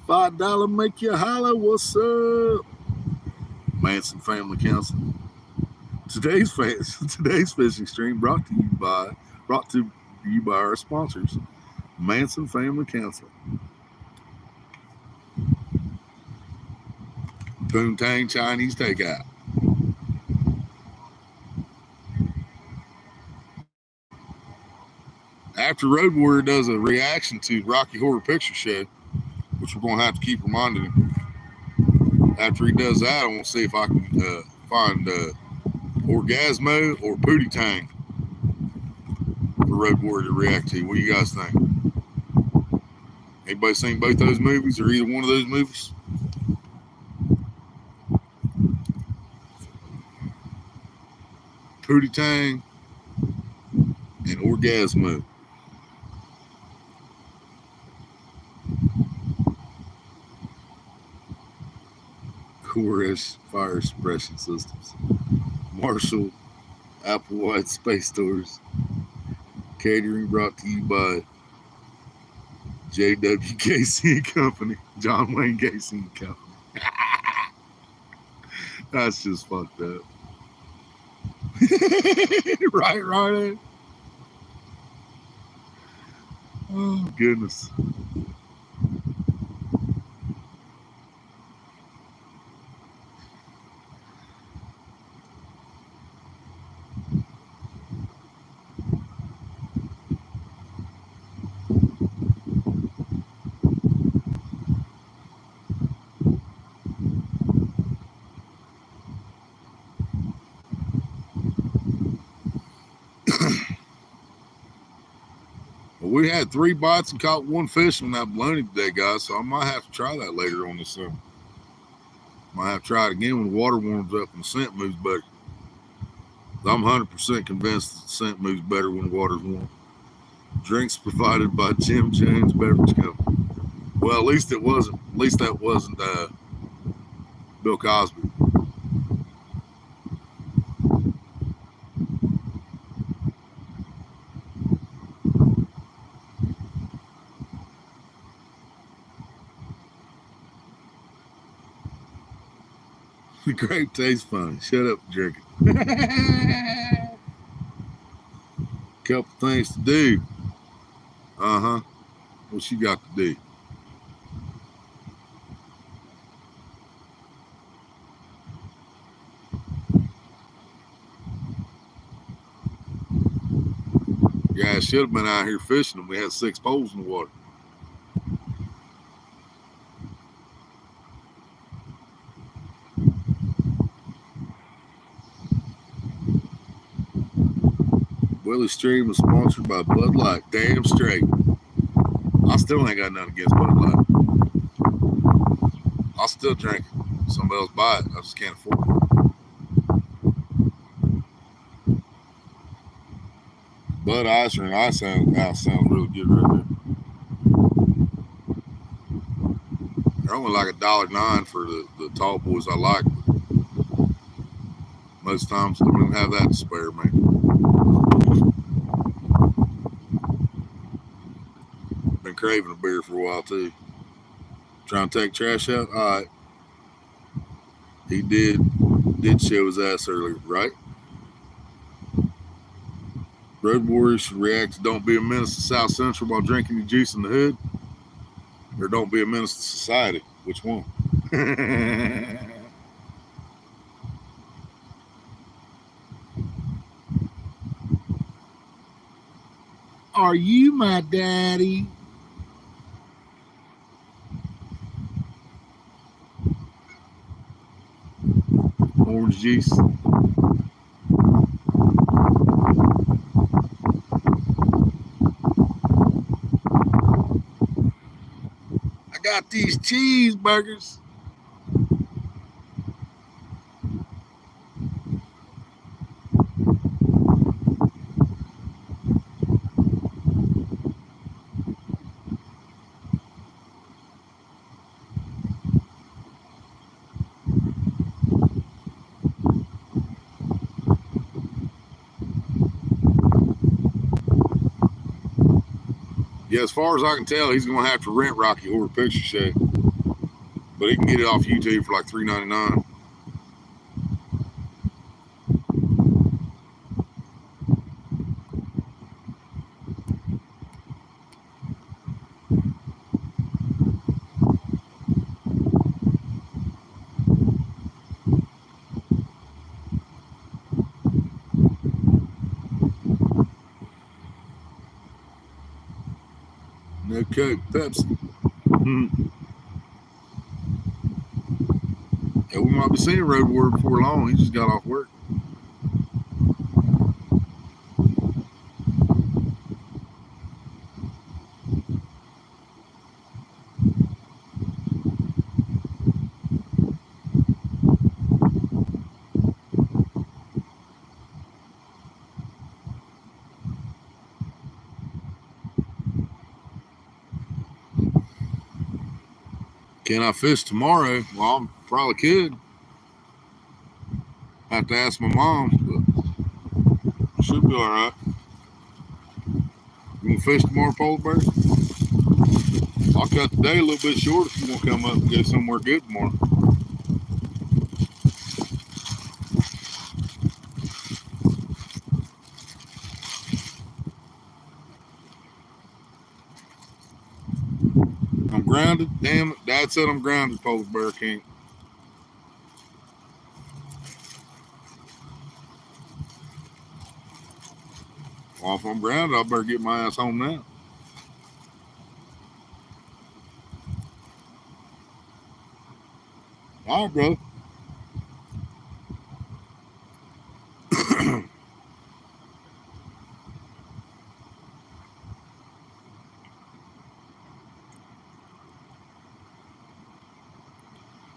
$5 make you holler. What's up? Manson Family Council. Today's fishing stream brought to you by our sponsors, Manson Family Council. Poontang Chinese Takeout. After Road Warrior does a reaction to Rocky Horror Picture Show, which we're going to have to keep reminding him. After he does that, I want to see if I can find Orgasmo or Pootie Tang for Road Warrior to react to. What do you guys think? Anybody seen both those movies or either one of those movies? Pootie Tang and Orgasmo. Chorus fire suppression systems. Marshall, Applewhite Space Doors. Catering brought to you by J.W. Casey and Company, John Wayne Casey and Company. That's just fucked up. right. Oh, goodness. Well, we had 3 bites and caught 1 fish on that baloney today, guys, so I might have to try that later on this summer. Might have to try it again when the water warms up and the scent moves better. I'm 100% convinced that the scent moves better when the water's warm. Drinks provided by Jim Jones Beverage Company. Well, at least it wasn't. At least that wasn't Bill Cosby. The grape tastes funny. Shut up, jerky. Couple things to do. What you got to do? Yeah, I should have been out here fishing and we had 6 poles in the water. Willie Stream was sponsored by Bud Light. Damn straight. I still ain't got nothing against Bud Light. I'll still drink it. Somebody else buy it. I just can't afford it. Bud Ice and Ice House sounds really good right there. They're only like $1.09 for the tall boys I like. Most times they don't even have that to spare, man. Been craving a beer for a while too. Trying to take trash out? Alright. He did show his ass earlier, right? Road Warriors should react to don't be a menace to South Central while drinking your juice in the hood. Or don't be a menace to society. Which one? Are you my daddy? Orange juice. I got these cheeseburgers. Yeah, as far as I can tell, he's going to have to rent Rocky Horror Picture Show. But he can get it off YouTube for like $3.99. No Coke, Pepsi. Yeah, we might be seeing Road Warrior before long. He just got off work. Can I fish tomorrow? Well, I probably could. Have to ask my mom, but it should be all right. gonna fish tomorrow, Polar Bear? I'll cut the day a little bit short if you want to come up and go somewhere good tomorrow. I'm grounded. Damn it. Dad said I'm grounded, Polar Bear King. Well, if I'm grounded, I better get my ass home now. All right, bro.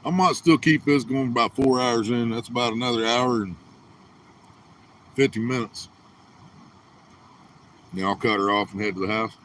I might still keep this going about 4 hours in. That's about another hour and 50 minutes. Then I'll cut her off and head to the house.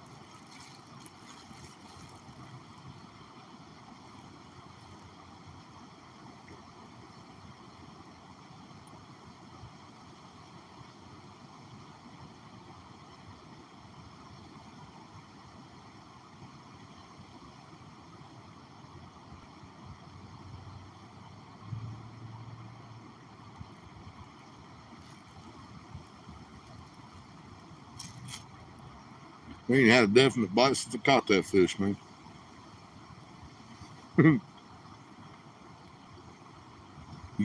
We ain't had a definite bite since I caught that fish, man. You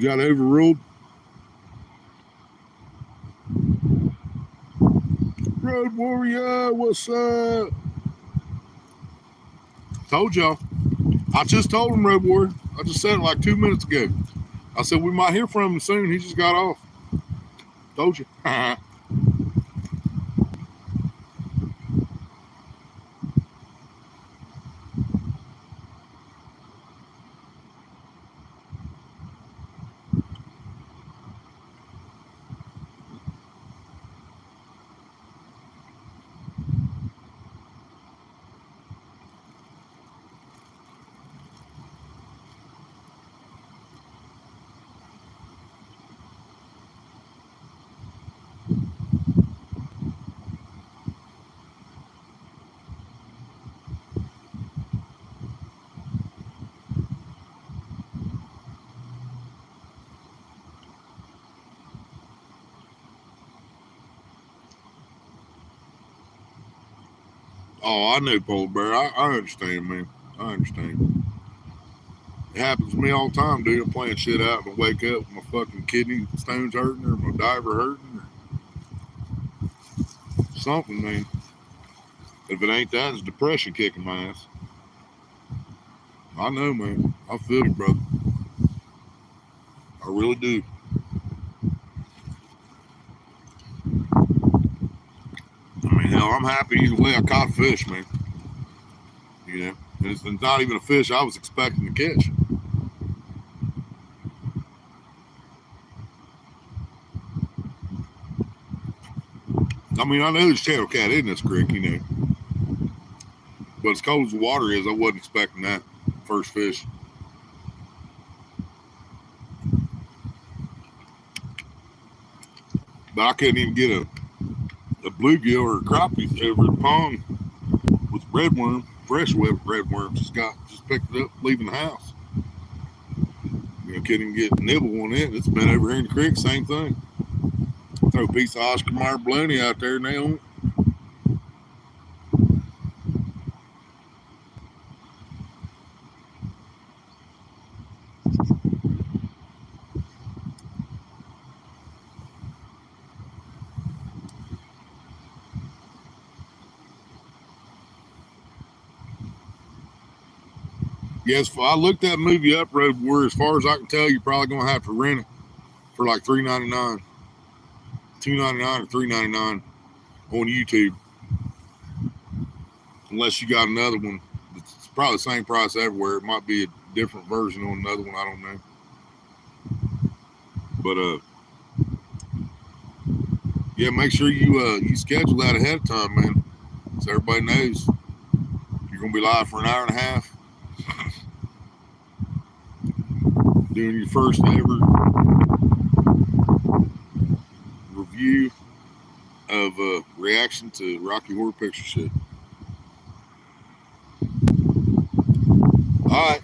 got overruled? Road Warrior, what's up? Told y'all. I just told him, Road Warrior. I just said it like 2 minutes ago. I said we might hear from him soon. He just got off. Told you. Oh, I know, Polar Bear. I understand, man. I understand. It happens to me all the time, dude. I'm playing shit out and I wake up with my fucking kidney stones hurting or my diver hurting or something, man. If it ain't that, it's depression kicking my ass. I know, man. I feel you, brother. I really do. I mean, hell, I'm happy either way I caught a fish, man. You know, and it's not even a fish I was expecting to catch. I mean, I know there's channel cat in this creek, you know. But as cold as the water is, I wasn't expecting that first fish. But I couldn't even get a bluegill or a crappie over the pond with redworm, fresh redworm. Just picked it up leaving the house. You know, couldn't even get a nibble on it. It's been over here in the creek, same thing. Throw a piece of Oscar Mayer bologna out there now. Yes, I looked that movie up, Road Warrior. As far as I can tell, you're probably gonna have to rent it for like $3.99, $2.99 or $3.99 on YouTube, unless you got another one. It's probably the same price everywhere. It might be a different version on another one. I don't know. But yeah, make sure you schedule that ahead of time, man, so everybody knows you're gonna be live for an hour and a half, doing your first ever review of reaction to Rocky Horror Picture Show. All right.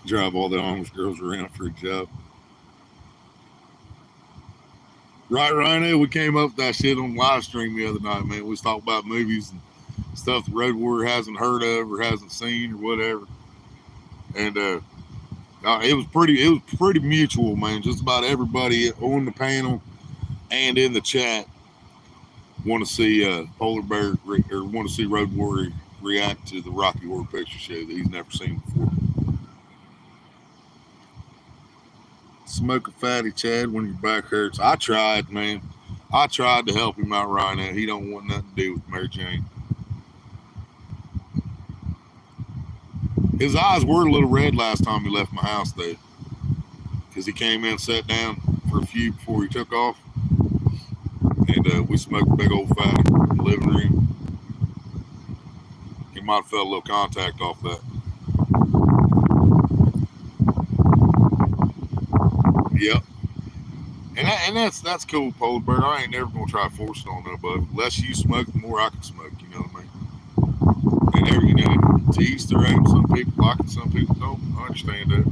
Drive all the homeless girls around for a job. Right, Rhino, we came up with that shit on live stream the other night, man. We was talking about movies and stuff the Road Warrior hasn't heard of or hasn't seen or whatever. And it was pretty mutual, man. Just about everybody on the panel and in the chat want to see Polar Bear or want to see Road Warrior react to the Rocky Horror Picture Show that he's never seen before. Smoke a fatty, Chad, when your back hurts. I tried, man. I tried to help him out right now. He don't want nothing to do with Mary Jane. His eyes were a little red last time he left my house, though, because he came in, sat down for a few before he took off, and we smoked a big old fatty in the living room. He might have felt a little contact off that. Yep. And that's cool, Polar Bear. I ain't never gonna try to force it on nobody. The less you smoke, the more I can smoke. You know what I mean? And to each their own. Some people like it, some people don't. I understand that.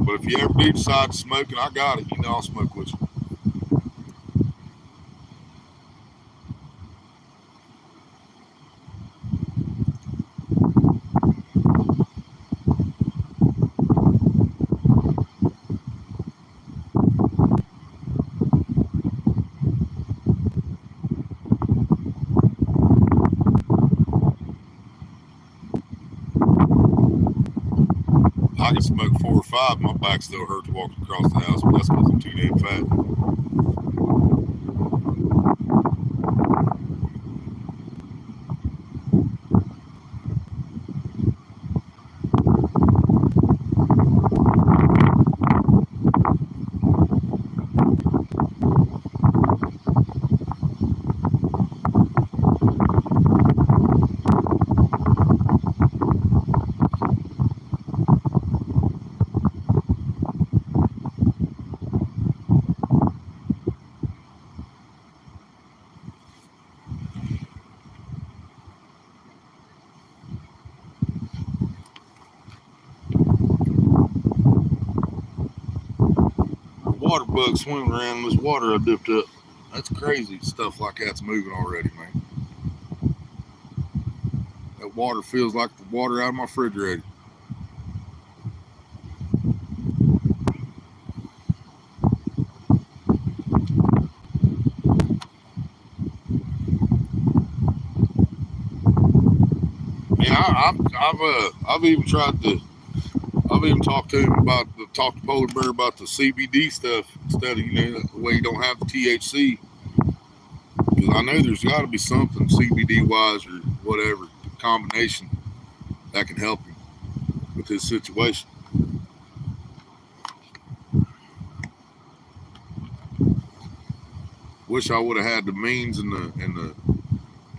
But if you ever do decide to smoke, and I got it, I'll smoke with you. I can smoke 4 or 5. My back still hurts walking across the house, but that's because I'm too damn fat. Water bug swimming around in this water I dipped up. That's crazy. Stuff like that's moving already, man. That water feels like the water out of my refrigerator. And I've even tried to. I've even talked to him talk to Polar Bear about the CBD stuff instead of, the way you don't have the THC. Because I know there's got to be something CBD wise or whatever combination that can help him with his situation. Wish I would have had the means and the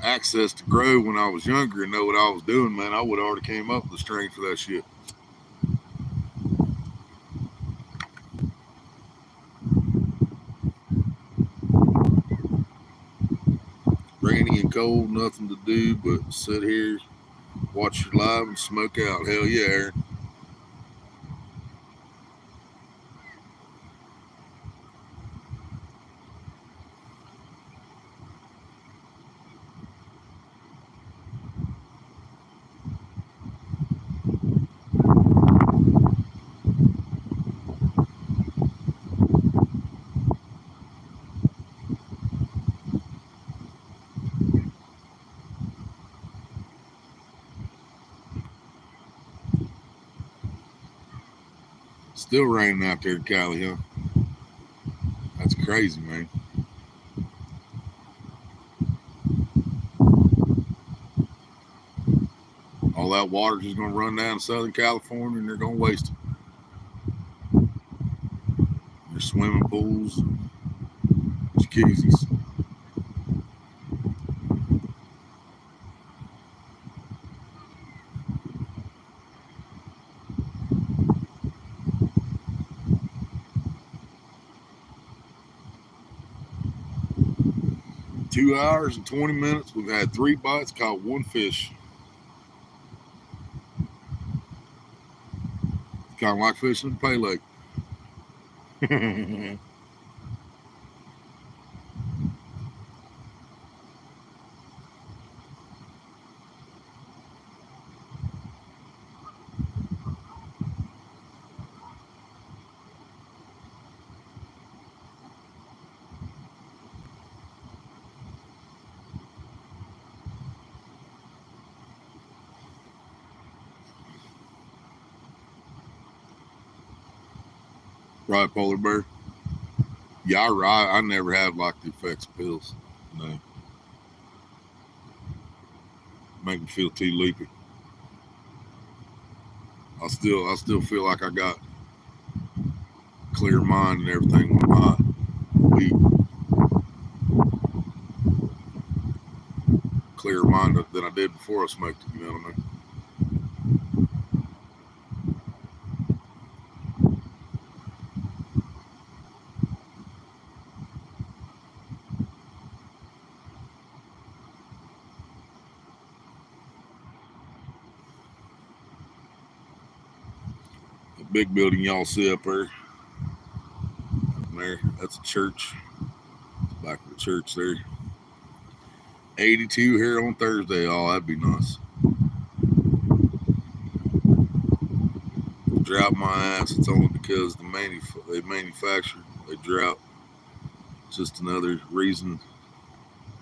access to grow when I was younger and know what I was doing, man. I would have already came up with the strain for that shit. Rainy and cold, nothing to do but sit here, watch your live, and smoke out. Hell yeah, Aaron. Still raining out there in Cali, huh? That's crazy, man. All that water's just going to run down to Southern California and they're going to waste it. There's swimming pools, jacuzzis. 2 hours and 20 minutes. We've had 3 bites, caught 1 fish. It's kind of like fishing in the Pay Lake. Right, polar bear. Yeah, I never have like the effects of pills. No, make me feel too leapy. I still feel like I got clear mind and everything with my weed. Clearer mind than I did before I smoked it. You know what I mean? Big building y'all see up there. That's a church. Back of the church there. 82 here on Thursday. Oh, that'd be nice. Drought my ass. It's only because they manufacture. They drought. Just another reason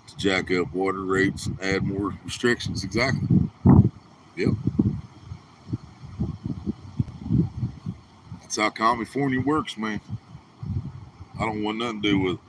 to jack up water rates and add more restrictions. Exactly. Yep. That's how California works, man. I don't want nothing to do with it.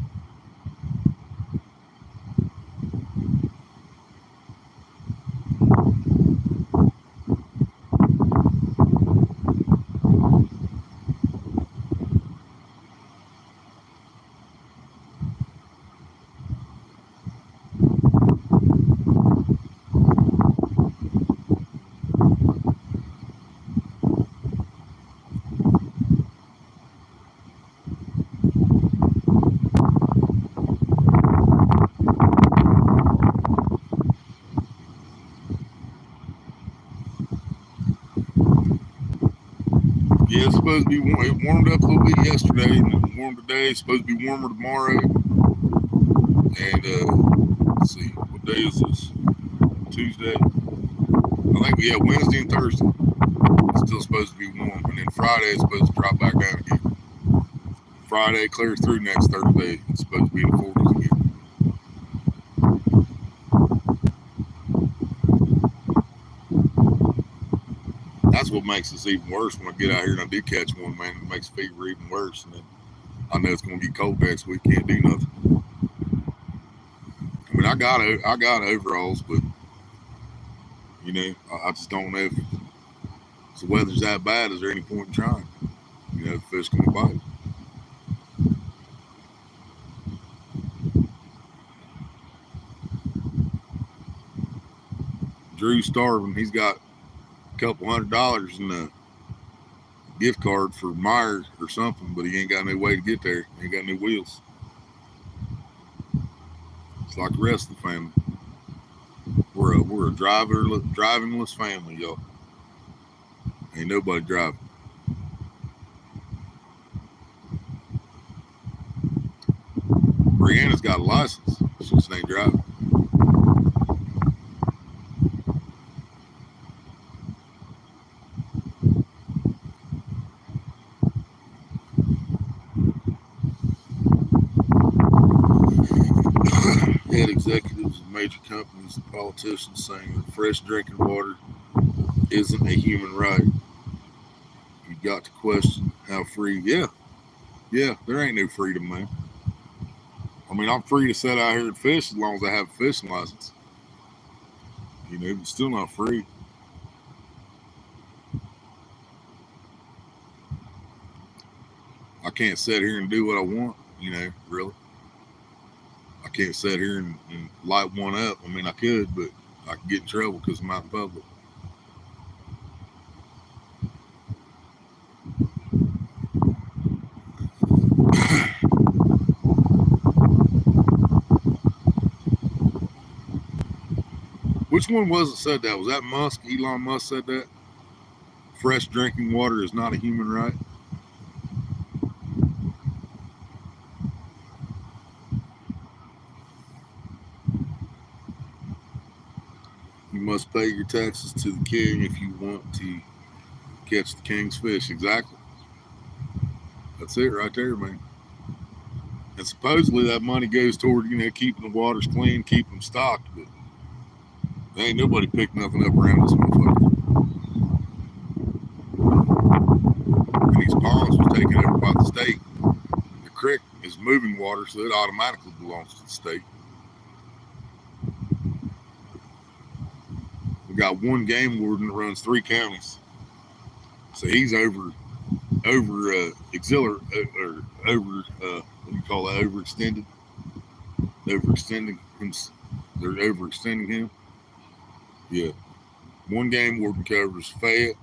Yeah, it's supposed to be warm. It warmed up a little bit yesterday, and it warmed today. It's supposed to be warmer tomorrow. And let's see, what day is this? Tuesday. I think we have Wednesday and Thursday. It's still supposed to be warm, and then Friday it's supposed to drop back down again. Friday clears through next Thursday. It's supposed to be in the 40s again. That's what makes this even worse when I get out here and I do catch one, man. It makes fever even worse. And then I know it's going to get cold next week. Can't do nothing. I mean, I got overalls, but you know, I just don't know if the weather's that bad. Is there any point in trying? You know, the fish going to bite. Drew's starving. He's got a couple $100 in a gift card for Myers or something, but he ain't got no way to get there. He ain't got no wheels. It's like the rest of the family. We're a drivingless family, y'all. Ain't nobody driving. Brianna's got a license. She just ain't driving. Head executives of major companies and politicians saying that fresh drinking water isn't a human right. You got to question how free. Yeah, there ain't no freedom, man. I mean, I'm free to sit out here and fish as long as I have a fishing license. You know, it's still not free. I can't sit here and do what I want, you know, really. I can't sit here and light one up. I mean, I could, but I could get in trouble because I'm out in public. Which one was it said that? Was that Musk? Elon Musk said that? Fresh drinking water is not a human right. You must pay your taxes to the king if you want to catch the king's fish. Exactly. That's it right there, man. And supposedly that money goes toward, keeping the waters clean, keeping them stocked. But there ain't nobody picked nothing up around this motherfucker. And these ponds was taken over by the state. The creek is moving water, so it automatically belongs to the state. We got one game warden that runs 3 counties. So he's overextended, overextending him. They're overextending him. Yeah. One game warden covers Fayette,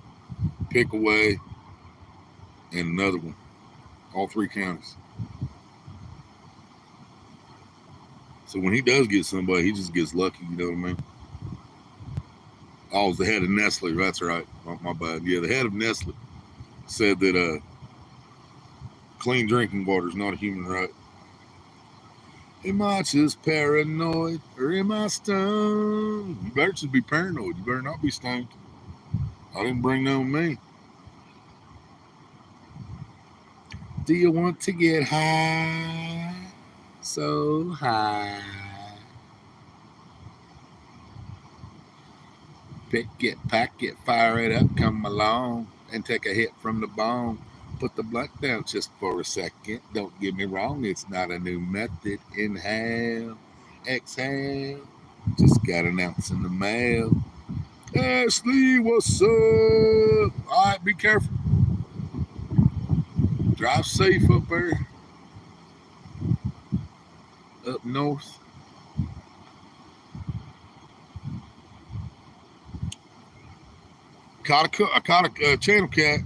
Pickaway, and another one. All 3 counties. So when he does get somebody, he just gets lucky, you know what I mean? Oh, it was the head of Nestle. That's right. My bad. Yeah, the head of Nestle said that clean drinking water is not a human right. Am I just paranoid or am I stoned? You better just be paranoid. You better not be stoned. I didn't bring no me. Do you want to get high? So high. Pick it, pack it, fire it up, come along and take a hit from the bone. Put the blunt down just for a second. Don't get me wrong, it's not a new method. Inhale, exhale. Just got an ounce in the mail. Ashley, what's up? All right, be careful. Drive safe up there. Up north. I caught a channel cat.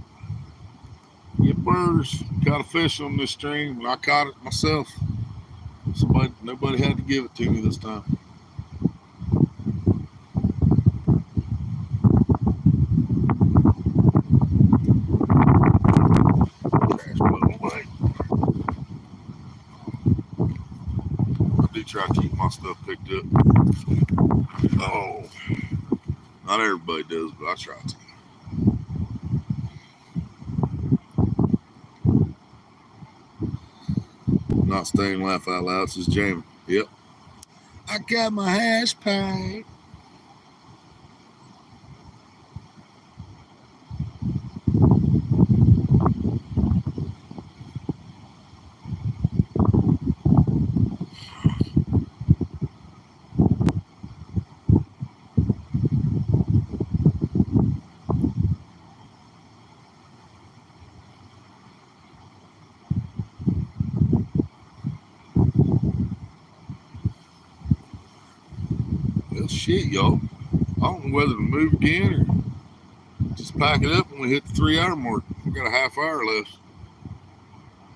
Yippers. Caught a fish on this stream, and I caught it myself. Nobody had to give it to me this time. Trash blew away. I do try to keep my stuff picked up. Oh, not everybody does, but I try to. Not staying laugh out loud. This is Jamie. Yep. I got my hash pipe. Shit, y'all. I don't know whether to move again or just pack it up when we hit the 3-hour mark. We got a half hour left.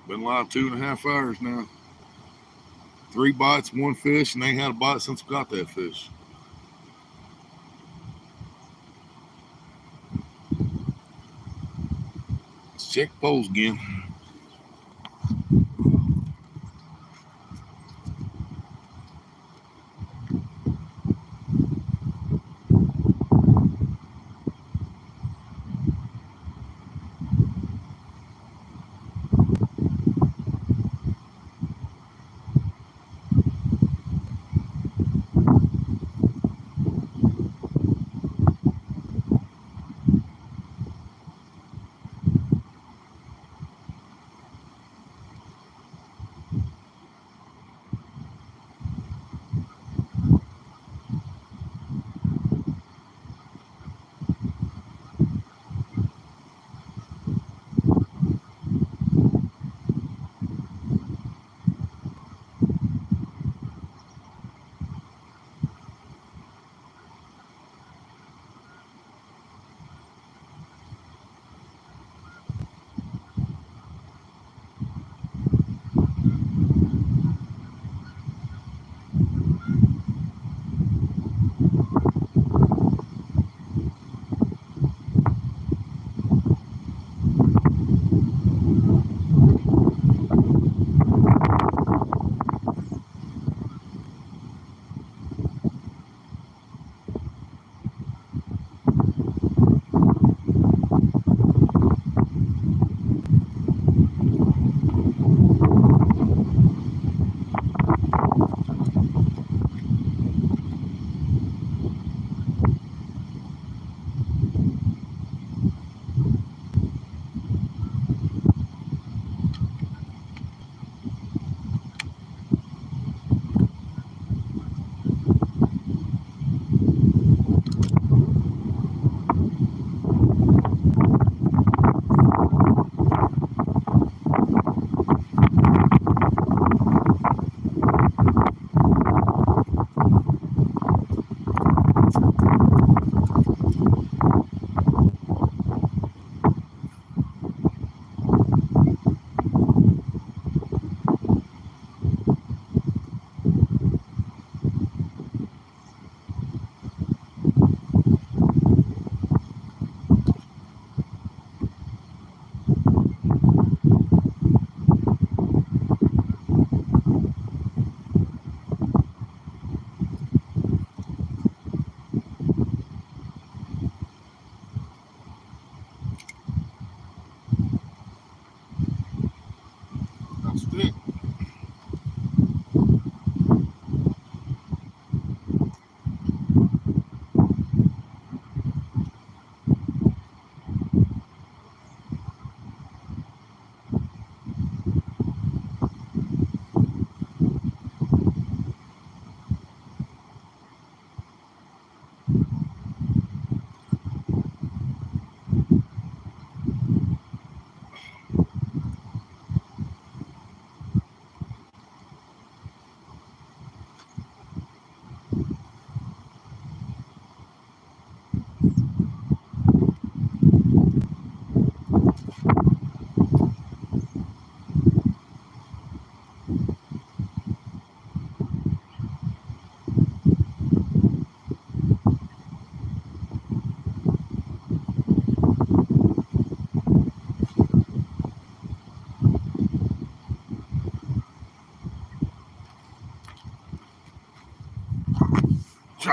Been live 2.5 hours now. 3 bites, 1 fish, and they ain't had a bite since we got that fish. Let's check poles again.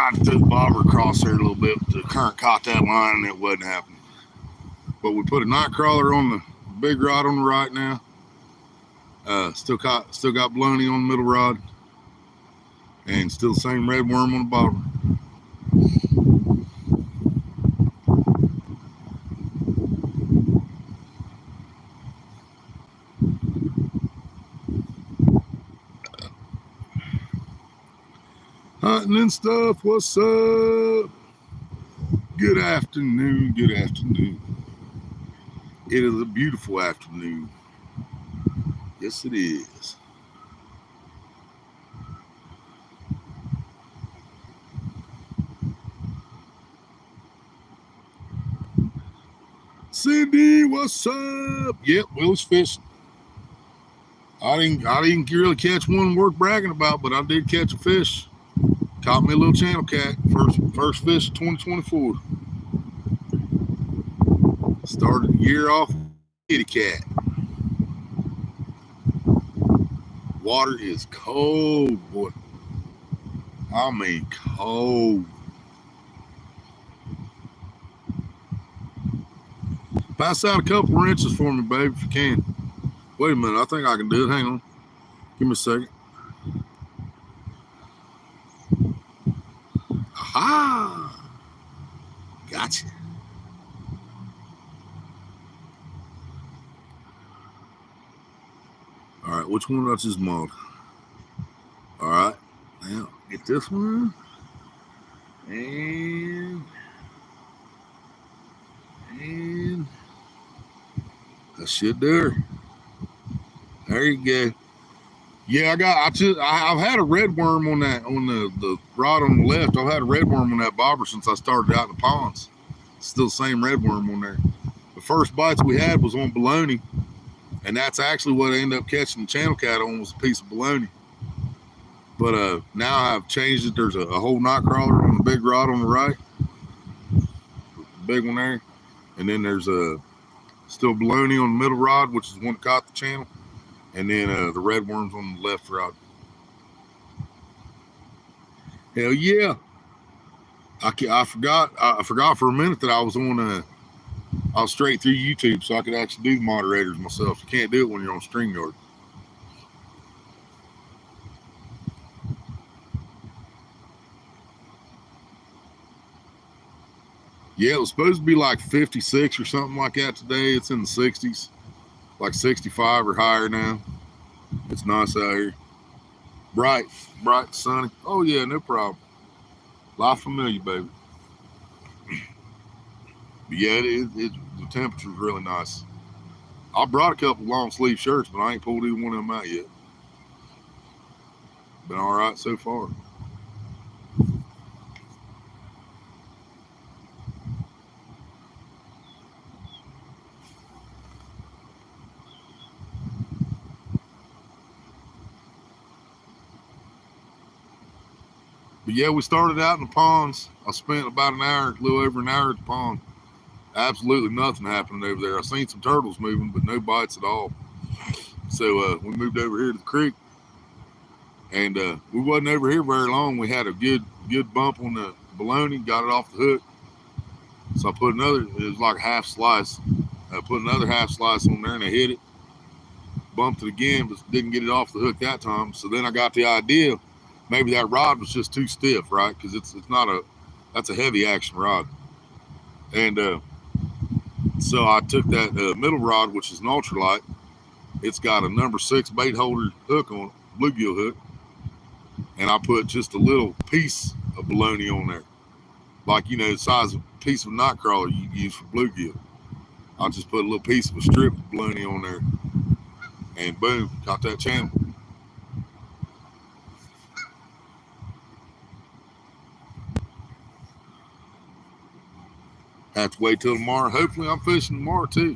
tried to throw the bobber across there a little bit, but the current caught that line and it wasn't happening. But we put a night crawler on the big rod on the right now. Still got baloney on the middle rod, and still the same red worm on the bottom. Hunting and stuff, what's up? Good afternoon, good afternoon. It is a beautiful afternoon. Yes, it is. Cindy, what's up? Yep, Will's fishing. I didn't really catch one worth bragging about, but I did catch a fish. Caught me a little channel cat. First fish of 2024. Started the year off with a kitty cat. Water is cold, boy. I mean cold. Pass out a couple wrenches for me, baby, if you can. Wait a minute, I think I can do it. Hang on. Give me a second. Aha! Gotcha. All right, which one I just mauled? All right, now get this one. And that shit there. There you go. Yeah, I've had a red worm on the rod on the left. I've had a red worm on that bobber since I started out in the ponds. Still the same red worm on there. The first bites we had was on baloney, and that's actually what I ended up catching the channel cat on, was a piece of baloney. But now I've changed it. There's a whole night crawler on the big rod on the right, big one there, and then there's still baloney on the middle rod, which is one that caught the channel. And then the red worms on the left rod. Hell yeah! I forgot for a minute that I was straight through YouTube, so I could actually do the moderators myself. You can't do it when you're on StreamYard. Yeah, it was supposed to be like 56 or something like that today. It's in the 60s. Like 65 or higher now. It's nice out here. Bright, sunny. Oh yeah, no problem. Life familiar, baby. But yeah, the temperature's really nice. I brought a couple long sleeve shirts, but I ain't pulled either one of them out yet. Been all right so far. But yeah, we started out in the ponds. I spent about a little over an hour at the pond. Absolutely nothing happened over there. I seen some turtles moving, but no bites at all. So we moved over here to the creek, and we wasn't over here very long. We had a good bump on the baloney, got it off the hook. So I put it was like a half slice. I put another half slice on there and I hit it. Bumped it again, but didn't get it off the hook that time. So then I got the idea, maybe that rod was just too stiff, right? Because that's a heavy action rod. And so I took that middle rod, which is an ultralight. It's got a number 6 bait holder hook on it, bluegill hook. And I put just a little piece of baloney on there. Like, the size of a piece of night crawler you use for bluegill. I just put a little piece of a strip of baloney on there. And boom, caught that channel. Have to wait till tomorrow. Hopefully I'm fishing tomorrow too.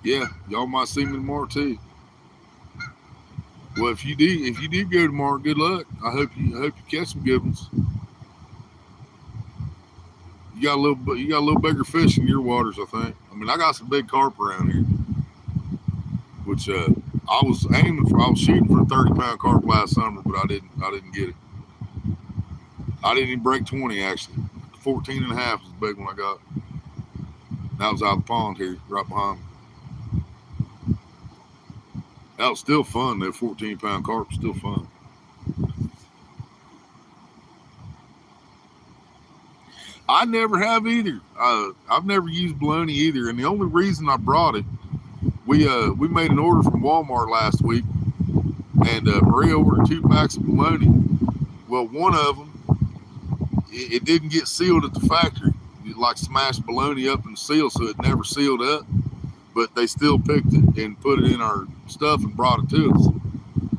Yeah, y'all might see me tomorrow too. Well, if you do go tomorrow, good luck. I hope you catch some good ones. You got a little bigger fish in your waters, I think. I mean, I got some big carp around here, which I was shooting for a 30-pound carp last summer, but I didn't get it. I didn't even break 20 actually. 14 and a half is the big one I got. That was out of the pond here, right behind me. That was still fun. That 14-pound carp was still fun. I never have either. I've never used bologna either, and the only reason I brought it, we made an order from Walmart last week, and Maria ordered 2 packs of bologna. Well, one of them, it didn't get sealed at the factory. You like smashed bologna up in the seal, so it never sealed up. But they still picked it and put it in our stuff and brought it to us.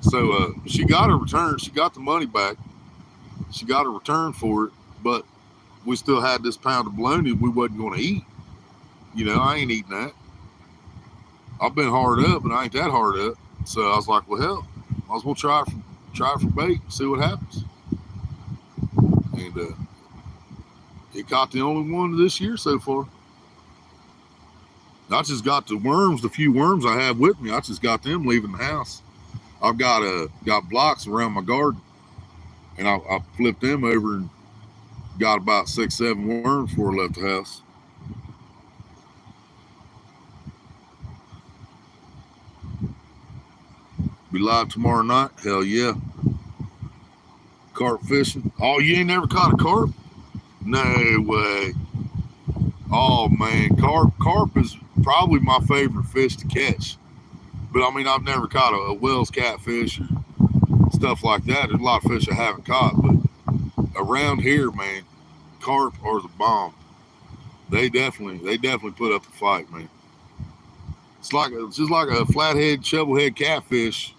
So she got a return. She got the money back. She got a return for it, but we still had this pound of bologna we wasn't going to eat. You know, I ain't eating that. I've been hard up, but I ain't that hard up. So I was like, well, hell, might as well try it for bait, see what happens. And it caught the only one this year so far. I just got the worms, the few worms I have with me. I just got them leaving the house. I've got blocks around my garden, and I flipped them over and got about 6, 7 worms before I left the house. Be live tomorrow night? Hell yeah. Carp fishing. Oh, you ain't never caught a carp? No way. Oh man, carp is probably my favorite fish to catch. But I mean, I've never caught a Wells catfish or stuff like that. There's a lot of fish I haven't caught, but around here, man, carp are the bomb. They definitely put up a fight, man. It's just like a flathead, shovelhead catfish.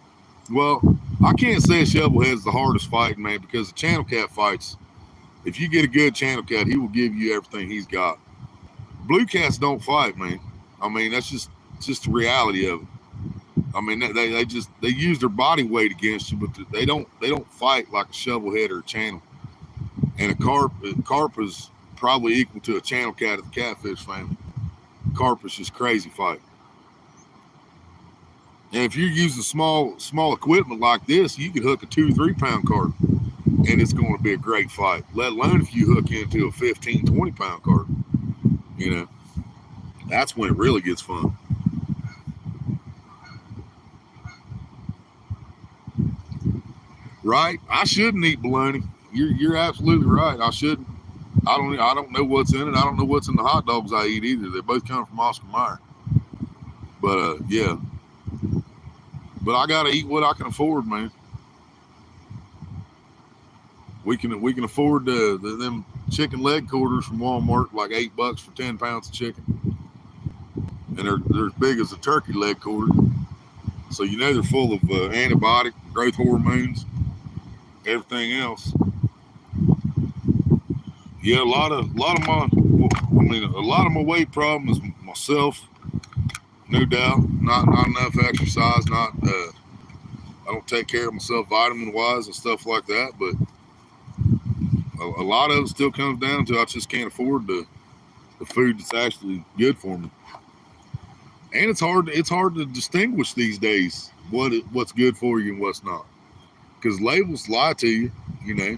Well, I can't say a shovelhead is the hardest fight, man, because the channel cat fights. If you get a good channel cat, he will give you everything he's got. Blue cats don't fight, man. I mean, that's just the reality of it. I mean, they use their body weight against you, but they don't fight like a shovelhead or a channel. And a carp is probably equal to a channel cat of the catfish family. Carp is just crazy fight. And if you're using small equipment like this, you could hook a 2-3 pound carp, and it's going to be a great fight. Let alone if you hook into a 15, 20 pound carp. You know, that's when it really gets fun. Right? I shouldn't eat bologna. You're absolutely right. I shouldn't. I don't know what's in it. I don't know what's in the hot dogs I eat either. They both come from Oscar Mayer. But yeah. But I gotta eat what I can afford, man. We can afford them chicken leg quarters from Walmart, like $8 for 10 pounds of chicken, and they're as big as a turkey leg quarter. So you know they're full of antibiotic, growth hormones, everything else. Yeah, a lot of my weight problem is myself, no doubt. Not enough exercise. I don't take care of myself vitamin wise and stuff like that. But a lot of it still comes down to I just can't afford the food that's actually good for me. And it's hard to distinguish these days what's good for you and what's not, because labels lie to you. You know,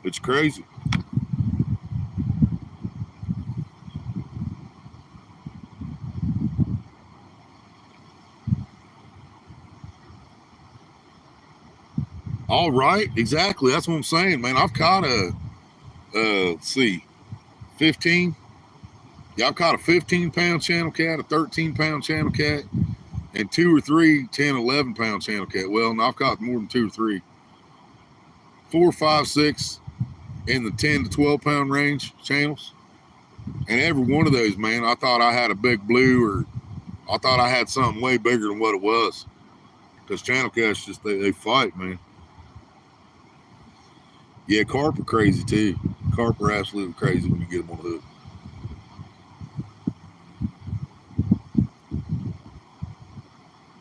it's crazy. All right, exactly. That's what I'm saying, man. I've caught let's see, 15. Yeah, I've caught a 15-pound channel cat, a 13-pound channel cat, and 2 or 3 10, 11-pound channel cat. Well, no, I've caught more than 2 or 3. 4, 5, 6 in the 10 to 12-pound range channels. And every one of those, man, I thought I had a big blue, or I thought I had something way bigger than what it was. Because channel cats just, they fight, man. Yeah, carp are crazy too. Carp are absolutely crazy when you get them on the hook.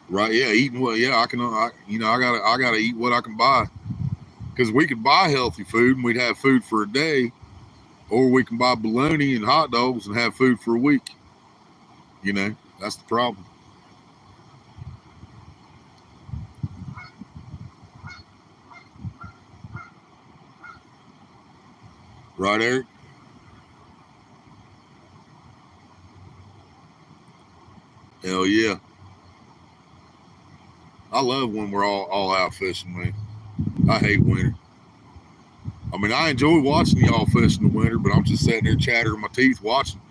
Right? Yeah, eating what? Yeah, I gotta eat what I can buy. Because we could buy healthy food and we'd have food for a day, or we can buy bologna and hot dogs and have food for a week. You know, that's the problem. Right, Eric? Hell yeah. I love when we're all out fishing, man. I hate winter. I mean, I enjoy watching y'all fish in the winter, but I'm just sitting there chattering my teeth watching.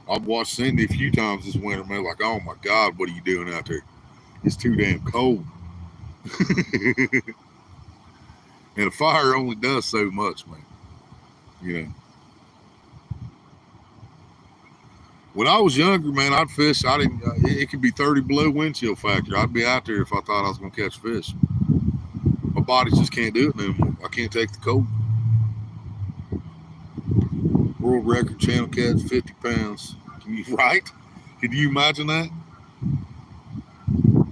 I've watched Cindy a few times this winter, man. Like, oh my God, what are you doing out there? It's too damn cold. And a fire only does so much, man. You know. When I was younger, man, I'd fish. I didn't. It could be 30 below wind chill factor. I'd be out there if I thought I was gonna catch fish. My body just can't do it anymore. I can't take the cold. World record channel catch 50 pounds. Can you right? Could you imagine that?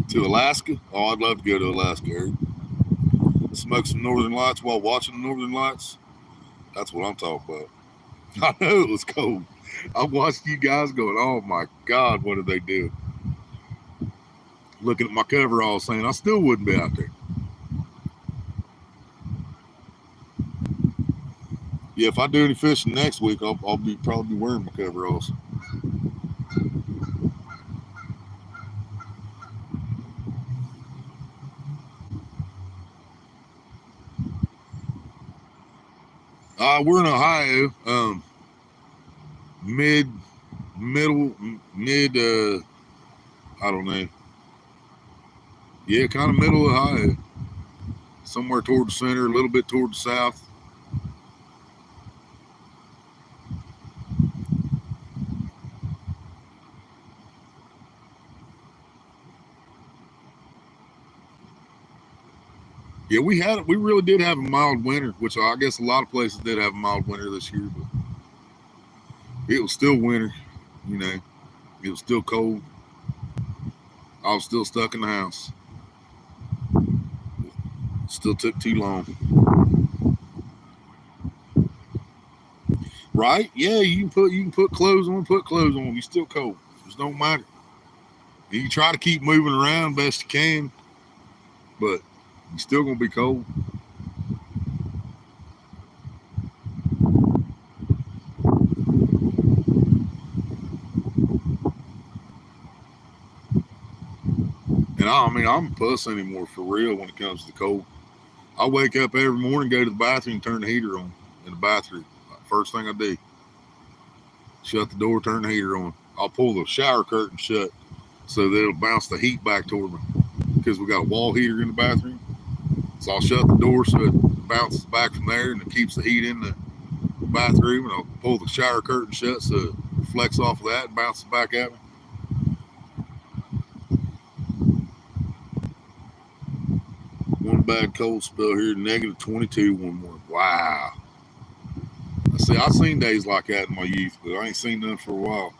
To Alaska? Oh, I'd love to go to Alaska, Eric. Smoke some Northern Lights while watching the Northern Lights. That's what I'm talking about. I know it was cold. I watched you guys going, oh my God, what did they do? Looking at my coveralls saying I still wouldn't be out there. Yeah, if I do any fishing next week, I'll be probably wearing my coveralls. We're in Ohio. Mid. I don't know. Yeah, kind of middle Ohio. Somewhere toward the center, a little bit toward the south. Yeah, we really did have a mild winter, which I guess a lot of places did have a mild winter this year, but it was still winter, you know. It was still cold. I was still stuck in the house. Still took too long. Right? Yeah, you can put clothes on, you still cold. It just don't matter. You try to keep moving around best you can, but you're still gonna be cold. And I mean, I'm a puss anymore for real when it comes to the cold. I wake up every morning, go to the bathroom, and turn the heater on in the bathroom. First thing I do, shut the door, turn the heater on. I'll pull the shower curtain shut so that it'll bounce the heat back toward me because we got a wall heater in the bathroom. So I'll shut the door so it bounces back from there and it keeps the heat in the bathroom. And I'll pull the shower curtain shut so it reflects off of that and bounces back at me. One bad cold spell here, negative 22 one morning. Wow. See, I've seen days like that in my youth, but I ain't seen none for a while.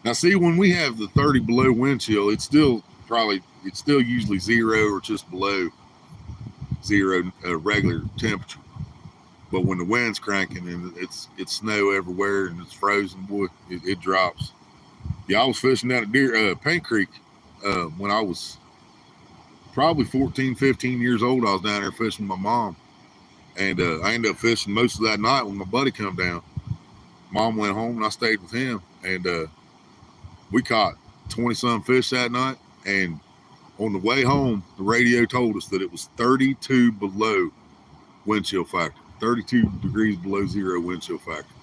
Now, see, when we have the 30 below wind chill, it's still usually zero or just below zero regular temperature. But when the wind's cranking and it's snow everywhere and it's frozen, boy, it drops. Yeah, I was fishing down at Paint Creek when I was probably 14, 15 years old. I was down there fishing with my mom. And I ended up fishing most of that night when my buddy come down. Mom went home and I stayed with him. And we caught 20-some fish that night. And on the way home, the radio told us that it was 32 below wind chill factor. 32 degrees below zero wind chill factor.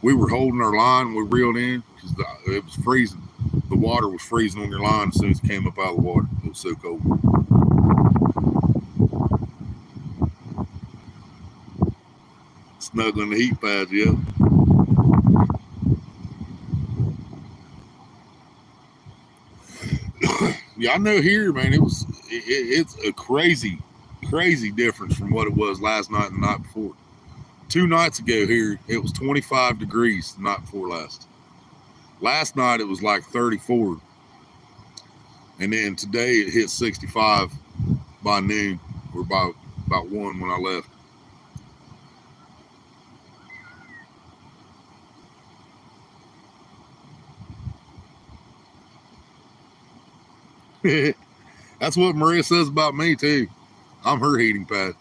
We were holding our line. We reeled in because it was freezing. The water was freezing on your line as soon as it came up out of the water. It was so cold. Snuggling the heat pads, yeah. Yeah, I know here, man. It's a crazy difference from what it was last night and the night before. 2 nights ago here, it was 25 degrees the night before last. Last night it was like 34, and then today it hit 65 by noon or about 1 when I left. That's what Maria says about me too. I'm her heating pad.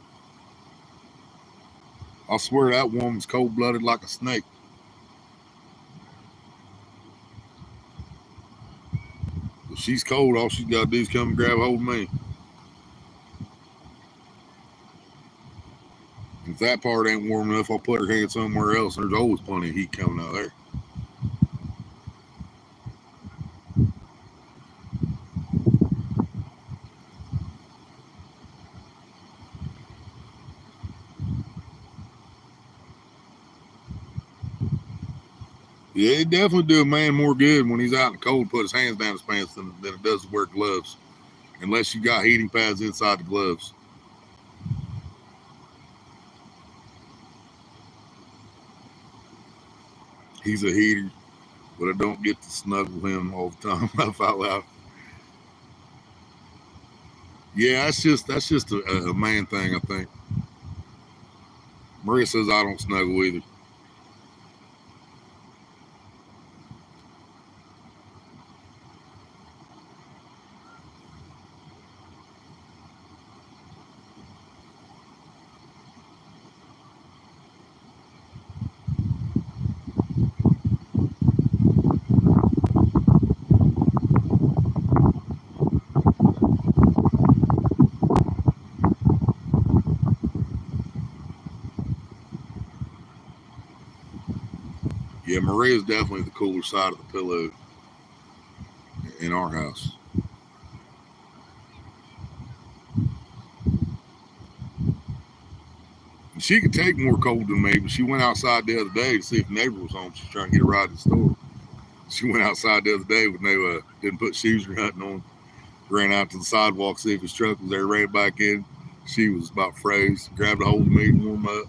I swear that woman's cold-blooded like a snake. If she's cold, all she's got to do is come and grab hold of me. If that part ain't warm enough, I'll put her hand somewhere else. There's always plenty of heat coming out there. Yeah, it definitely do a man more good when he's out in the cold, put his hands down his pants than it does to wear gloves. Unless you got heating pads inside the gloves. He's a heater, but I don't get to snuggle him all the time. Laugh out loud. Yeah, that's just a man thing, I think. Maria says I don't snuggle either. Yeah, Maria's definitely the cooler side of the pillow in our house. She could take more cold than me, but she went outside the other day to see if the neighbor was home. She's trying to get a ride to the store. She went outside the other day with no, didn't put shoes or nothing on. Ran out to the sidewalk, see if his truck was there, ran back in. She was about froze, grabbed a hold of me and warm up.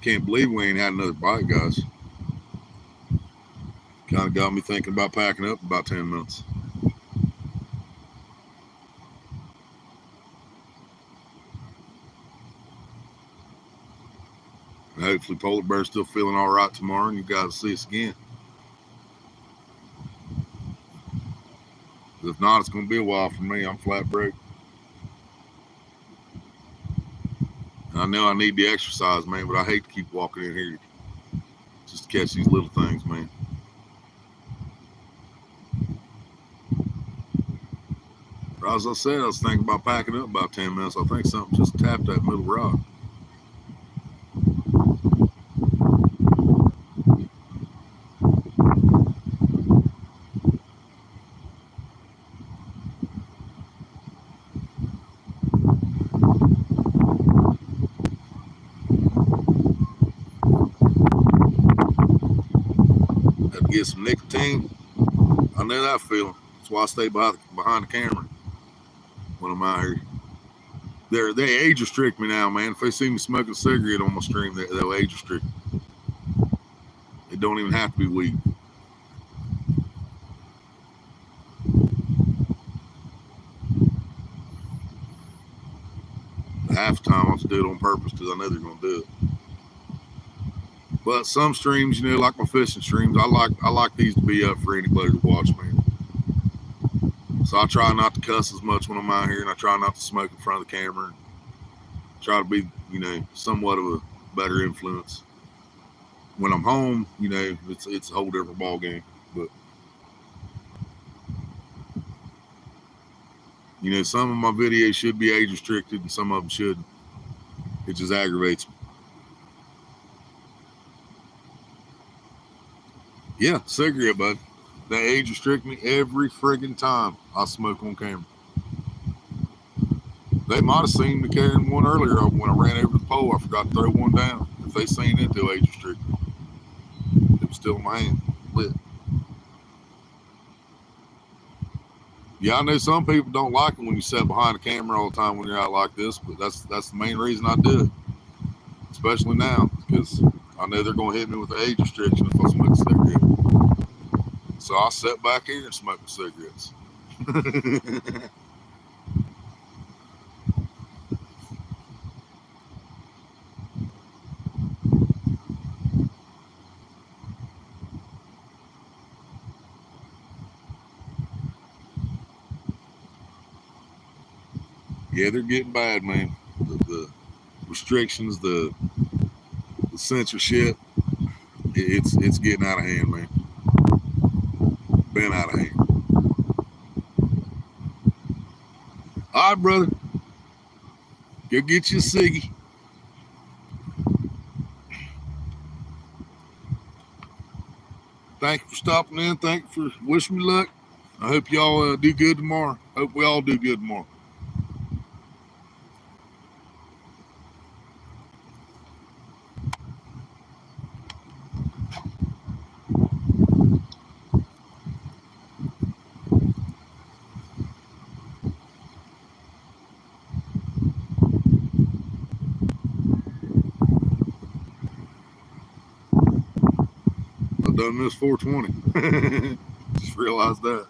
Can't believe we ain't had another bite, guys. Kind of got me thinking about packing up in about 10 minutes. And hopefully Polar Bear's still feeling all right tomorrow and you guys see us again. If not, it's going to be a while for me. I'm flat broke. I know I need the exercise, man, but I hate to keep walking in here just to catch these little things, man. But as I said, I was thinking about packing up about 10 minutes. I think something just tapped that middle rock. Had to get some nicotine. I know that feeling. That's why I stay behind the camera when I'm out here. They age restrict me now, man. If they see me smoking a cigarette on my stream, they'll age restrict me. It don't even have to be weed. Half the time I just do it on purpose because I know they're gonna do it. But some streams, you know, like my fishing streams, I like these to be up for anybody to watch, man. So I try not to cuss as much when I'm out here, and I try not to smoke in front of the camera. Try to be, you know, somewhat of a better influence. When I'm home, you know, it's a whole different ball game. But you know, some of my videos should be age restricted, and some of them shouldn't. It just aggravates me. Yeah, cigarette, bud. They age restrict me every friggin' time I smoke on camera. They might have seen me carrying one earlier when I ran over the pole. I forgot to throw one down. If they seen it, they'll age restrict me. It was still in my hand, lit. Yeah, I know some people don't like it when you sit behind the camera all the time when you're out like this, but that's the main reason I do it. Especially now, because I know they're going to hit me with the age restriction if I smoke a cigarette. So I'll sit back here and smoke the cigarettes. Yeah, they're getting bad, man. The restrictions, the censorship, it's getting out of hand, man. Been out of hand. All right, brother. Go get you a ciggy. Thank you for stopping in. Thank you for wishing me luck. I hope y'all do good tomorrow. Hope we all do good tomorrow. I done this 420. Just realized that.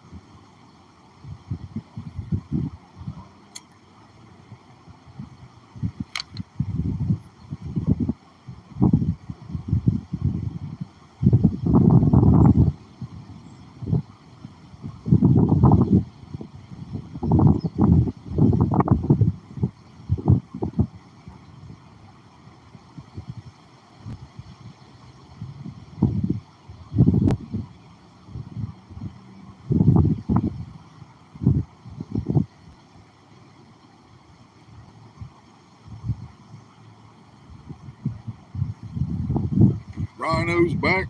Rhino's back.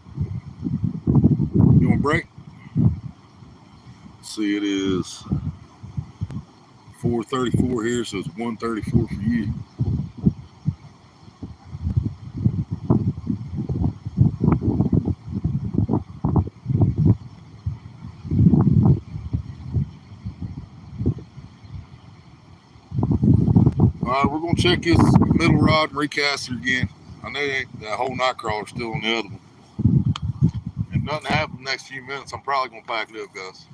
You want a break? Let's see, it is 4:34 here, so it's 1:34 for you. All right, we're gonna check his middle rod and recast it again. I know that whole night crawler's still on the other one. If nothing happens in the next few minutes, I'm probably gonna pack it up, guys.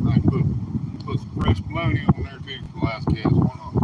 I put some fresh bologna on there too for the last cast. Why not?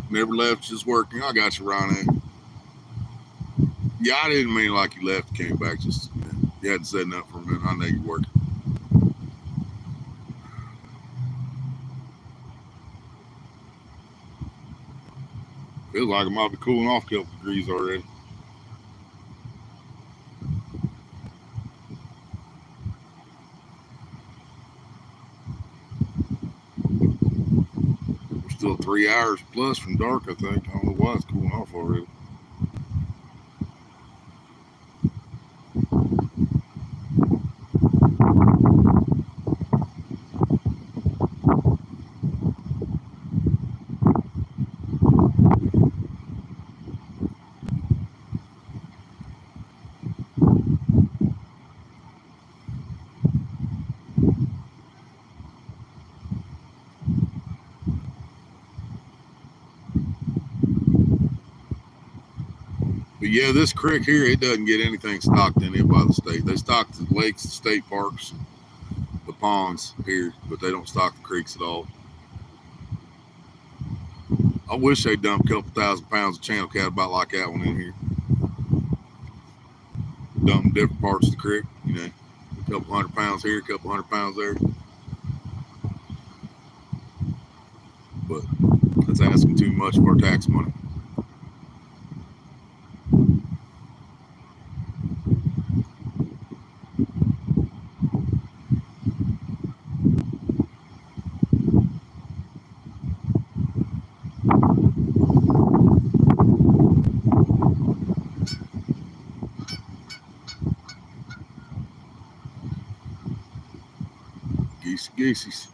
Never left, just working. I got you, Rhino. Yeah, I didn't mean like you left and came back. Just you hadn't said nothing for a minute. I know you working. Feels like it might be cooling off a couple degrees already. We're still 3 hours plus from dark, I think. I don't know why it's cooling off already. But yeah, this creek here, it doesn't get anything stocked in it by the state. They stock the lakes, the state parks, the ponds here, but they don't stock the creeks at all. I wish they'd dump a couple 1,000 pounds of channel cat about like that one in here. dump in different parts of the creek. You know, a couple 100 pounds here, a couple 100 pounds there. But that's asking too much of our tax money. Geesies.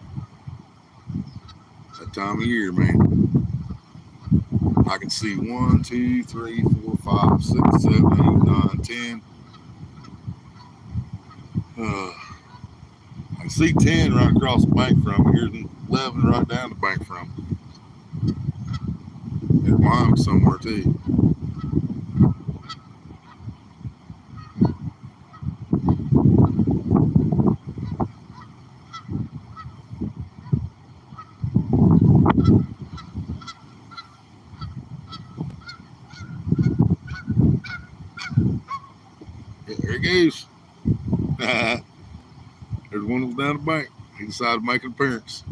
That time of year, man. I can see 1, 2, 3, 4, 5, 6, 7, 8, 9, 10. I see 10 right across the bank from me. Here's 11 right down the bank from me. There's mine somewhere too. Yeah, there he goes. There's one that was down the bank. He decided to make an appearance.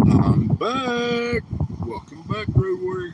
I'm back. Welcome back, Road Warrior.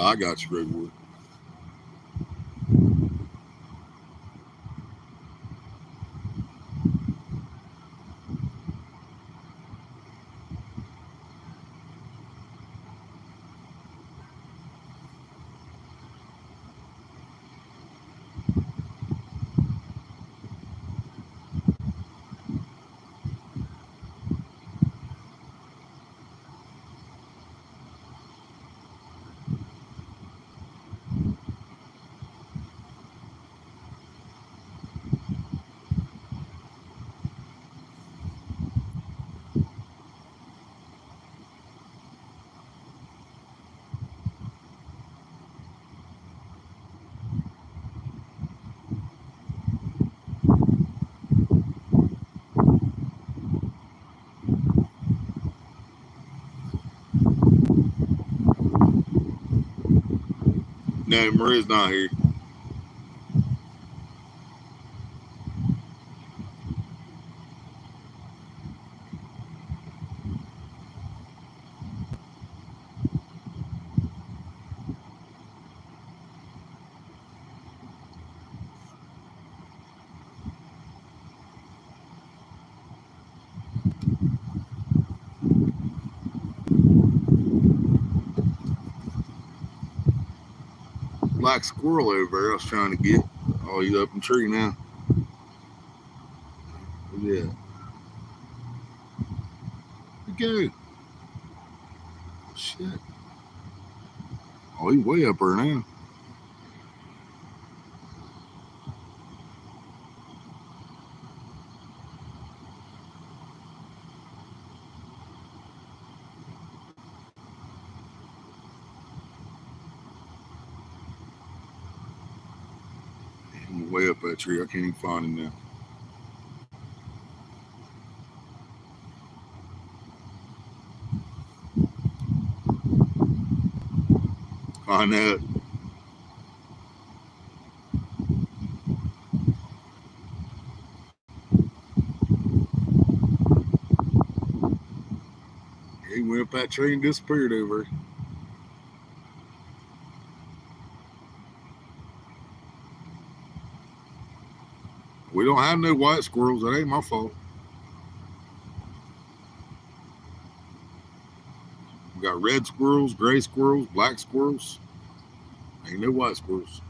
I got you, Redwood. No, Maria's not here. Black squirrel over there I was trying to get. Oh, he's up in the tree now. Yeah. Where'd he go? Shit. Oh, he's way up there now. He's way up that tree. I can't even find him now. I know it. He went up that tree and disappeared over there. We don't have no white squirrels. That ain't my fault. We got red squirrels, gray squirrels, black squirrels. Ain't no white squirrels.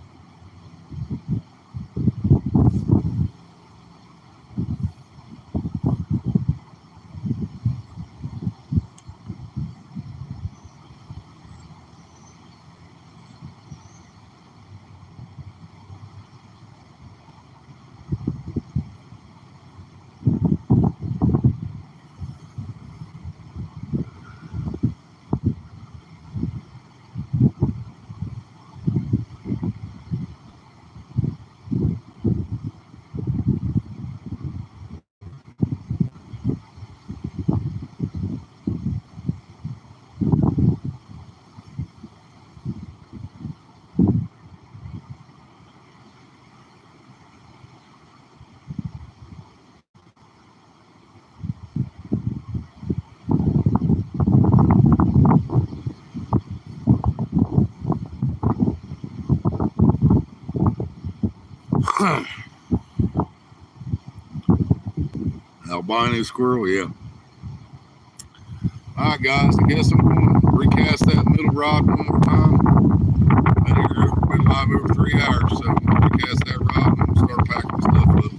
Albino squirrel, yeah. All right, guys. I guess I'm going to recast that middle rod one more time. Been live over 3 hours, so I'm going to recast that rod and start packing stuff up.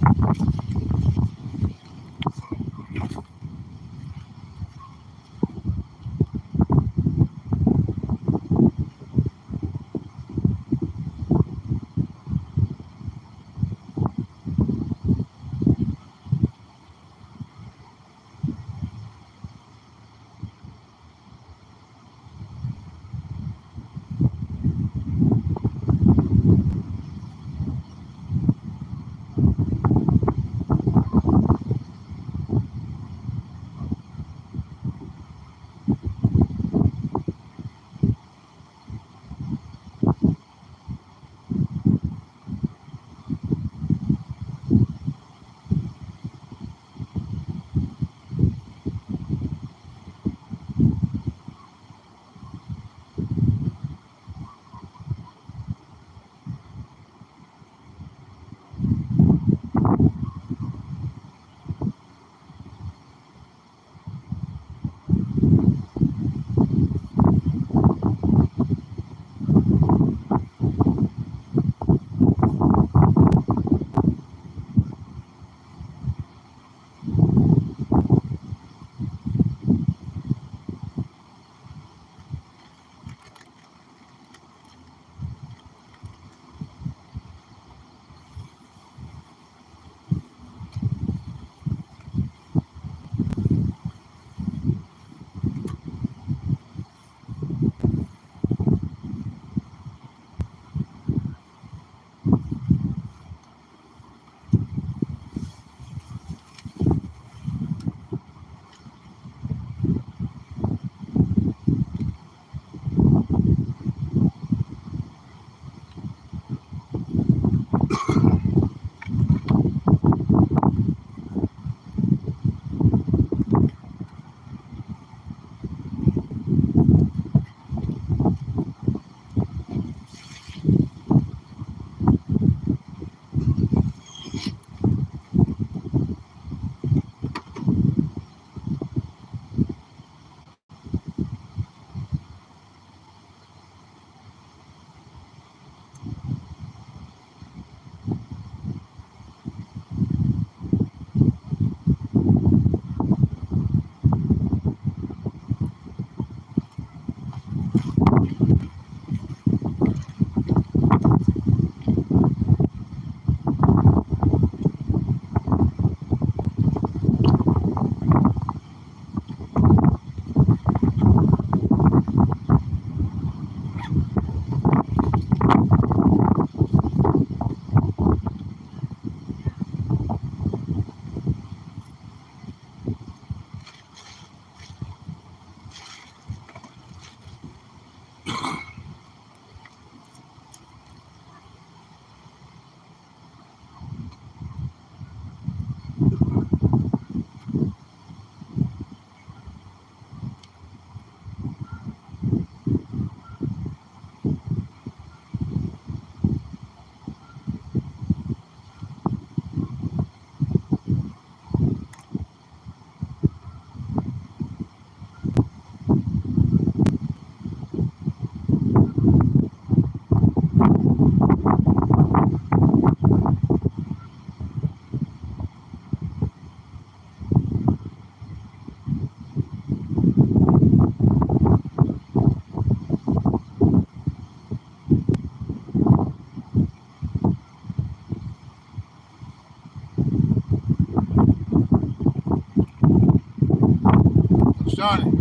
Johnny,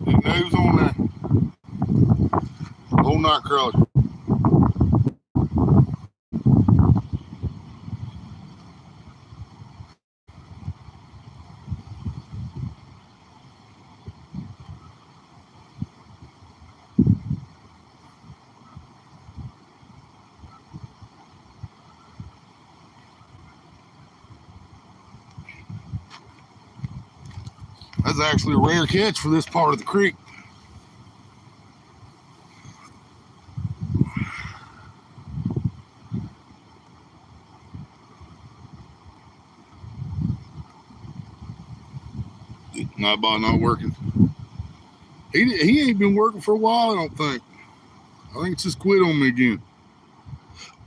any news on that whole night crawler? That's actually a rare catch for this part of the creek. Nightbot not working. He ain't been working for a while, I don't think. I think it's just quit on me again.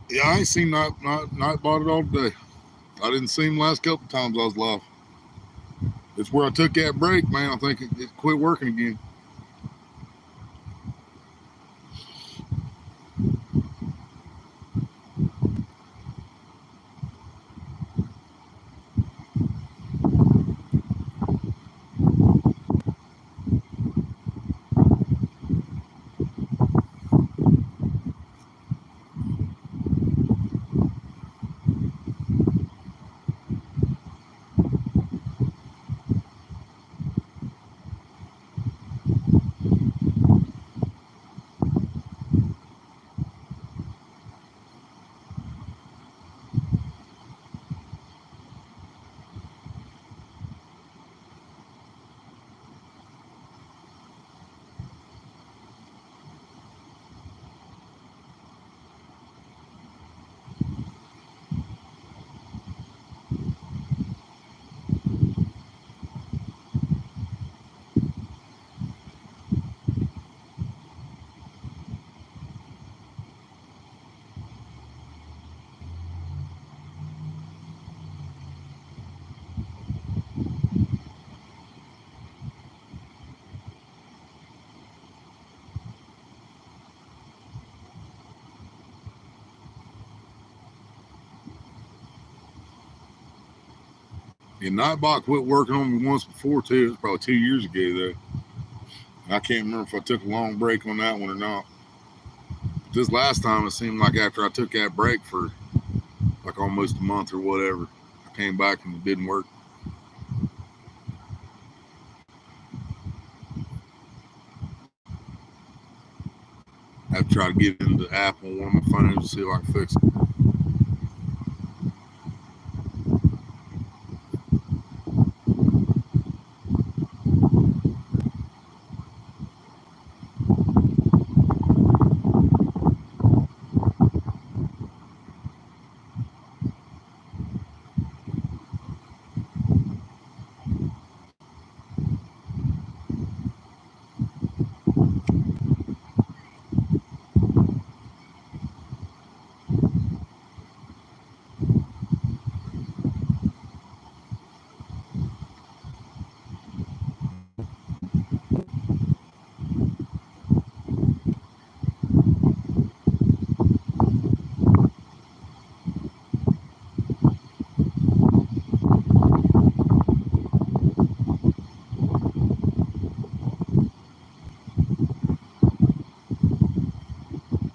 Yeah, I ain't seen Nightbot at all today. I didn't see him last couple times I was live. It's where I took that break, man. I think it quit working again. And Nightbot quit working on me once before too. It was probably 2 years ago though. I can't remember if I took a long break on that one or not. But this last time it seemed like after I took that break for like almost a month or whatever, I came back and it didn't work. I have to try to get into the app on one of my phones to see if I can fix it.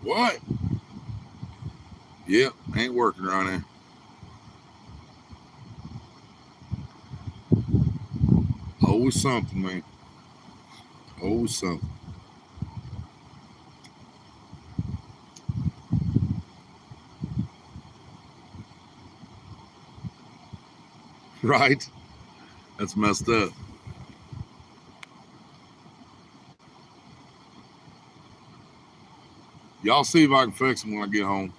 What? Yep, ain't working right now. Always something, man. Always something. Right? That's messed up. Y'all see if I can fix them when I get home.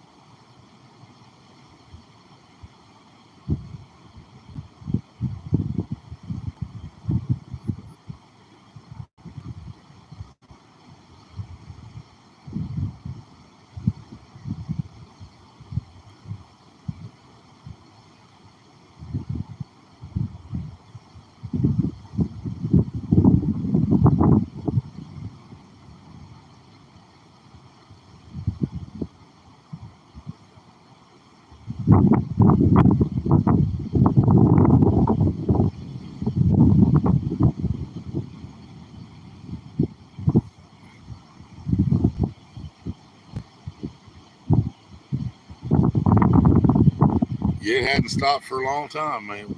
Yeah, it hadn't stopped for a long time, man.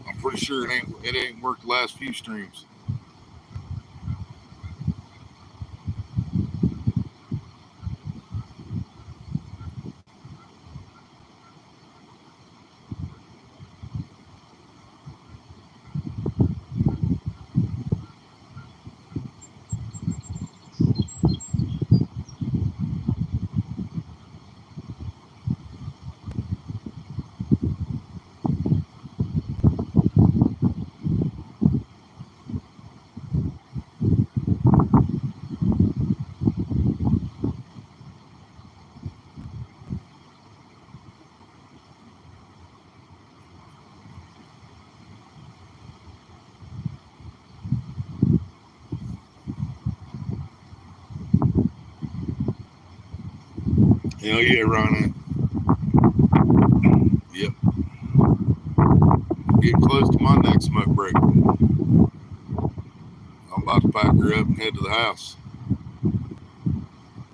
I'm pretty sure it ain't worked the last few streams. Hell yeah, Ronnie. Yep. Getting close to my next smoke break. I'm about to pack her up and head to the house.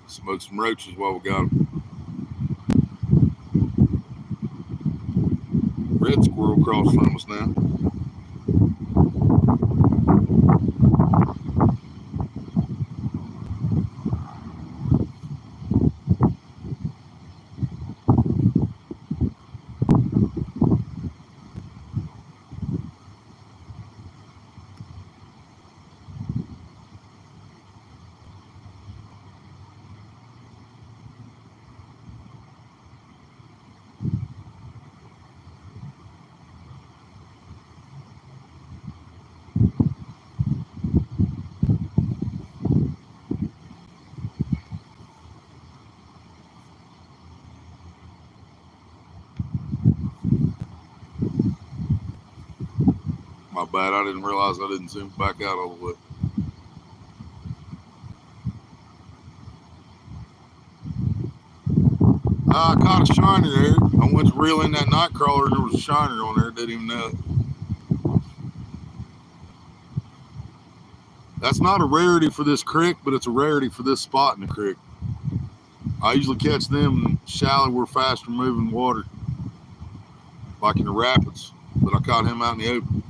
Smoke some roaches while we got them. Red squirrel across from us now. My bad, I didn't realize I didn't zoom back out all the way. I caught a shiner there. I went to reel in that night crawler and there was a shiner on there. Didn't even know it. That's not a rarity for this creek, but it's a rarity for this spot in the creek. I usually catch them in shallower, faster moving water, like in the rapids, but I caught him out in the open.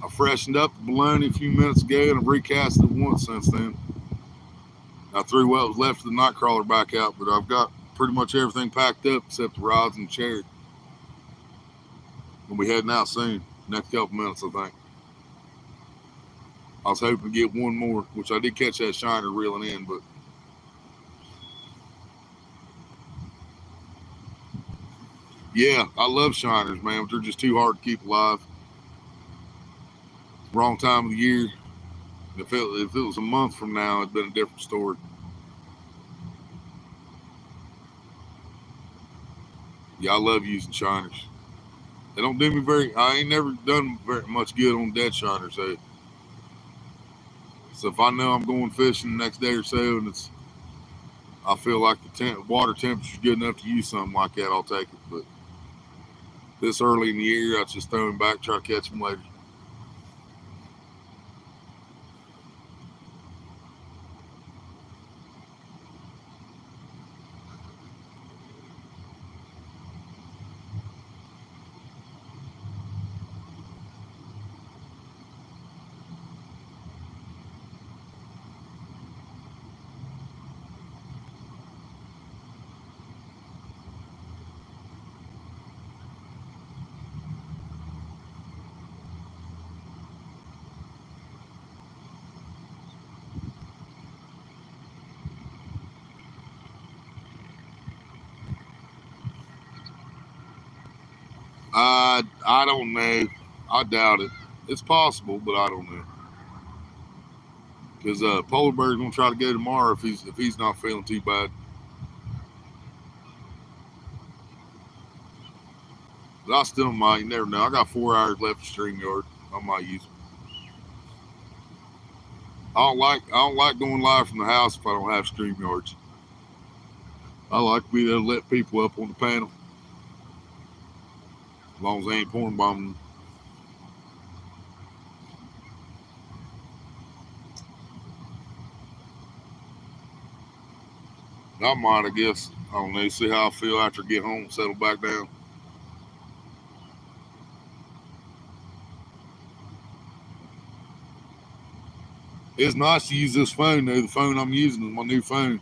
I freshened up the bologna a few minutes ago and I've recast it once since then. I threw what was left of the night crawler back out, but I've got pretty much everything packed up except the rods and the chair. We'll be heading out soon, next couple minutes, I think. I was hoping to get one more, which I did catch that shiner reeling in, but yeah, I love shiners, man, but they're just too hard to keep alive. Wrong time of the year. If it was a month from now, it'd been a different story. Yeah, I love using shiners. They don't do me very. I ain't never done very much good on dead shiners. So if I know I'm going fishing the next day or so, and I feel like the water temperature's good enough to use something like that, I'll take it. But this early in the year, I just throw them back, try to catch them later. I don't know. I doubt it. It's possible, but I don't know. Because Polar Bear's gonna try to go tomorrow if he's not feeling too bad. But I still might. You never know. I got 4 hours left of StreamYard. I might use them. I don't like going live from the house if I don't have StreamYards. I like to be able to let people up on the panel. As long as they ain't porn bombing. I might, I guess. I don't know. See how I feel after I get home, settle back down. It's nice to use this phone though. The phone I'm using is my new phone.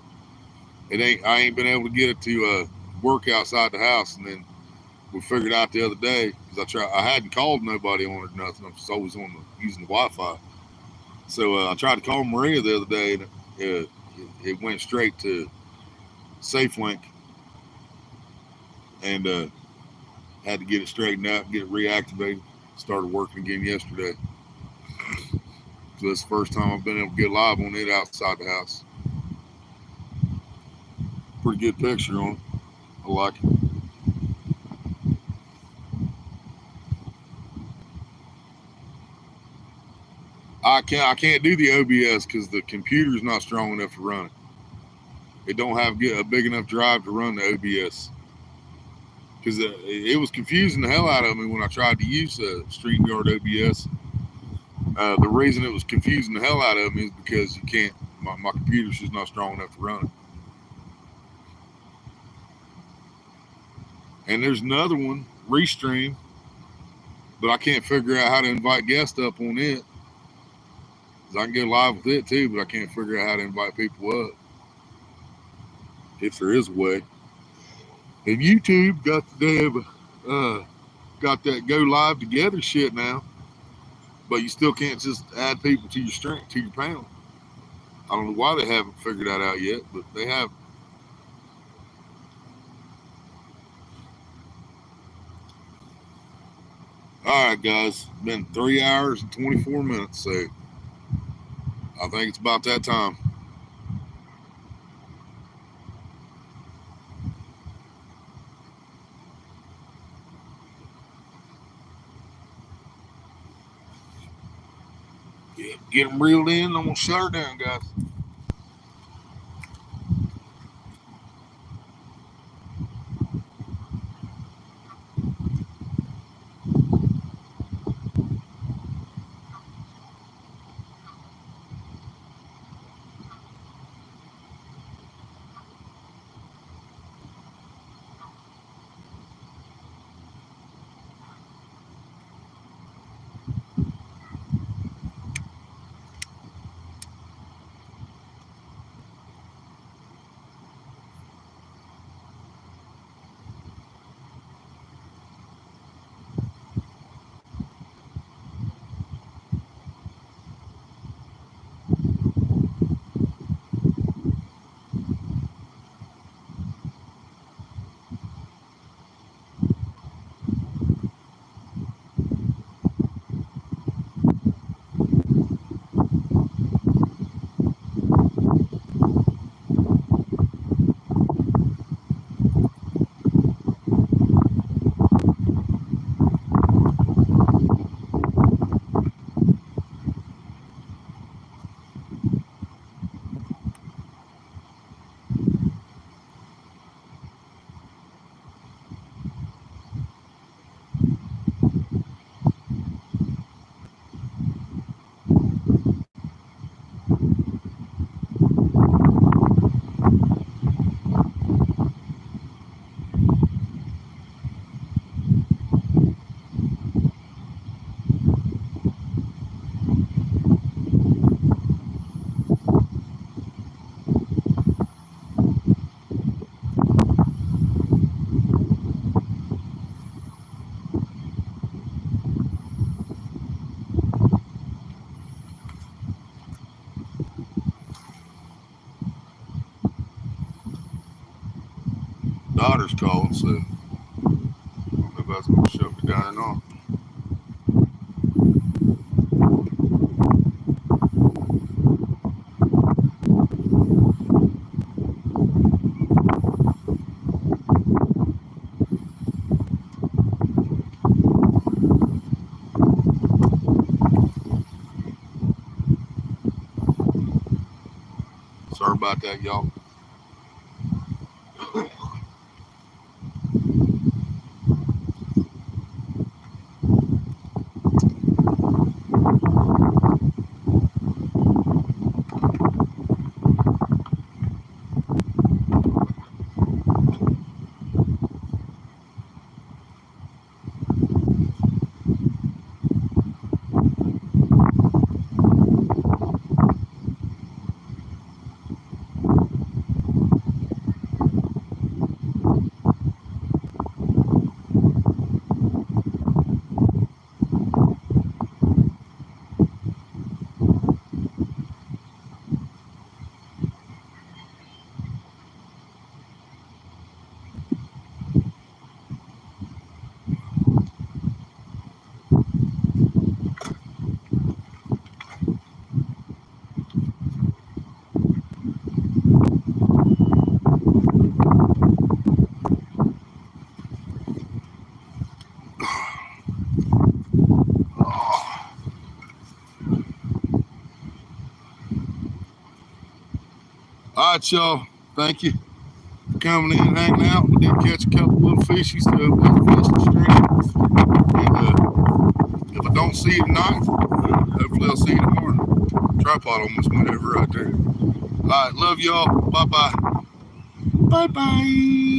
It ain't. I ain't been able to get it to work outside the house, and then we figured out the other day because I hadn't called nobody on it or nothing. I'm just always using the Wi-Fi. So I tried to call Maria the other day, and it went straight to SafeLink, and had to get it straightened out, get it reactivated. Started working again yesterday. So it's the first time I've been able to get live on it outside the house. Pretty good picture on it. I like it. I can't do the OBS because the computer's not strong enough to run it. It don't have a big enough drive to run the OBS. Because it was confusing the hell out of me when I tried to use StreamYard OBS. The reason it was confusing the hell out of me is because you can't. My computer's just not strong enough to run it. And there's another one, Restream, but I can't figure out how to invite guests up on it. I can go live with it too, but I can't figure out how to invite people up. If there is a way. And YouTube got the damn, got that go live together shit now, but you still can't just add people to your panel. I don't know why they haven't figured that out yet, but they have. All right, guys, it's been 3 hours and 24 minutes, so I think it's about that time. Yeah, get them reeled in. I'm gonna shut her down, guys. Daughter's calling, so I don't know if that's gonna shut me down or not. Sorry about that, y'all. All right, y'all. Thank you for coming in, hanging out. We did catch a couple little fishies to the fishing stream. And if I don't see you tonight, hopefully I'll see you tomorrow. Tripod almost went over right there. All right, love y'all. Bye-bye. Bye-bye.